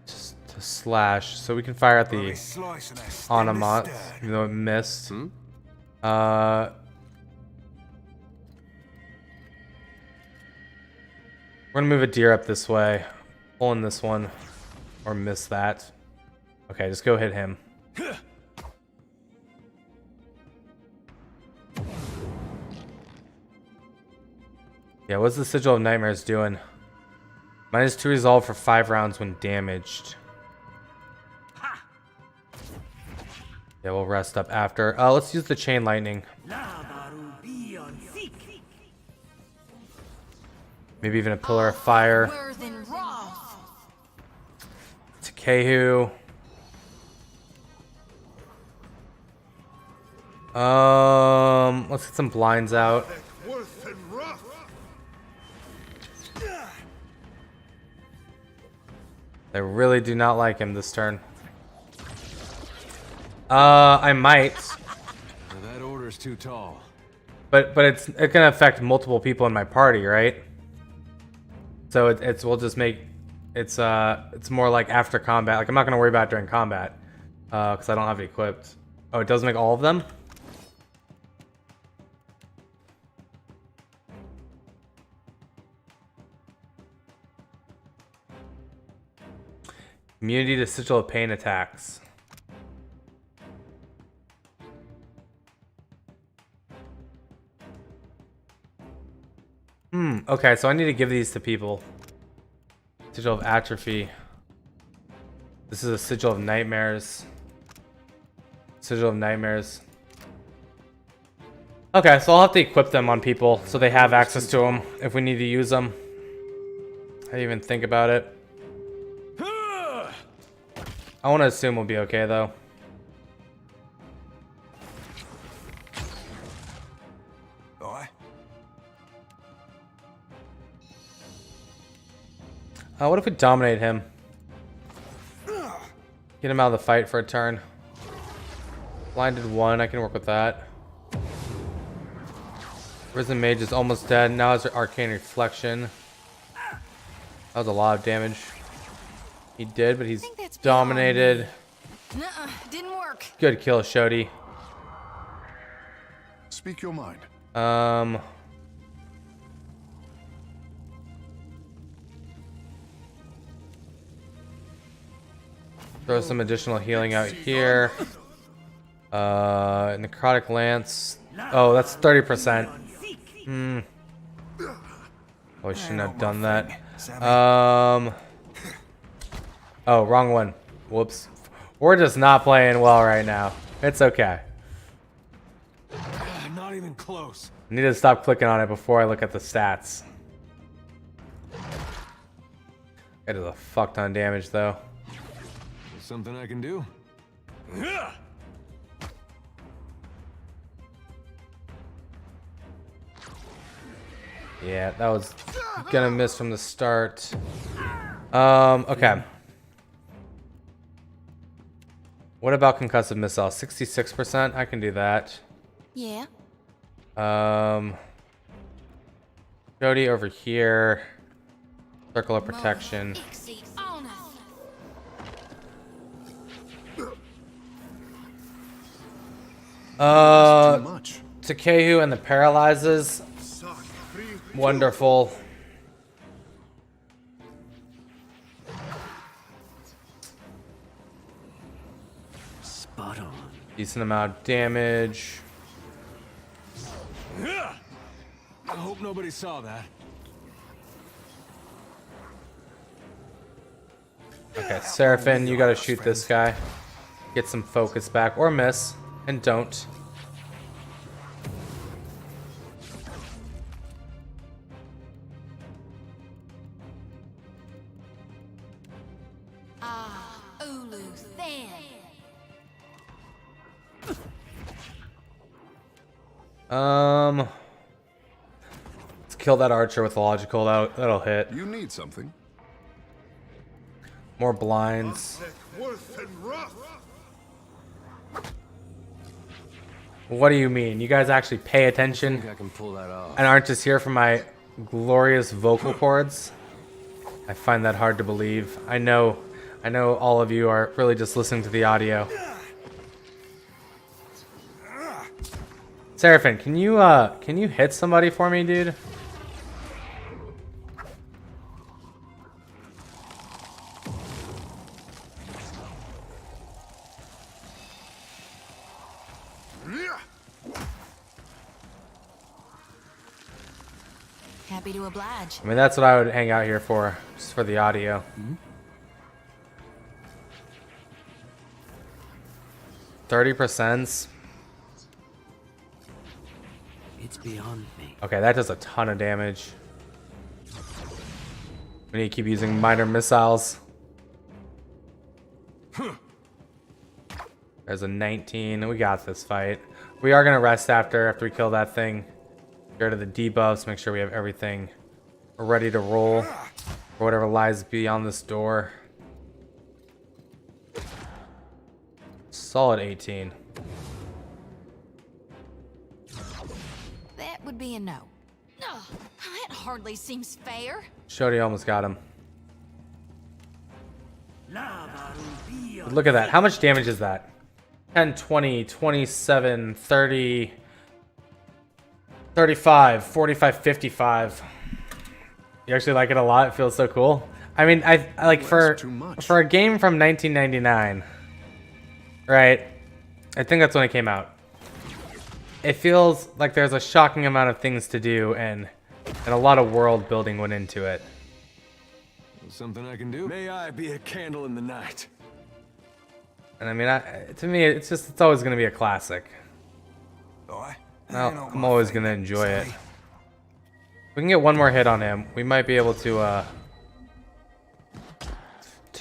Speaker 2: to slash, so we can fire at the Onamat, even though it missed. We're gonna move a deer up this way, pull in this one, or miss that. Okay, just go hit him. Yeah, what's the Sigil of Nightmares doing? -2 resolve for 5 rounds when damaged. Yeah, we'll rest up after. Let's use the chain lightning. Maybe even a pillar of fire. Takehu. Let's get some blinds out. They really do not like him this turn. I might.
Speaker 5: That order's too tall.
Speaker 2: But it's gonna affect multiple people in my party, right? So we'll just make it's more like after combat. Like I'm not gonna worry about it during combat, because I don't have it equipped. Oh, it does make all of them? Immunity to sigil of pain attacks. Okay, so I need to give these to people. Sigil of atrophy. This is a sigil of nightmares. Sigil of nightmares. Okay, so I'll have to equip them on people so they have access to them if we need to use them. I didn't even think about it. I want to assume we'll be okay though. What if we dominate him? Get him out of the fight for a turn. Blinded 1, I can work with that. Risen Mage is almost dead. Now it's Arcane Reflection. That was a lot of damage. He did, but he's dominated.
Speaker 3: Nuh-uh, didn't work.
Speaker 2: Good kill, Shodi.
Speaker 4: Speak your mind.
Speaker 2: Throw some additional healing out here. Necrotic Lance. Oh, that's 30%. Oh, I shouldn't have done that. Oh, wrong one. Whoops. We're just not playing well right now. It's okay.
Speaker 5: Not even close.
Speaker 2: I need to stop clicking on it before I look at the stats. It does a fuck ton of damage though.
Speaker 5: Something I can do.
Speaker 2: Yeah, that was gonna miss from the start. Okay. What about concussive missile? 66%? I can do that.
Speaker 3: Yeah.
Speaker 2: Jody over here. Circle of protection. Takehu and the paralyzes. Wonderful.
Speaker 7: Spot on.
Speaker 2: Decent amount of damage.
Speaker 5: I hope nobody saw that.
Speaker 2: Okay, Seraphim, you gotta shoot this guy. Get some focus back, or miss, and don't. Let's kill that archer with logical. That'll hit.
Speaker 4: You need something.
Speaker 2: More blinds. What do you mean? You guys actually pay attention?
Speaker 5: I can pull that off.
Speaker 2: And aren't just here for my glorious vocal cords? I find that hard to believe. I know all of you are really just listening to the audio. Seraphim, can you hit somebody for me, dude?
Speaker 3: Happy to oblige.
Speaker 2: I mean, that's what I would hang out here for, just for the audio. 30%.
Speaker 7: It's beyond me.
Speaker 2: Okay, that does a ton of damage. We need to keep using minor missiles. There's a 19. We got this fight. We are gonna rest after we kill that thing. Get rid of the debuffs. Make sure we have everything ready to roll for whatever lies beyond this door. solid 18.
Speaker 3: That would be a no. Ugh, that hardly seems fair.
Speaker 2: Shody almost got him. But look at that. How much damage is that? 10, 20, 27, 30, 35, 45, 55. You actually like it a lot? It feels so cool. I mean, I like for a game from 1999, right? I think that's when it came out. It feels like there's a shocking amount of things to do and a lot of world building went into it.
Speaker 5: Something I can do? May I be a candle in the night?
Speaker 2: And I mean, to me, it's always going to be a classic. Well, I'm always going to enjoy it. If we can get one more hit on him, we might be able to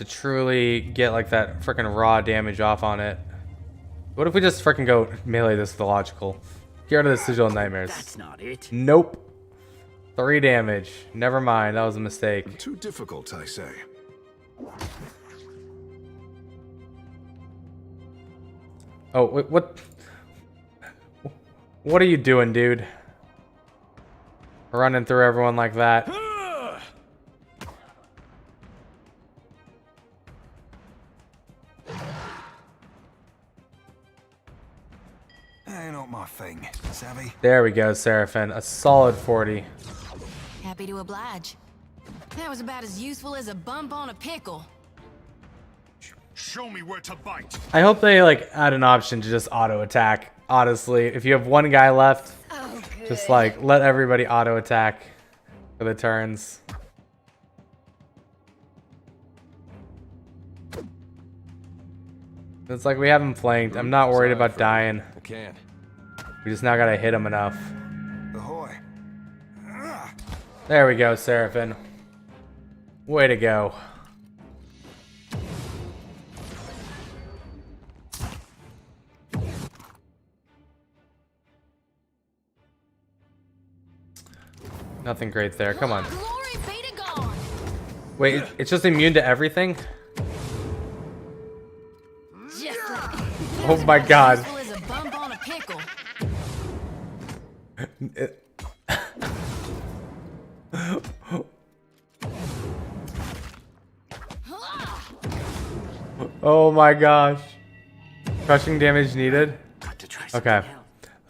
Speaker 2: truly get like that freaking raw damage off on it. What if we just freaking go melee this with the logical? Get rid of the sigil nightmares.
Speaker 7: That's not it.
Speaker 2: Nope. 3 damage. Never mind. That was a mistake.
Speaker 4: Too difficult, I say.
Speaker 2: Oh, wait, what? What are you doing, dude? Running through everyone like that.
Speaker 8: Ain't not my thing, savvy?
Speaker 2: There we go, Seraphin. A solid 40.
Speaker 3: Happy to oblige. That was about as useful as a bump on a pickle.
Speaker 4: Show me where to bite.
Speaker 2: I hope they like add an option to just auto attack. Honestly, if you have one guy left, just like let everybody auto attack for the turns. It's like we have him flanked. I'm not worried about dying.
Speaker 5: I can't.
Speaker 2: We just now gotta hit him enough.
Speaker 8: Ahoy.
Speaker 2: There we go, Seraphin. Way to go. Nothing great there. Come on. Wait, it's just immune to everything? Oh my god. Oh my gosh. Crushing damage needed? Okay.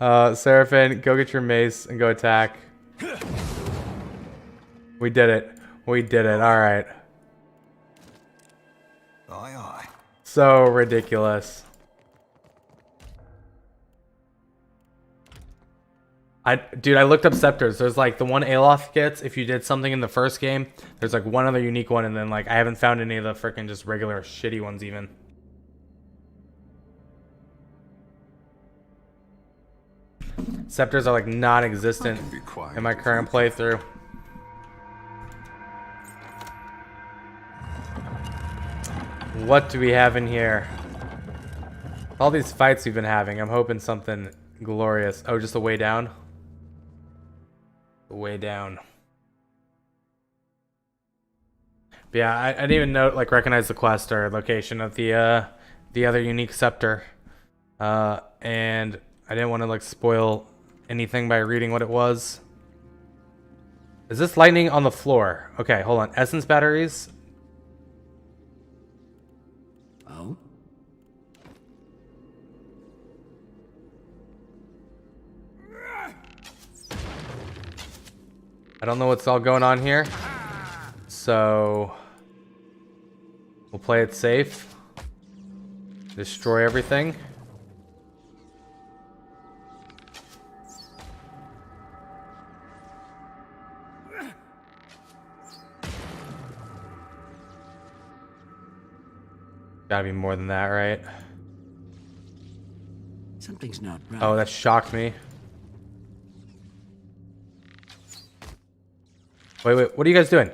Speaker 2: Seraphin, go get your mace and go attack. We did it. We did it. Alright.
Speaker 8: Aye, aye.
Speaker 2: So ridiculous. Dude, I looked up scepters. There's like the one Aloth gets if you did something in the first game. There's like one other unique one, and then like I haven't found any of the freaking just regular shitty ones even. Scepters are like non-existent in my current playthrough. What do we have in here? All these fights we've been having, I'm hoping something glorious. Oh, just a way down? Way down. But yeah, I didn't even know, like, recognize the quest or location of the other unique scepter, and I didn't want to like spoil anything by reading what it was. Is this lightning on the floor? Okay, hold on. Essence batteries.
Speaker 7: Oh.
Speaker 2: I don't know what's all going on here, so we'll play it safe. Destroy everything. Gotta be more than that, right?
Speaker 7: Something's not right.
Speaker 2: Oh, that shocked me. Wait, what are you guys doing?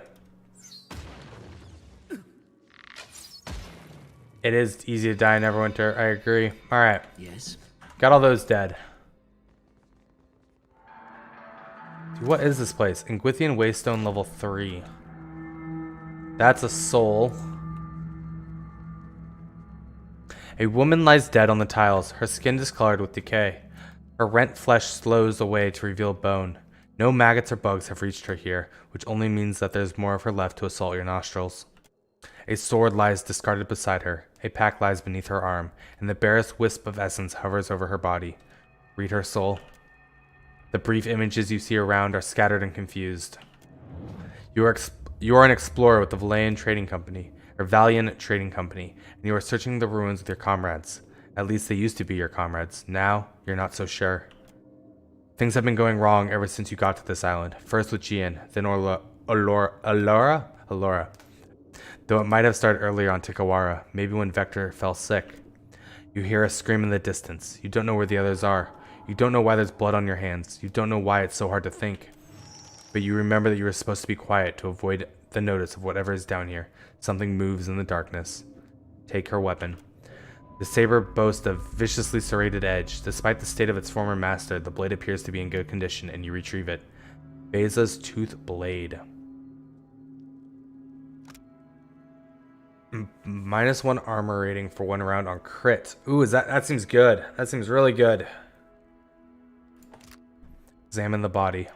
Speaker 2: It is easy to die in Neverwinter, I agree. Alright.
Speaker 7: Yes.
Speaker 2: Got all those dead. Dude, what is this place? Ingwithian Waystone level 3. That's a soul. A woman lies dead on the tiles, her skin discolored with decay. Her rent flesh slows away to reveal bone. No maggots or bugs have reached her here, which only means that there's more of her left to assault your nostrils. A sword lies discarded beside her, a pack lies beneath her arm, and the barest wisp of essence hovers over her body. Read her soul. The brief images you see around are scattered and confused. You are an explorer with the Valiant Trading Company, and you are searching the ruins with your comrades. At least they used to be your comrades. Now, you're not so sure. Things have been going wrong ever since you got to this island. First with Gian, then Alora? Though it might have started earlier on Tikawara, maybe when Vector fell sick. You hear a scream in the distance. You don't know where the others are. You don't know why there's blood on your hands. You don't know why it's so hard to think. But you remember that you were supposed to be quiet to avoid the notice of whatever is down here. Something moves in the darkness. Take her weapon. The saber boasts a viciously serrated edge. Despite the state of its former master, the blade appears to be in good condition, and you retrieve it. Beza's Tooth Blade. -1 armor rating for 1 round on crit. Ooh, that seems good. That seems really good. Examine the body.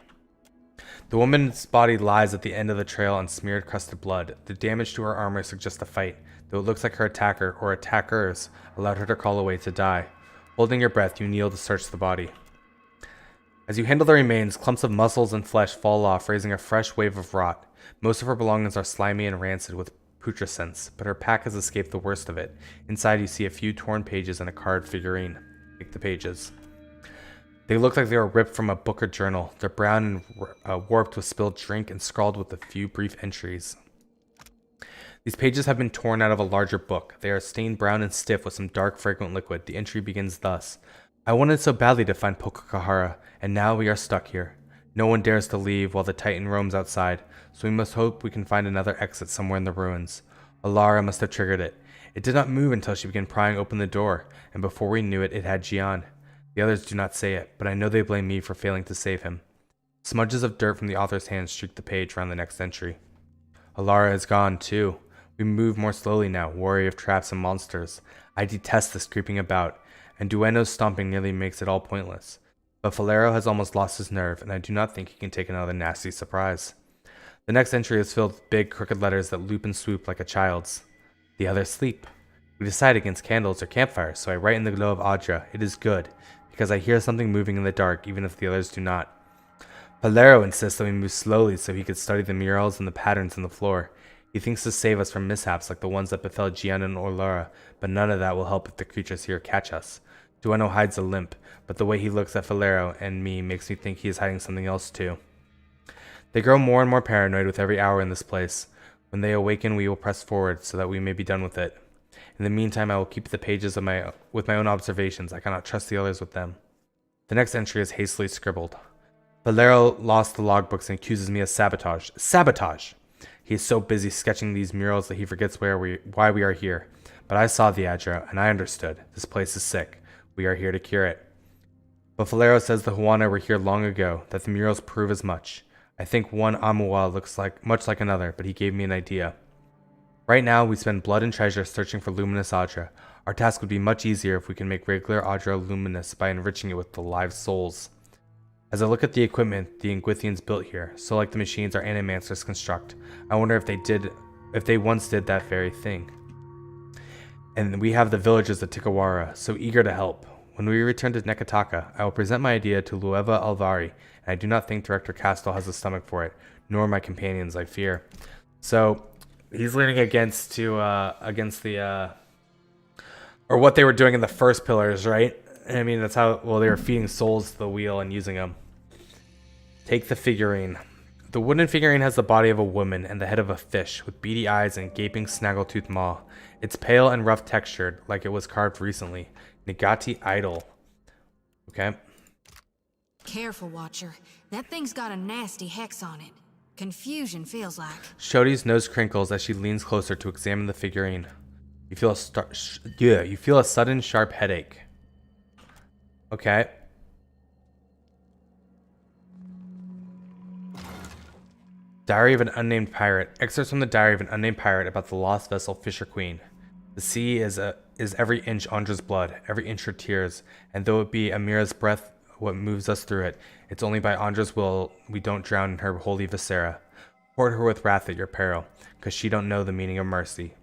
Speaker 2: The woman's body lies at the end of the trail on smeared, crusted blood. The damage to her armor suggests a fight, though it looks like her attacker, or attackers, allowed her to crawl away to die. Holding your breath, you kneel to search the body. As you handle the remains, clumps of muscles and flesh fall off, raising a fresh wave of rot. Most of her belongings are slimy and rancid with putrescence, but her pack has escaped the worst of it. Inside, you see a few torn pages and a carved figurine. Take the pages. They look like they were ripped from a book or journal. They're brown and warped with spilled drink and scrawled with a few brief entries. These pages have been torn out of a larger book. They are stained brown and stiff with some dark, fragrant liquid. The entry begins thus. I wanted so badly to find Pokakahara, and now we are stuck here. No one dares to leave while the Titan roams outside, so we must hope we can find another exit somewhere in the ruins. Alara must have triggered it. It did not move until she began prying open the door, and before we knew it, it had Gian. The others do not say it, but I know they blame me for failing to save him. Smudges of dirt from the author's hands streak the page around the next entry. Alara is gone, too. We move more slowly now, wary of traps and monsters. I detest this creeping about, and Dueno's stomping nearly makes it all pointless. But Falero has almost lost his nerve, and I do not think he can take another nasty surprise. The next entry is filled with big, crooked letters that loop and swoop like a child's. The others sleep. We decide against candles or campfires, so I write in the glow of Adra, it is good, because I hear something moving in the dark, even if the others do not. Falero insists that we move slowly so he could study the murals and the patterns in the floor. He thinks to save us from mishaps like the ones that befell Gian and Orlara, but none of that will help if the creatures here catch us. Dueno hides a limp, but the way he looks at Falero and me makes me think he is hiding something else too. They grow more and more paranoid with every hour in this place. When they awaken, we will press forward so that we may be done with it. In the meantime, I will keep the pages with my own observations. I cannot trust the others with them. The next entry is hastily scribbled. Falero lost the logbooks and accuses me of sabotage. Sabotage! He is so busy sketching these murals that he forgets why we are here. But I saw the Adra, and I understood. This place is sick. We are here to cure it. But Falero says the Huana were here long ago, that the murals prove as much. I think one Amuwa looks much like another, but he gave me an idea. Right now, we spend blood and treasure searching for luminous Adra. Our task would be much easier if we can make regular Adra luminous by enriching it with the live souls. As I look at the equipment the Ingwithians built here, so like the machines our animancers construct, I wonder if they once did that very thing. And we have the villagers of Tikawara, so eager to help. When we return to Nekataka, I will present my idea to Lueva Alvari, and I do not think Director Castle has the stomach for it, nor my companions, I fear. So, he's leaning against the or what they were doing in the first pillars, right? I mean, that's how, well, they were feeding souls to the wheel and using them. Take the figurine. The wooden figurine has the body of a woman and the head of a fish, with beady eyes and gaping snaggletooth maw. It's pale and rough textured, like it was carved recently. Nagati Idol. Okay.
Speaker 3: Careful, Watcher. That thing's got a nasty hex on it. Confusion feels like.
Speaker 2: Shodi's nose crinkles as she leans closer to examine the figurine. You feel a sudden sharp headache. Okay. Diary of an Unnamed Pirate. Excerpts from the Diary of an Unnamed Pirate about the lost vessel Fisher Queen. The sea is is every inch Andra's blood, every inch her tears, and though it be Amira's breath what moves us through it, it's only by Andra's will we don't drown in her holy viscera. Hoard her with wrath at your peril, 'cause she don't know the meaning of mercy.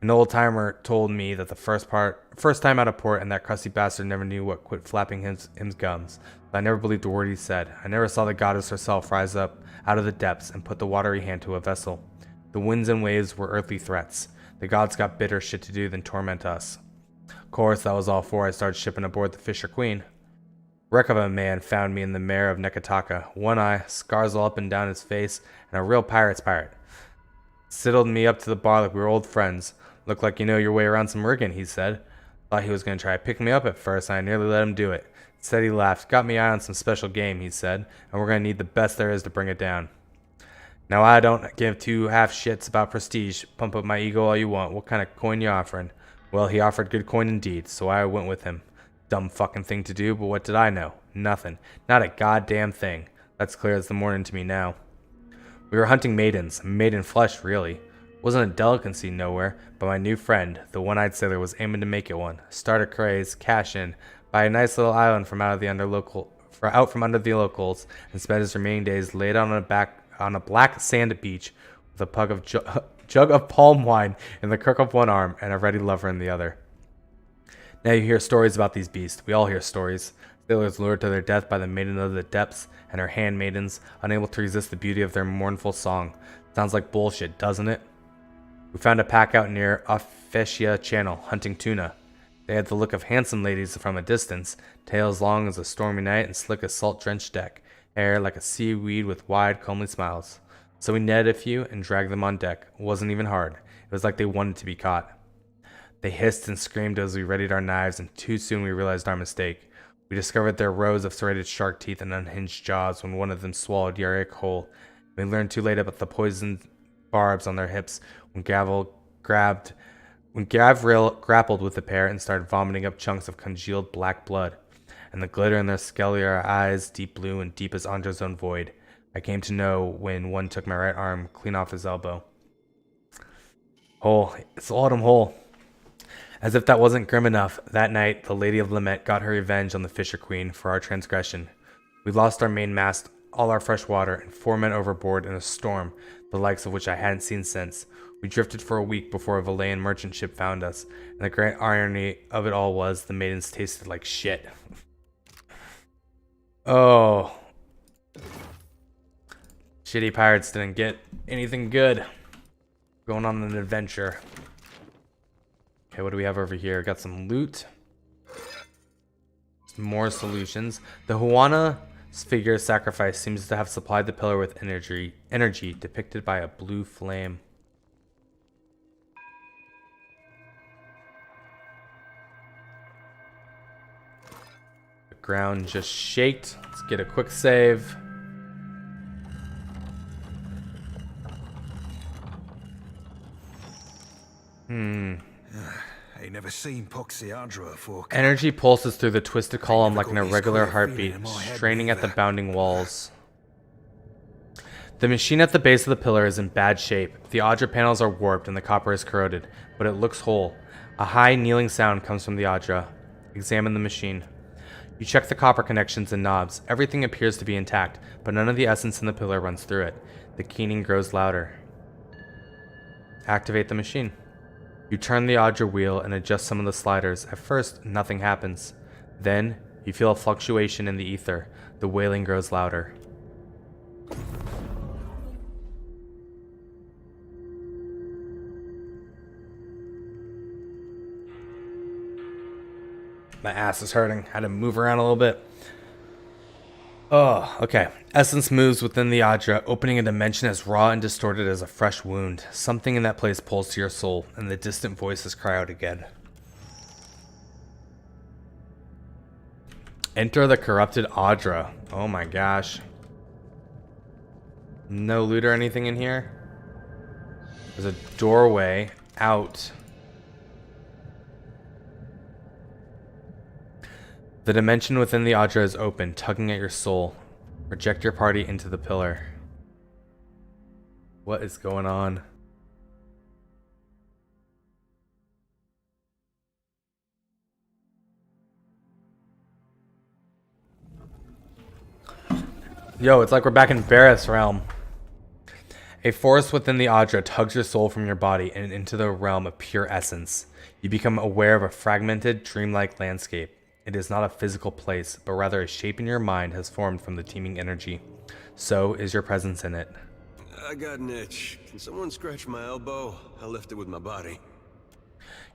Speaker 2: An old timer told me that the first time out of port, and that crusty bastard never knew what quit flapping his gums. But I never believed a word he said. I never saw the goddess herself rise up out of the depths and put the watery hand to a vessel. The winds and waves were earthly threats. The gods got bitter shit to do than torment us. Of course, that was all before I started shipping aboard the Fisher Queen. Wreck of a man found me in the mare of Nekataka. One eye, scars all up and down his face, and a real pirate's pirate. Sidled me up to the bar like we were old friends. Look like you know your way around some rigging, he said. Thought he was going to try to pick me up at first, and I nearly let him do it. Said he laughed. Got me eye on some special game, he said, and we're going to need the best there is to bring it down. Now I don't give two half shits about prestige. Pump up my ego all you want. What kind of coin you offering? Well, he offered good coin indeed, so I went with him. Dumb fucking thing to do, but what did I know? Nothing. Not a goddamn thing. That's clear as the morning to me now. We were hunting maidens. Maiden flesh, really. Wasn't a delicacy nowhere, but my new friend, the one-eyed sailor, was aiming to make it one. Start a craze, cash in, buy a nice little island from out from under the locals, and spend his remaining days laid on a black sand beach with a jug of palm wine in the crook of one arm and a ready lover in the other. Now you hear stories about these beasts. We all hear stories. Sailors lured to their death by the maiden of the depths and her handmaidens, unable to resist the beauty of their mournful song. Sounds like bullshit, doesn't it? We found a pack out near Offesia Channel, hunting tuna. They had the look of handsome ladies from a distance, tails long as a stormy night and slick as salt-drenched deck, hair like a seaweed with wide, comely smiles. So we netted a few and dragged them on deck. It wasn't even hard. It was like they wanted to be caught. They hissed and screamed as we readied our knives, and too soon we realized our mistake. We discovered their rows of serrated shark teeth and unhinged jaws when one of them swallowed Yarrick whole. We learned too late about the poisoned barbs on their hips when Gavril grappled with the pair and started vomiting up chunks of congealed black blood, and the glitter in their scaly eyes, deep blue and deep as Andra's own void, I came to know when one took my right arm clean off his elbow. Hole, it's Autumn Hole. As if that wasn't grim enough, that night the Lady of Lament got her revenge on the Fisher Queen for our transgression. We lost our mainmast, all our fresh water, and 4 men overboard in a storm, the likes of which I hadn't seen since. We drifted for a week before a Valayan merchant ship found us, and the great irony of it all was the maidens tasted like shit. Oh. Shitty pirates didn't get anything good. Going on an adventure. Okay, what do we have over here? Got some loot. Some more solutions. The Huana's figure sacrifice seems to have supplied the pillar with energy depicted by a blue flame. The ground just shaked. Let's get a quick save.
Speaker 8: Ain't never seen Poxiadra before.
Speaker 2: Energy pulses through the twisted column like an irregular heartbeat, straining at the bounding walls. The machine at the base of the pillar is in bad shape. The Adra panels are warped and the copper is corroded, but it looks whole. A high, kneeling sound comes from the Adra. Examine the machine. You check the copper connections and knobs. Everything appears to be intact, but none of the essence in the pillar runs through it. The keening grows louder. Activate the machine. You turn the Adra wheel and adjust some of the sliders. At first, nothing happens. Then, you feel a fluctuation in the ether. The wailing grows louder. My ass is hurting. Had to move around a little bit. Oh, okay. Essence moves within the Adra, opening a dimension as raw and distorted as a fresh wound. Something in that place pulls to your soul, and the distant voices cry out again. Enter the corrupted Adra. Oh my gosh. No loot or anything in here? There's a doorway out. The dimension within the Adra is open, tugging at your soul. Project your party into the pillar. What is going on? Yo, it's like we're back in Barris realm. A force within the Adra tugs your soul from your body and into the realm of pure essence. You become aware of a fragmented, dreamlike landscape. It is not a physical place, but rather a shape in your mind has formed from the teeming energy. So is your presence in it.
Speaker 5: I got an itch. Can someone scratch my elbow? I'll lift it with my body.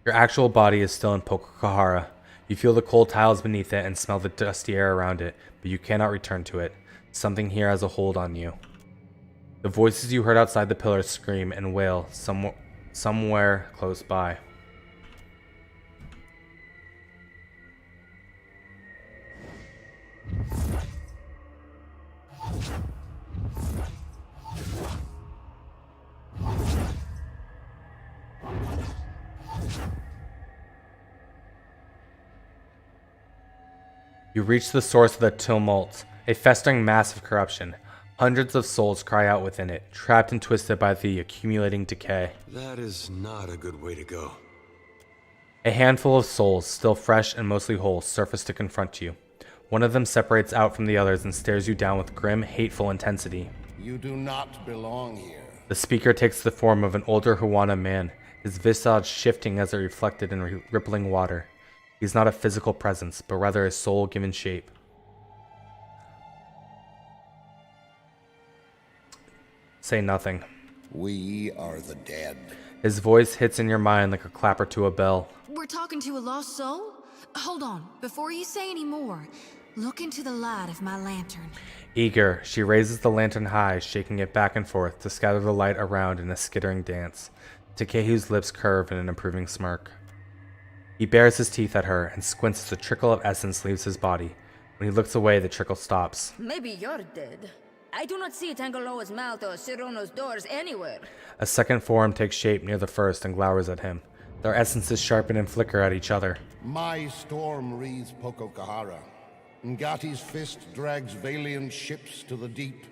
Speaker 2: Your actual body is still in Pocahara. You feel the cold tiles beneath it and smell the dusty air around it, but you cannot return to it. Something here has a hold on you. The voices you heard outside the pillar scream and wail somewhere close by. You reach the source of the tumult, a festering mass of corruption. Hundreds of souls cry out within it, trapped and twisted by the accumulating decay.
Speaker 5: That is not a good way to go.
Speaker 2: A handful of souls, still fresh and mostly whole, surface to confront you. One of them separates out from the others and stares you down with grim, hateful intensity.
Speaker 14: You do not belong here.
Speaker 2: The speaker takes the form of an older Huana man, his visage shifting as it reflected in rippling water. He's not a physical presence, but rather a soul given shape. Say nothing.
Speaker 14: We are the dead.
Speaker 2: His voice hits in your mind like a clapper to a bell.
Speaker 3: We're talking to a lost soul? Hold on, before you say any more, look into the light of my lantern.
Speaker 2: Eager, she raises the lantern high, shaking it back and forth to scatter the light around in a skittering dance. Takehu's lips curve in an approving smirk. He bares his teeth at her and squints as a trickle of essence leaves his body. When he looks away, the trickle stops.
Speaker 6: Maybe you're dead. I do not see Tangaloa's mouth or Sirono's doors anywhere.
Speaker 2: A second form takes shape near the first and glowers at him. Their essences sharpen and flicker at each other.
Speaker 14: My storm wreathes Pocahara. Ngati's fist drags Valiant ships to the deep.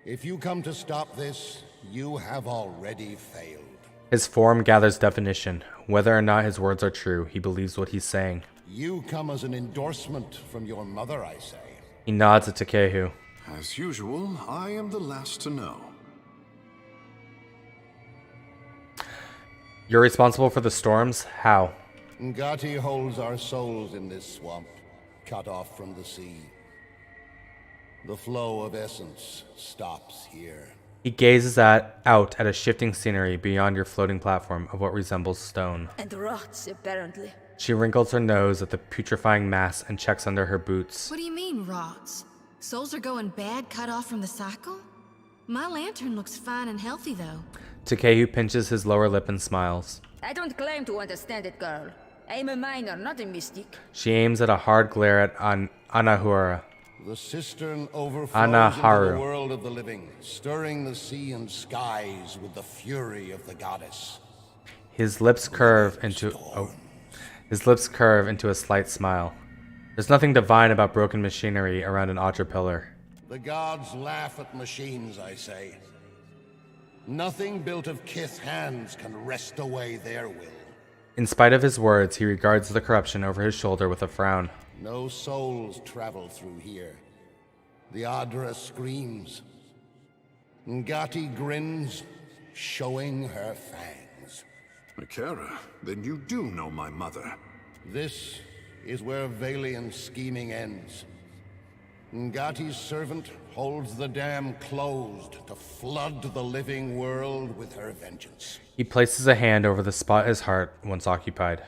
Speaker 14: If you come to stop this, you have already failed.
Speaker 2: His form gathers definition. Whether or not his words are true, he believes what he's saying.
Speaker 14: You come as an endorsement from your mother, I say.
Speaker 2: He nods at Takehu.
Speaker 4: As usual, I am the last to know.
Speaker 2: You're responsible for the storms? How?
Speaker 14: Ngati holds our souls in this swamp, cut off from the sea. The flow of essence stops here.
Speaker 2: He gazes out at a shifting scenery beyond your floating platform of what resembles stone.
Speaker 6: And rots, apparently.
Speaker 2: She wrinkles her nose at the putrefying mass and checks under her boots.
Speaker 3: What do you mean, rots? Souls are going bad, cut off from the cycle? My lantern looks fine and healthy, though.
Speaker 2: Takehu pinches his lower lip and smiles.
Speaker 6: I don't claim to understand it, girl. I am a miner, not a mystic.
Speaker 2: She aims at a hard glare at Anahura.
Speaker 14: The cistern overflows
Speaker 2: Anaharu.
Speaker 14: into the world of the living, stirring the sea and skies with the fury of the goddess.
Speaker 2: His lips curve into a slight smile. There's nothing divine about broken machinery around an Adra pillar.
Speaker 14: The gods laugh at machines, I say. Nothing built of kith hands can wrest away their will.
Speaker 2: In spite of his words, he regards the corruption over his shoulder with a frown.
Speaker 14: No souls travel through here. The Adra screams. Ngati grins, showing her fangs.
Speaker 4: Mikera, then you do know my mother.
Speaker 14: This is where Valiant's scheming ends. Ngati's servant holds the dam closed to flood the living world with her vengeance.
Speaker 2: He places a hand over the spot his heart once occupied.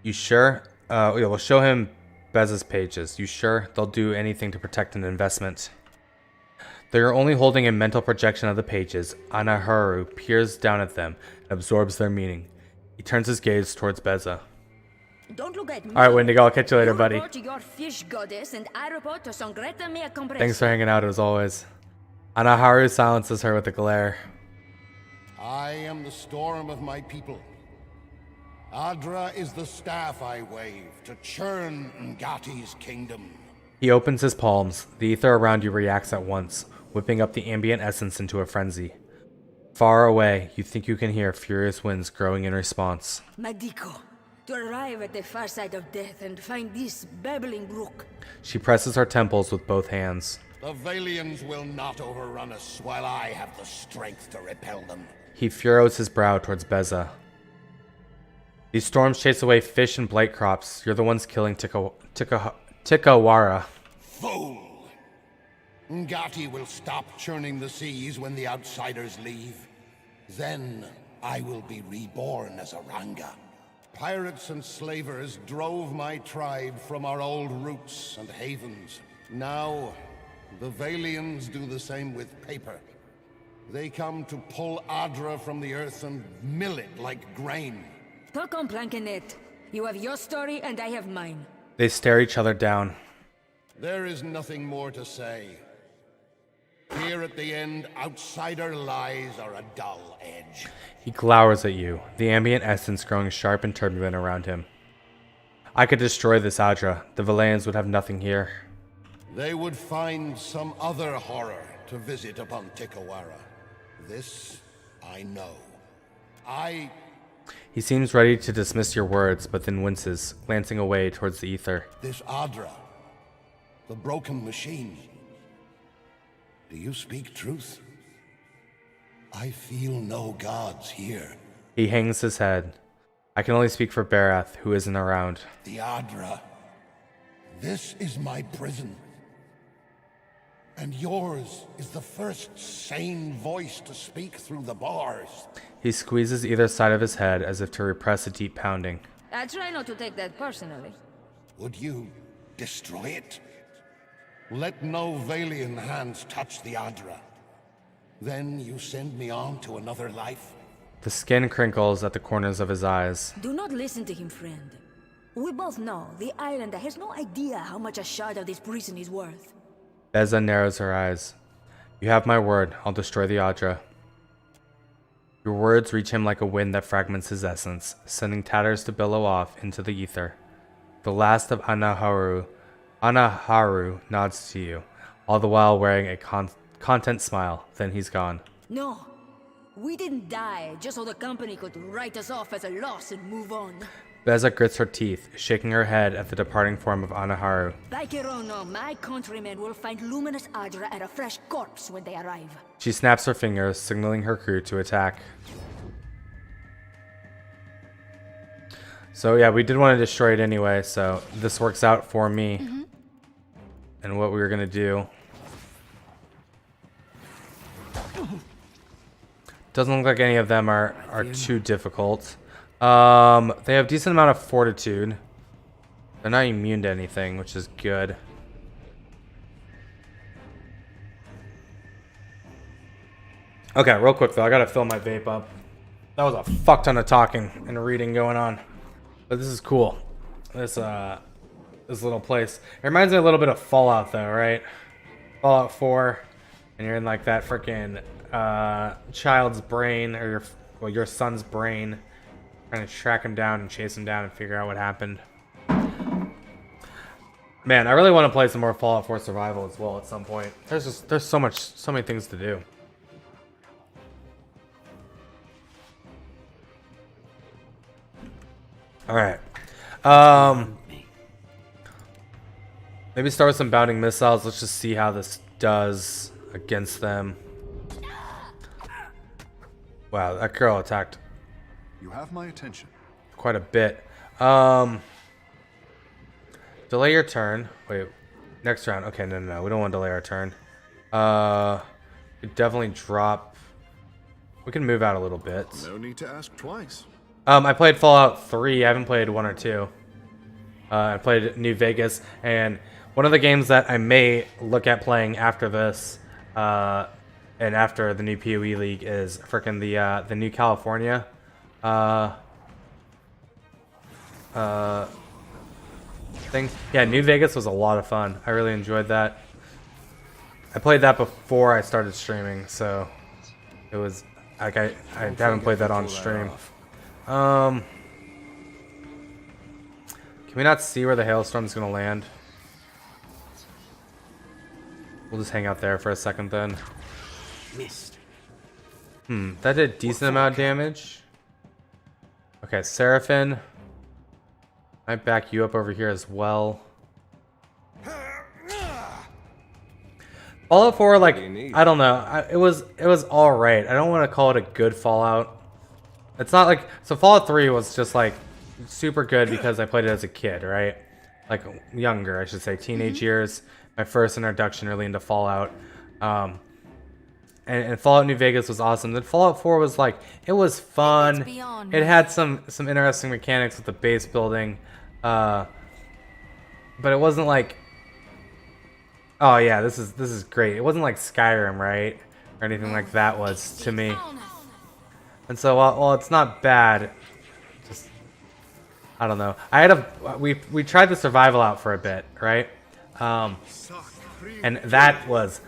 Speaker 2: You sure? Yeah, we'll show him Bez's pages. You sure? They'll do anything to protect an investment. They are only holding a mental projection of the pages. Anaharu peers down at them and absorbs their meaning. He turns his gaze towards Beza.
Speaker 6: Don't look at me.
Speaker 2: Alright, Wendigo, I'll catch you later,
Speaker 6: You
Speaker 2: buddy.
Speaker 6: report to your fish goddess, and I report to Sangreta Mea Compresa.
Speaker 2: Thanks for hanging out as always. Anaharu silences her with a glare.
Speaker 14: I am the storm of my people. Adra is the staff I wave to churn Ngati's kingdom.
Speaker 2: He opens his palms. The ether around you reacts at once, whipping up the ambient essence into a frenzy. Far away, you think you can hear furious winds growing in response.
Speaker 6: Madiko, to arrive at the far side of death and find this babbling brook.
Speaker 2: She presses her temples with both hands.
Speaker 14: The Valians will not overrun us while I have the strength to repel them.
Speaker 2: He furrows his brow towards Beza. These storms chase away fish and blight crops. You're the ones killing Tikawara.
Speaker 14: Fool! Ngati will stop churning the seas when the outsiders leave. Then I will be reborn as a Ranga. Pirates and slavers drove my tribe from our old roots and havens. Now, the Valians do the same with paper. They come to pull Adra from the earth and mill it like grain.
Speaker 6: Talk on, Plankenet. You have your story and I have mine.
Speaker 2: They stare each other down.
Speaker 14: There is nothing more to say. Here at the end, outsider lies are a dull edge.
Speaker 2: He glowers at you, the ambient essence growing sharp and turbulent around him. I could destroy this Adra. The Valayans would have nothing here.
Speaker 14: They would find some other horror to visit upon Tikawara. This, I know.
Speaker 2: He seems ready to dismiss your words, but then winces, glancing away towards the ether.
Speaker 14: This Adra, the broken machine. Do you speak truth? I feel no gods here.
Speaker 2: He hangs his head. I can only speak for Barath, who isn't around.
Speaker 14: The Adra. This is my prison. And yours is the first sane voice to speak through the bars.
Speaker 2: He squeezes either side of his head as if to repress a deep pounding.
Speaker 6: I try not to take that personally.
Speaker 14: Would you destroy it? Let no Valian hands touch the Adra. Then you send me on to another life.
Speaker 2: The skin crinkles at the corners of his eyes.
Speaker 6: Do not listen to him, friend. We both know the islander has no idea how much a shard of this prison is worth.
Speaker 2: Beza narrows her eyes. You have my word. I'll destroy the Adra. Your words reach him like a wind that fragments his essence, sending tatters to billow off into the ether. The last of Anaharu nods to you, all the while wearing a content smile. Then he's gone.
Speaker 6: No, we didn't die just so the company could write us off as a loss and move on.
Speaker 2: Beza grits her teeth, shaking her head at the departing form of Anaharu.
Speaker 6: Like it or no, my countrymen will find luminous Adra and a fresh corpse when they arrive.
Speaker 2: She snaps her fingers, signaling her crew to attack. So yeah, we did want to destroy it anyway, so this works out for me. And what we were gonna do. Doesn't look like any of them are too difficult. They have decent amount of fortitude. They're not immune to anything, which is good. Okay, real quick though, I gotta fill my vape up. That was a fuck ton of talking and reading going on. But this is cool. This little place. It reminds me a little bit of Fallout though, right? Fallout 4. And you're in like that freaking child's brain, or your son's brain, trying to track him down and chase him down and figure out what happened. Man, I really want to play some more Fallout 4 Survival as well at some point. There's so many things to do. All right. Maybe start with some bounding missiles. Let's just see how this does against them. Wow, that girl attacked.
Speaker 4: You have my attention.
Speaker 2: Quite a bit. Delay your turn. Wait, next round. Okay, no. We don't want to delay our turn. We definitely drop. We can move out a little bit.
Speaker 4: No need to ask twice.
Speaker 2: I played Fallout 3. I haven't played 1 or 2. I played New Vegas, and one of the games that I may look at playing after this, and after the new PoE League, is frickin' the new California thing. Yeah, New Vegas was a lot of fun. I really enjoyed that. I played that before I started streaming, so it was like I haven't played that on stream. Can we not see where the hailstorm's gonna land? We'll just hang out there for a second then.
Speaker 7: Missed.
Speaker 2: That did a decent amount of damage. Okay, Seraphin. I back you up over here as well. Fallout 4, like, I don't know. It was all right. I don't want to call it a good Fallout. It's not like, so Fallout 3 was just like super good because I played it as a kid, right? Like younger, I should say, teenage years. My first introduction really into Fallout. And Fallout New Vegas was awesome. Then Fallout 4 was like, it was fun. It had some interesting mechanics with the base building. But it wasn't like, oh yeah, this is great. It wasn't like Skyrim, right? Or anything like that was to me. And so while it's not bad, just I don't know. We tried the survival out for a bit, right? And that was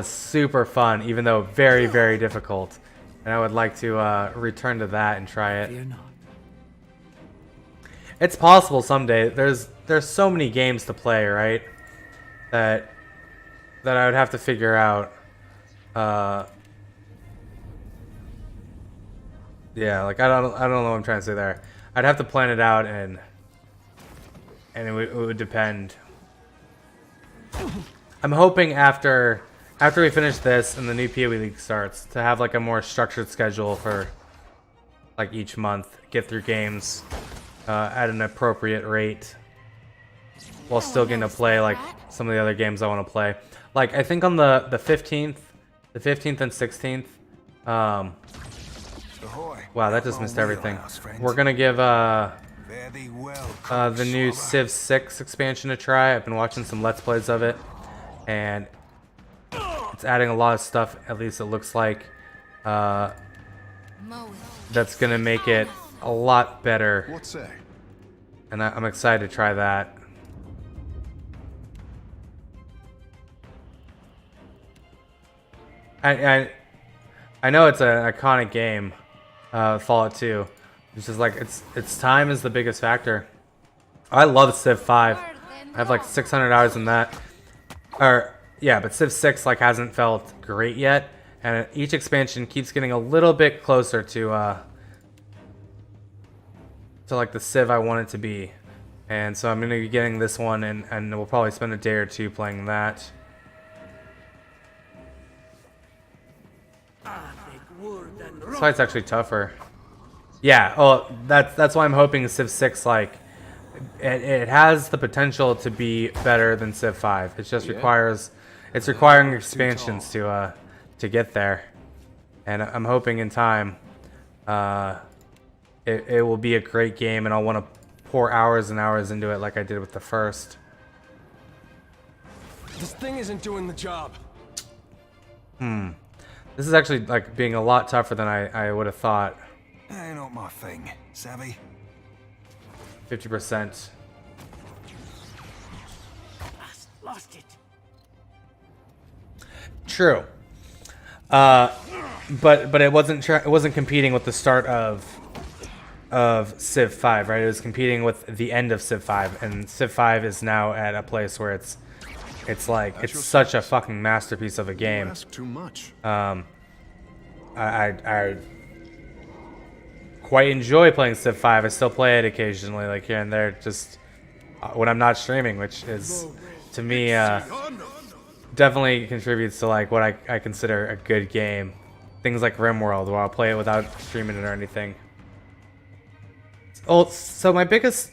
Speaker 2: super fun, even though very, very difficult. And I would like to return to that and try it. It's possible someday. There's so many games to play, right? That I would have to figure out. Yeah, like I don't know what I'm trying to say there. I'd have to plan it out, and it would depend. I'm hoping after we finish this and the new PoE League starts to have like a more structured schedule for like each month, get through games at an appropriate rate while still getting to play like some of the other games I want to play. Like I think on the 15th and 16th. Wow, that just missed everything. We're gonna give the new Civ 6 expansion a try. I've been watching some Let's Plays of it, and it's adding a lot of stuff. At least it looks like that's gonna make it a lot better. And I'm excited to try that. I know it's an iconic game, Fallout 2. It's just like its time is the biggest factor. I love Civ 5. I have like 600 hours in that. Or yeah, but Civ 6 like hasn't felt great yet, and each expansion keeps getting a little bit closer to like the Civ I want it to be. And so I'm gonna be getting this one, and we'll probably spend a day or two playing that. This fight's actually tougher. Yeah, oh, that's why I'm hoping Civ 6, like, it has the potential to be better than Civ 5. It just requiring expansions to get there. And I'm hoping in time it will be a great game, and I'll want to pour hours and hours into it like I did with the first.
Speaker 5: This thing isn't doing the job.
Speaker 2: This is actually like being a lot tougher than I would have thought.
Speaker 8: Ain't not my thing, savvy?
Speaker 2: 50%.
Speaker 7: Lost it.
Speaker 2: True. But it wasn't competing with the start of Civ 5, right? It was competing with the end of Civ 5, and Civ 5 is now at a place where it's such a fucking masterpiece of a game.
Speaker 4: Too much.
Speaker 2: I quite enjoy playing Civ 5. I still play it occasionally, like here and there, just when I'm not streaming, which is to me definitely contributes to like what I consider a good game. Things like RimWorld, where I'll play it without streaming it or anything. Oh, so my biggest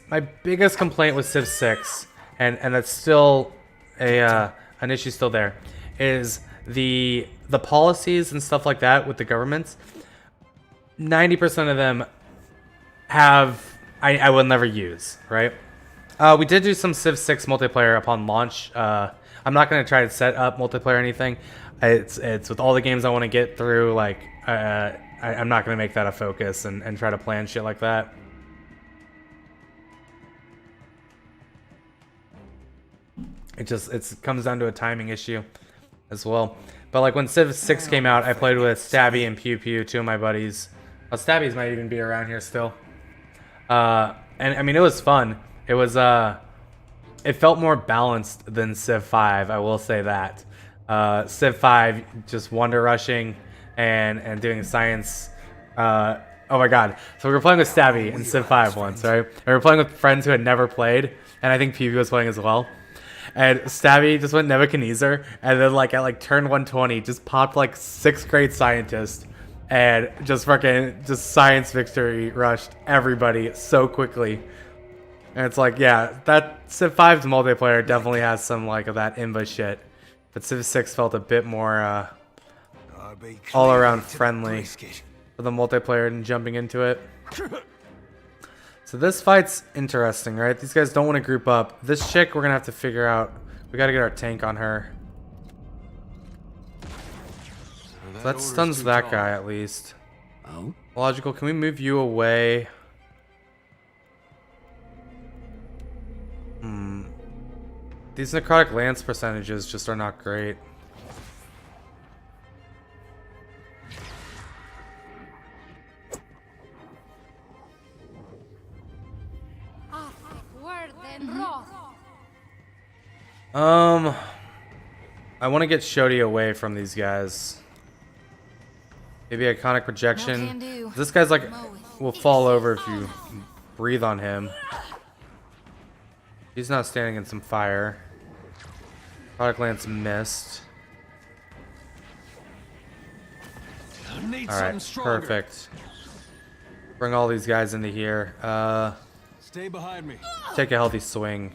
Speaker 2: complaint with Civ 6, and that's still an issue still there, is the policies and stuff like that with the governments. 90% of them I will never use, right? We did do some Civ 6 multiplayer upon launch. I'm not going to try to set up multiplayer or anything. It's with all the games I want to get through, like I'm not going to make that a focus and try to plan shit like that. It comes down to a timing issue as well. But like when Civ 6 came out, I played with Stabby and Pew Pew, two of my buddies. Well, Stabby's might even be around here still. And I mean, it was fun. It was it felt more balanced than Civ 5, I will say that. Civ 5 just wonder rushing and doing science. Oh my god. So we were playing with Stabby in Civ 5 once, right? And we were playing with friends who had never played, and I think Pew Pew was playing as well. and Stabby just went Nebuchadnezzar, and then like at like turn 120, just popped like 6th grade scientist, and just fucking just science victory rushed everybody so quickly. And it's like, yeah, that Civ 5's multiplayer definitely has some like of that IMBA shit, but Civ 6 felt a bit more all around friendly for the multiplayer and jumping into it. So this fight's interesting, right? These guys don't want to group up. This chick, we're gonna have to figure out. We gotta get our tank on her. So that stuns that guy at least.
Speaker 7: Oh?
Speaker 2: Logical, can we move you away? These necrotic lance percentages just are not great. I want to get Shodi away from these guys. Maybe iconic projection. This guy's like will fall over if you breathe on him. He's not standing in some fire. Product lance missed. Alright, perfect. Bring all these guys into here.
Speaker 5: Stay behind me.
Speaker 2: Take a healthy swing.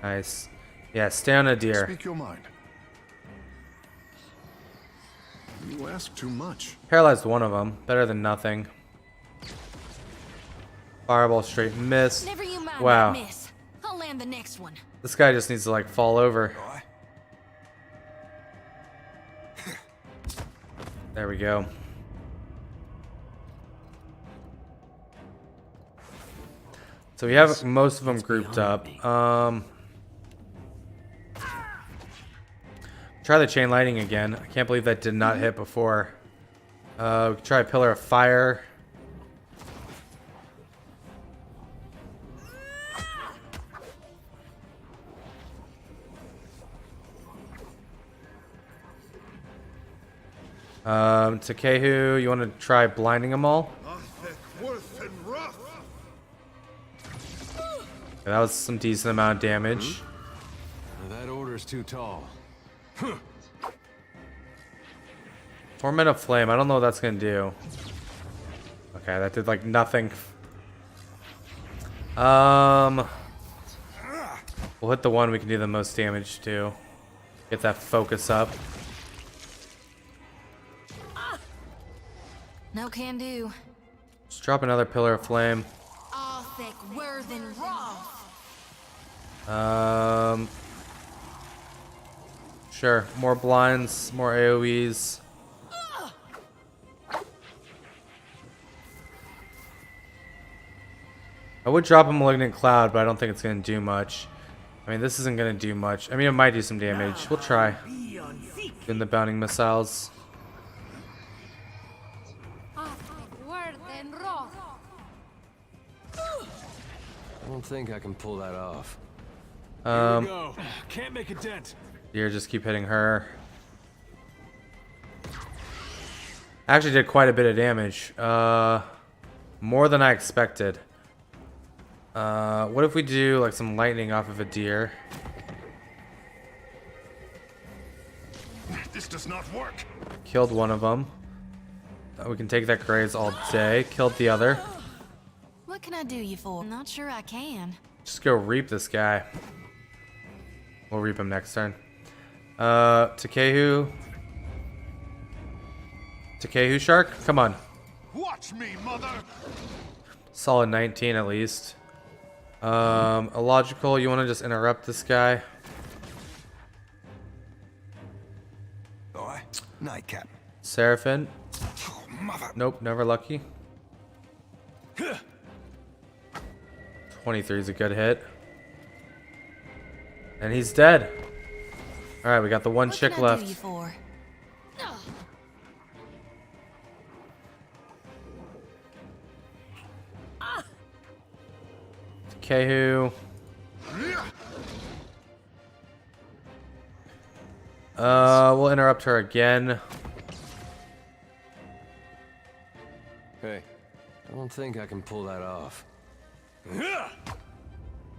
Speaker 2: Nice. Yeah, stay on a deer.
Speaker 4: Speak your mind. You ask too much.
Speaker 2: Paralyzed one of them. Better than nothing. Fireball straight miss.
Speaker 3: Never you mind
Speaker 2: Wow.
Speaker 3: that miss. I'll land the next one.
Speaker 2: This guy just needs to like fall over. There we go. So we have most of them grouped up. Try the chain lightning again. I can't believe that did not hit before. We could try a pillar of fire. Takehu, you want to try blinding them all? Okay, that was some decent amount of damage.
Speaker 5: That order's too tall.
Speaker 2: Torment of Flame, I don't know what that's gonna do. Okay, that did like nothing. We'll hit the one we can do the most damage to. Get that focus up.
Speaker 3: No can do.
Speaker 2: Just drop another pillar of flame. Sure. More blinds, more AoEs. I would drop a Malignant Cloud, but I don't think it's going to do much. I mean, this isn't going to do much. I mean, it might do some damage. We'll try. In the bounding missiles.
Speaker 5: I don't think I can pull that off.
Speaker 2: Here we
Speaker 5: go. Can't make a dent.
Speaker 2: Deer, just keep hitting her. Actually did quite a bit of damage. More than I expected. What if we do like some lightning off of a deer?
Speaker 4: This does not work.
Speaker 2: Killed one of them. We can take that graze all day. Killed the other.
Speaker 3: What can I do you for? Not sure I can.
Speaker 2: Just go reap this guy. We'll reap him next turn. Takehu. Takehu Shark? Come on.
Speaker 4: Watch me, mother.
Speaker 2: Solid 19 at least. Illogical, you want to just interrupt this guy?
Speaker 8: Nightcap.
Speaker 2: Seraphim. Nope, never lucky. 23 is a good hit. And he's dead. Alright, we got the one chick left. Kehu. We'll interrupt her again.
Speaker 5: Hey, I don't think I can pull that off.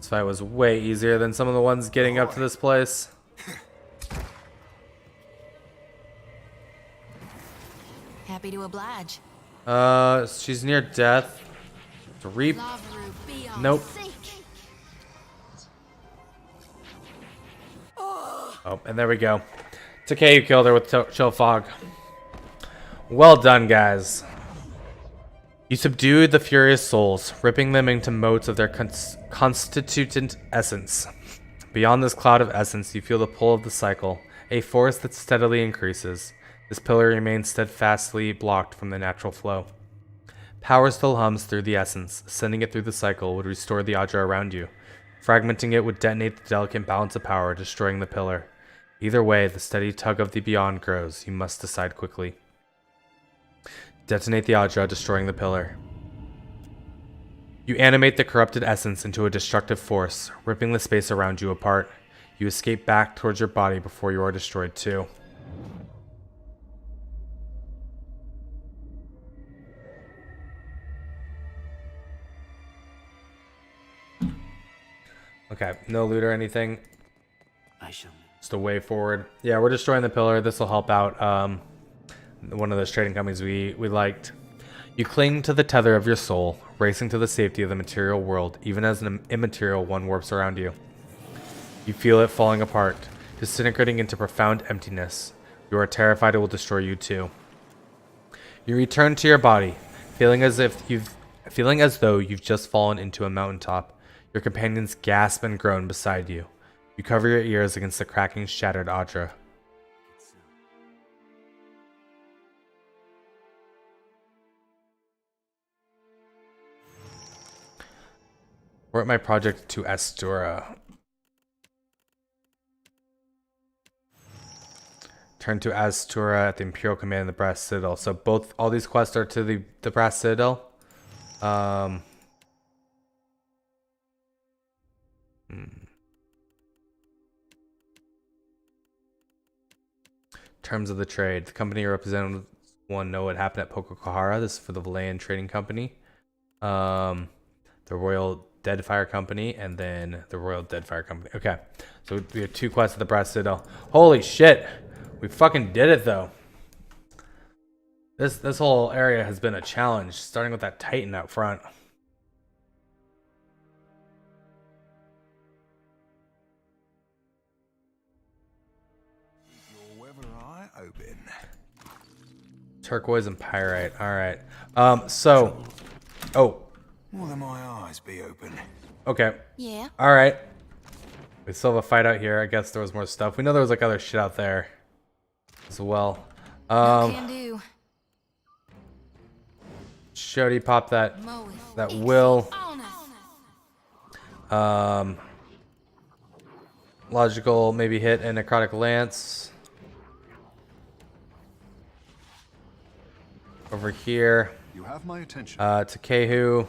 Speaker 2: fight was way easier than some of the ones getting up to this place.
Speaker 3: Happy to oblige.
Speaker 2: She's near death. Reap. Nope. Oh, and there we go. Takei killed her with Chill Fog. Well done, guys. You subdued the furious souls, ripping them into motes of their constituent essence. Beyond this cloud of essence, you feel the pull of the cycle, a force that steadily increases. This pillar remains steadfastly blocked from the natural flow. Power still hums through the essence. Sending it through the cycle would restore the Adra around you. Fragmenting it would detonate the delicate balance of power, destroying the pillar. Either way, the steady tug of the beyond grows. You must decide quickly. Detonate the Adra, destroying the pillar. You animate the corrupted essence into a destructive force, ripping the space around you apart. You escape back towards your body before you are destroyed too. Okay, no loot or anything.
Speaker 7: I shall.
Speaker 2: Just a way forward. Yeah, we're destroying the pillar. This will help out one of those trading companies we liked. You cling to the tether of your soul, racing to the safety of the material world, even as an immaterial one warps around you. You feel it falling apart, disintegrating into profound emptiness. You are terrified it will destroy you too. You return to your body, feeling as though you've just fallen into a mountaintop. Your companions gasp and groan beside you. You cover your ears against the cracking, shattered Adra. We're at my project to Astura. Turn to Astura at the Imperial Command of the Brass Citadel. So all these quests are to the Brass Citadel. Terms of the trade. The company representative want to know what happened at Pokokahara. This is for the Valayan Trading Company. The Royal Deadfire Company, and then the Royal Deadfire Company. Okay, so we have 2 quests at the Brass Citadel. Holy shit! We fucking did it though. This whole area has been a challenge, starting with that Titan out front. Turquoise and pyrite. All right. Oh.
Speaker 8: More than my eyes be open.
Speaker 2: Okay.
Speaker 3: Yeah.
Speaker 2: All right. We still have a fight out here. I guess there was more stuff. We know there was like other shit out there as well.
Speaker 3: Can do.
Speaker 2: Shody pop that will. Logical maybe hit a necrotic lance. Over here.
Speaker 4: You have my attention.
Speaker 2: To Kehu.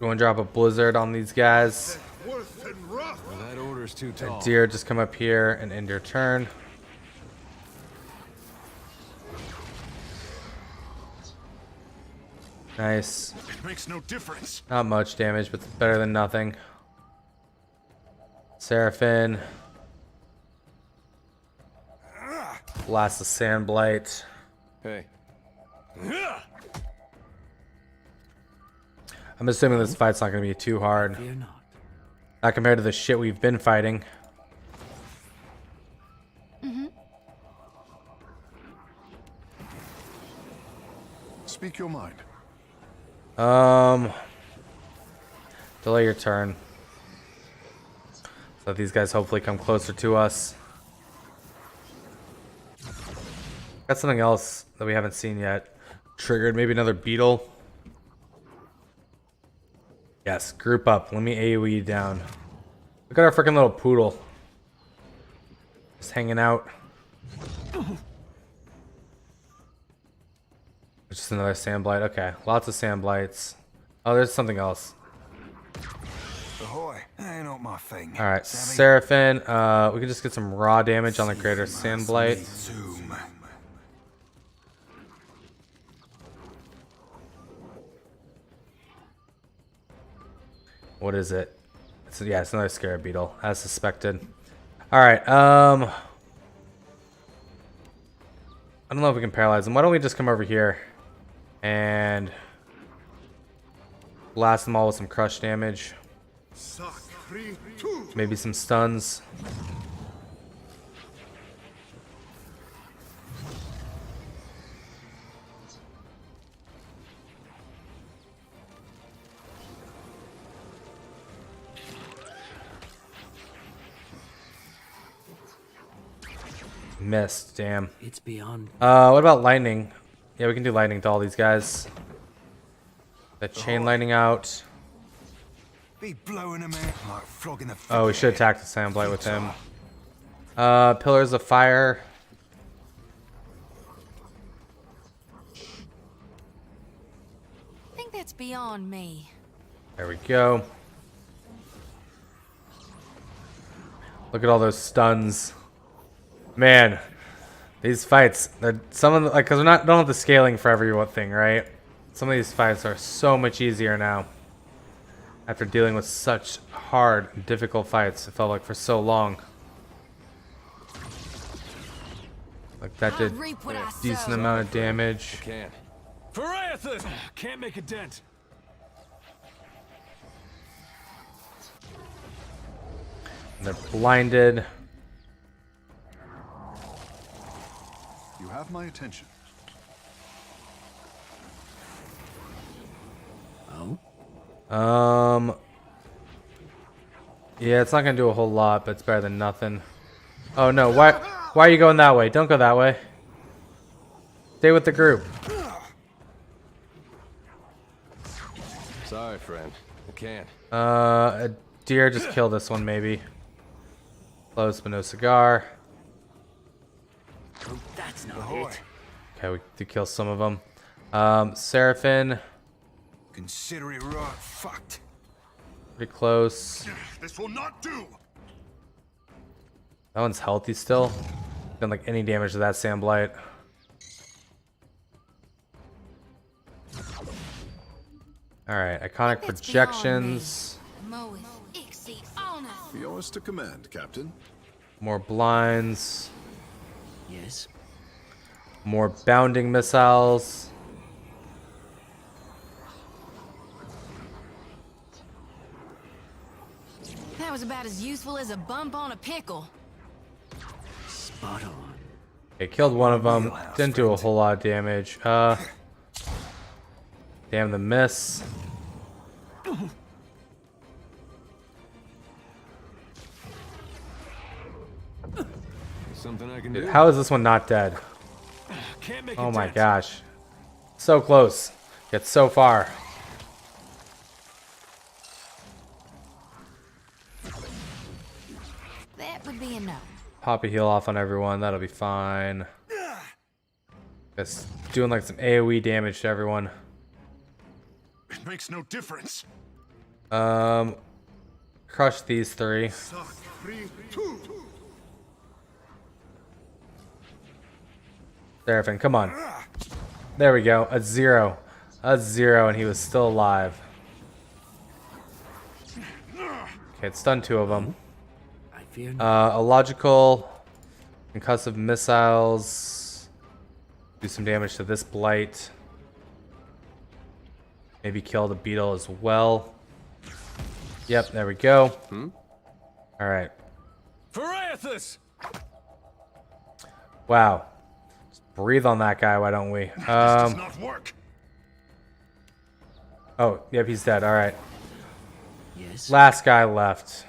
Speaker 2: Go and drop a blizzard on these guys.
Speaker 5: Well, that order's too tall.
Speaker 2: Deer, just come up here and end your turn. Nice.
Speaker 4: It makes no difference.
Speaker 2: Not much damage, but it's better than nothing. Seraphim. Blast the Sand Blight.
Speaker 5: Hey.
Speaker 2: I'm assuming this fight's not going to be too hard. Not compared to the shit we've been fighting.
Speaker 4: Speak your mind.
Speaker 2: Delay your turn. So that these guys hopefully come closer to us. Got something else that we haven't seen yet. Triggered maybe another beetle. Yes, group up. Let me AoE you down. Look at our freaking little poodle. Just hanging out. Just another sand blight. Okay, lots of sand blights. Oh, there's something else.
Speaker 8: Ahoy, ain't not my thing.
Speaker 2: All right, Seraphim. We can just get some raw damage on the greater sand blight. What is it? Yeah, it's another scarab beetle, as suspected. Alright, I don't know if we can paralyze them. Why don't we just come over here and blast them all with some crush damage. Maybe some stuns. Missed, damn.
Speaker 7: It's beyond.
Speaker 2: What about lightning? Yeah, we can do lightning to all these guys. The chain lightning out.
Speaker 8: Be blowing him out like frog in the.
Speaker 2: Oh, we should attack the Sandblight with him. Pillars of fire.
Speaker 3: I think that's beyond me.
Speaker 2: There we go. Look at all those stuns. Man, these fights, some of the, like, cause we don't have the scaling for every thing, right? Some of these fights are so much easier now. After dealing with such hard, difficult fights, it felt like for so long. Like that did a decent amount of damage.
Speaker 5: Can't. Pariathus! Can't make a dent.
Speaker 2: And they're blinded.
Speaker 4: You have my attention.
Speaker 7: Oh?
Speaker 2: Yeah, it's not gonna do a whole lot, but it's better than nothing. Oh no, why are you going that way? Don't go that way. Stay with the group.
Speaker 5: Sorry, friend. I can't.
Speaker 2: A deer just kill this one, maybe. Close, but no cigar.
Speaker 7: Oh, that's not it.
Speaker 2: Okay, we did kill some of them. Seraphim.
Speaker 8: Consider it right fucked.
Speaker 2: Pretty close.
Speaker 4: This will not do.
Speaker 2: That one's healthy still. Done like any damage to that Sandblight. Alright, iconic projections.
Speaker 4: Yours to command, Captain.
Speaker 2: More blinds.
Speaker 7: Yes.
Speaker 2: More bounding missiles.
Speaker 3: That was about as useful as a bump on a pickle.
Speaker 7: Spot on.
Speaker 2: Okay, killed one of them. Didn't do a whole lot of damage. Damn the miss.
Speaker 5: Something I can
Speaker 2: Dude,
Speaker 5: do.
Speaker 2: how is this one not dead?
Speaker 5: Can't make
Speaker 2: Oh
Speaker 5: a
Speaker 2: my
Speaker 5: dent.
Speaker 2: gosh. So close. Yet so far.
Speaker 3: That would be a no.
Speaker 2: Pop a heal off on everyone. That'll be fine. Just doing like some AoE damage to everyone.
Speaker 4: It makes no difference.
Speaker 2: Crush these three. Seraphim, come on. There we go. A 0. A 0, and he was still alive. Okay, it's done 2 of them.
Speaker 7: I fear not.
Speaker 2: Illogical, concussive missiles. Do some damage to this blight. Maybe kill the beetle as well. Yep, there we go. Alright.
Speaker 5: Pariathus!
Speaker 2: Wow. Just breathe on that guy, why don't we?
Speaker 4: This does not work.
Speaker 2: Oh, yep, he's dead. Alright.
Speaker 7: Yes.
Speaker 2: Last guy left.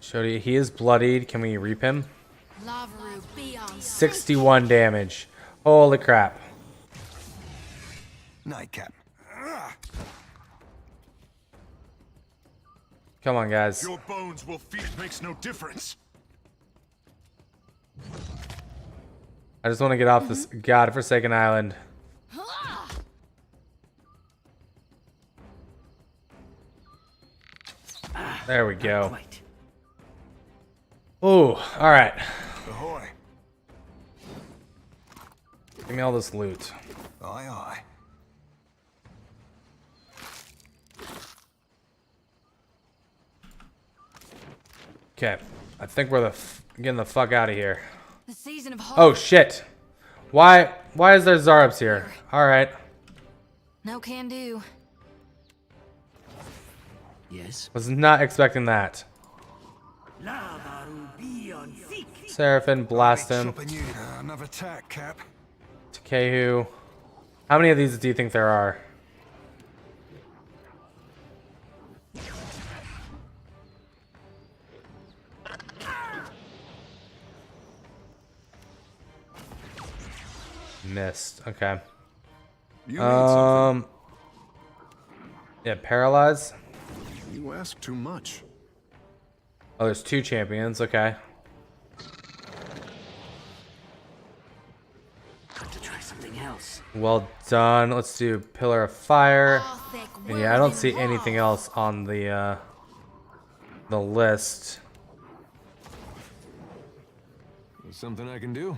Speaker 2: Shody, he is bloodied. Can we reap him? 61 damage. Holy crap.
Speaker 8: Nightcap.
Speaker 2: Come on, guys.
Speaker 4: Your bones will feed makes no difference.
Speaker 2: I just want to get off this godforsaken island. There we go. Oh, all right.
Speaker 8: Ahoy.
Speaker 2: Give me all this loot.
Speaker 8: Aye, aye.
Speaker 2: Okay, I think we're getting the fuck out of here.
Speaker 3: The season of
Speaker 2: Oh shit! Why is there Zarubs here? All right.
Speaker 3: No can do.
Speaker 7: Yes.
Speaker 2: Was not expecting that. Seraphim, blast him.
Speaker 8: Another attack, Cap.
Speaker 2: Takehu. How many of these do you think there are? Missed. Okay. Yeah, paralyze.
Speaker 4: You ask too much.
Speaker 2: Oh, there's 2 champions. Okay.
Speaker 7: Got to try something else.
Speaker 2: Well done. Let's do Pillar of Fire. And yeah, I don't see anything else on the list.
Speaker 5: There's something I can do.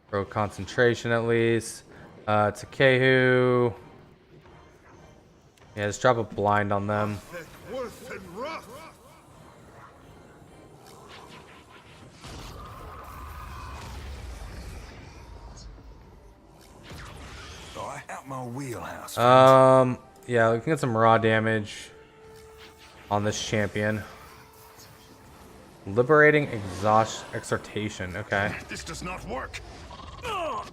Speaker 2: Throw concentration at least. Takehu. Yeah, just drop a blind on them.
Speaker 8: Out my wheelhouse.
Speaker 2: Yeah, we can get some raw damage on this champion. Liberating exhortation. Okay.
Speaker 4: This does not work.
Speaker 2: Oh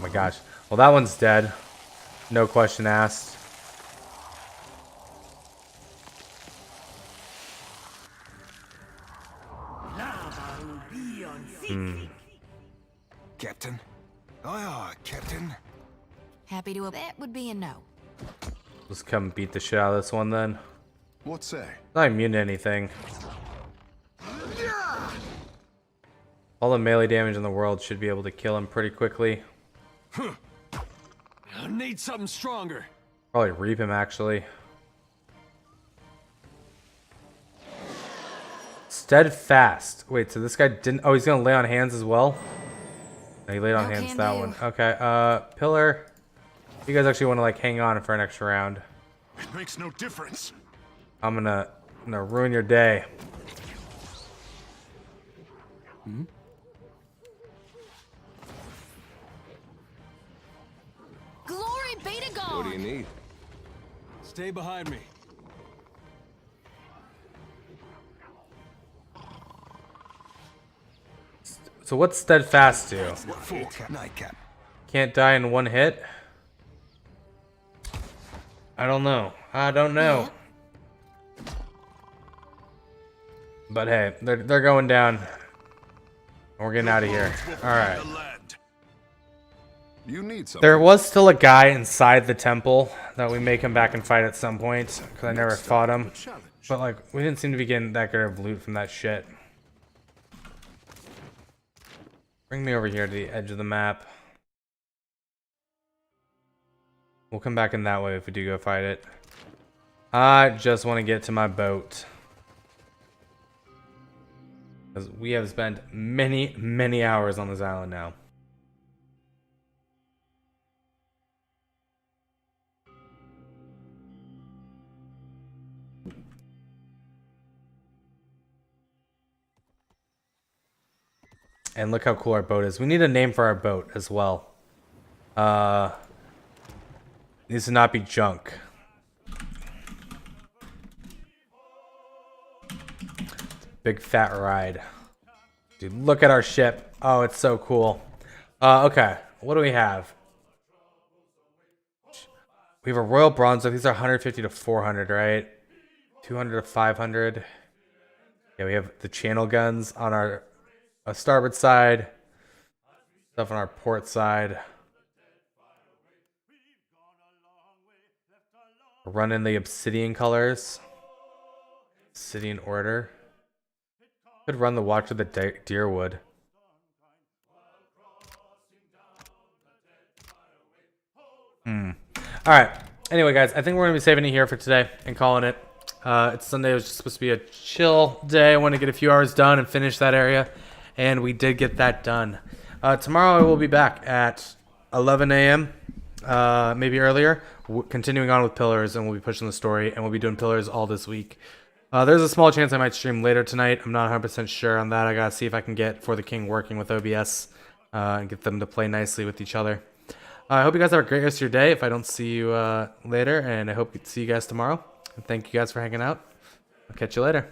Speaker 2: my gosh. Well, that one's dead. No question asked.
Speaker 8: Captain. Aye, aye, Captain.
Speaker 3: Happy to that would be a no.
Speaker 2: Let's come beat the shit out of this one then.
Speaker 4: What say?
Speaker 2: Not immune to anything. All the melee damage in the world should be able to kill him pretty quickly.
Speaker 5: I need something stronger.
Speaker 2: Probably reap him actually. Steadfast. Wait, so this guy didn't... Oh, he's gonna lay on hands as well? No, he laid on hands that one. Okay, Pillar. You guys actually want to like hang on for an extra round.
Speaker 4: It makes no difference.
Speaker 2: I'm gonna ruin your day.
Speaker 3: Glory be to God.
Speaker 5: What do you need? Stay behind me.
Speaker 2: So what's Steadfast do?
Speaker 8: Nightcap.
Speaker 2: Can't die in one hit? I don't know. I don't know. But hey, they're going down. We're getting out of here. Alright.
Speaker 4: You need something.
Speaker 2: There was still a guy inside the temple that we may come back and fight at some point. Because I never fought him. But like, we didn't seem to be getting that good of loot from that shit. Bring me over here to the edge of the map. We'll come back in that way if we do go fight it. I just want to get to my boat. Because we have spent many, many hours on this island now. And look how cool our boat is. We need a name for our boat as well. Needs to not be junk. Big fat ride. Dude, look at our ship. Oh, it's so cool. Okay, what do we have? We have a Royal Bronze. These are 150 to 400, right? 200 to 500. Yeah, we have the channel guns on our starboard side. Stuff on our port side. Run in the obsidian colors. Obsidian order. Could run the Watch of the Deerwood. Alright. Anyway, guys, I think we're going to be saving it here for today and calling it. It's Sunday. It was just supposed to be a chill day. I want to get a few hours done and finish that area. And we did get that done. Tomorrow I will be back at 11 a.m., maybe earlier, continuing on with Pillars, and we'll be pushing the story, and we'll be doing Pillars all this week. There's a small chance I might stream later tonight. I'm not 100% sure on that. I got to see if I can get For the King working with OBS and get them to play nicely with each other. I hope you guys have a great rest of your day if I don't see you later, and I hope to see you guys tomorrow. And thank you guys for hanging out. I'll catch you later.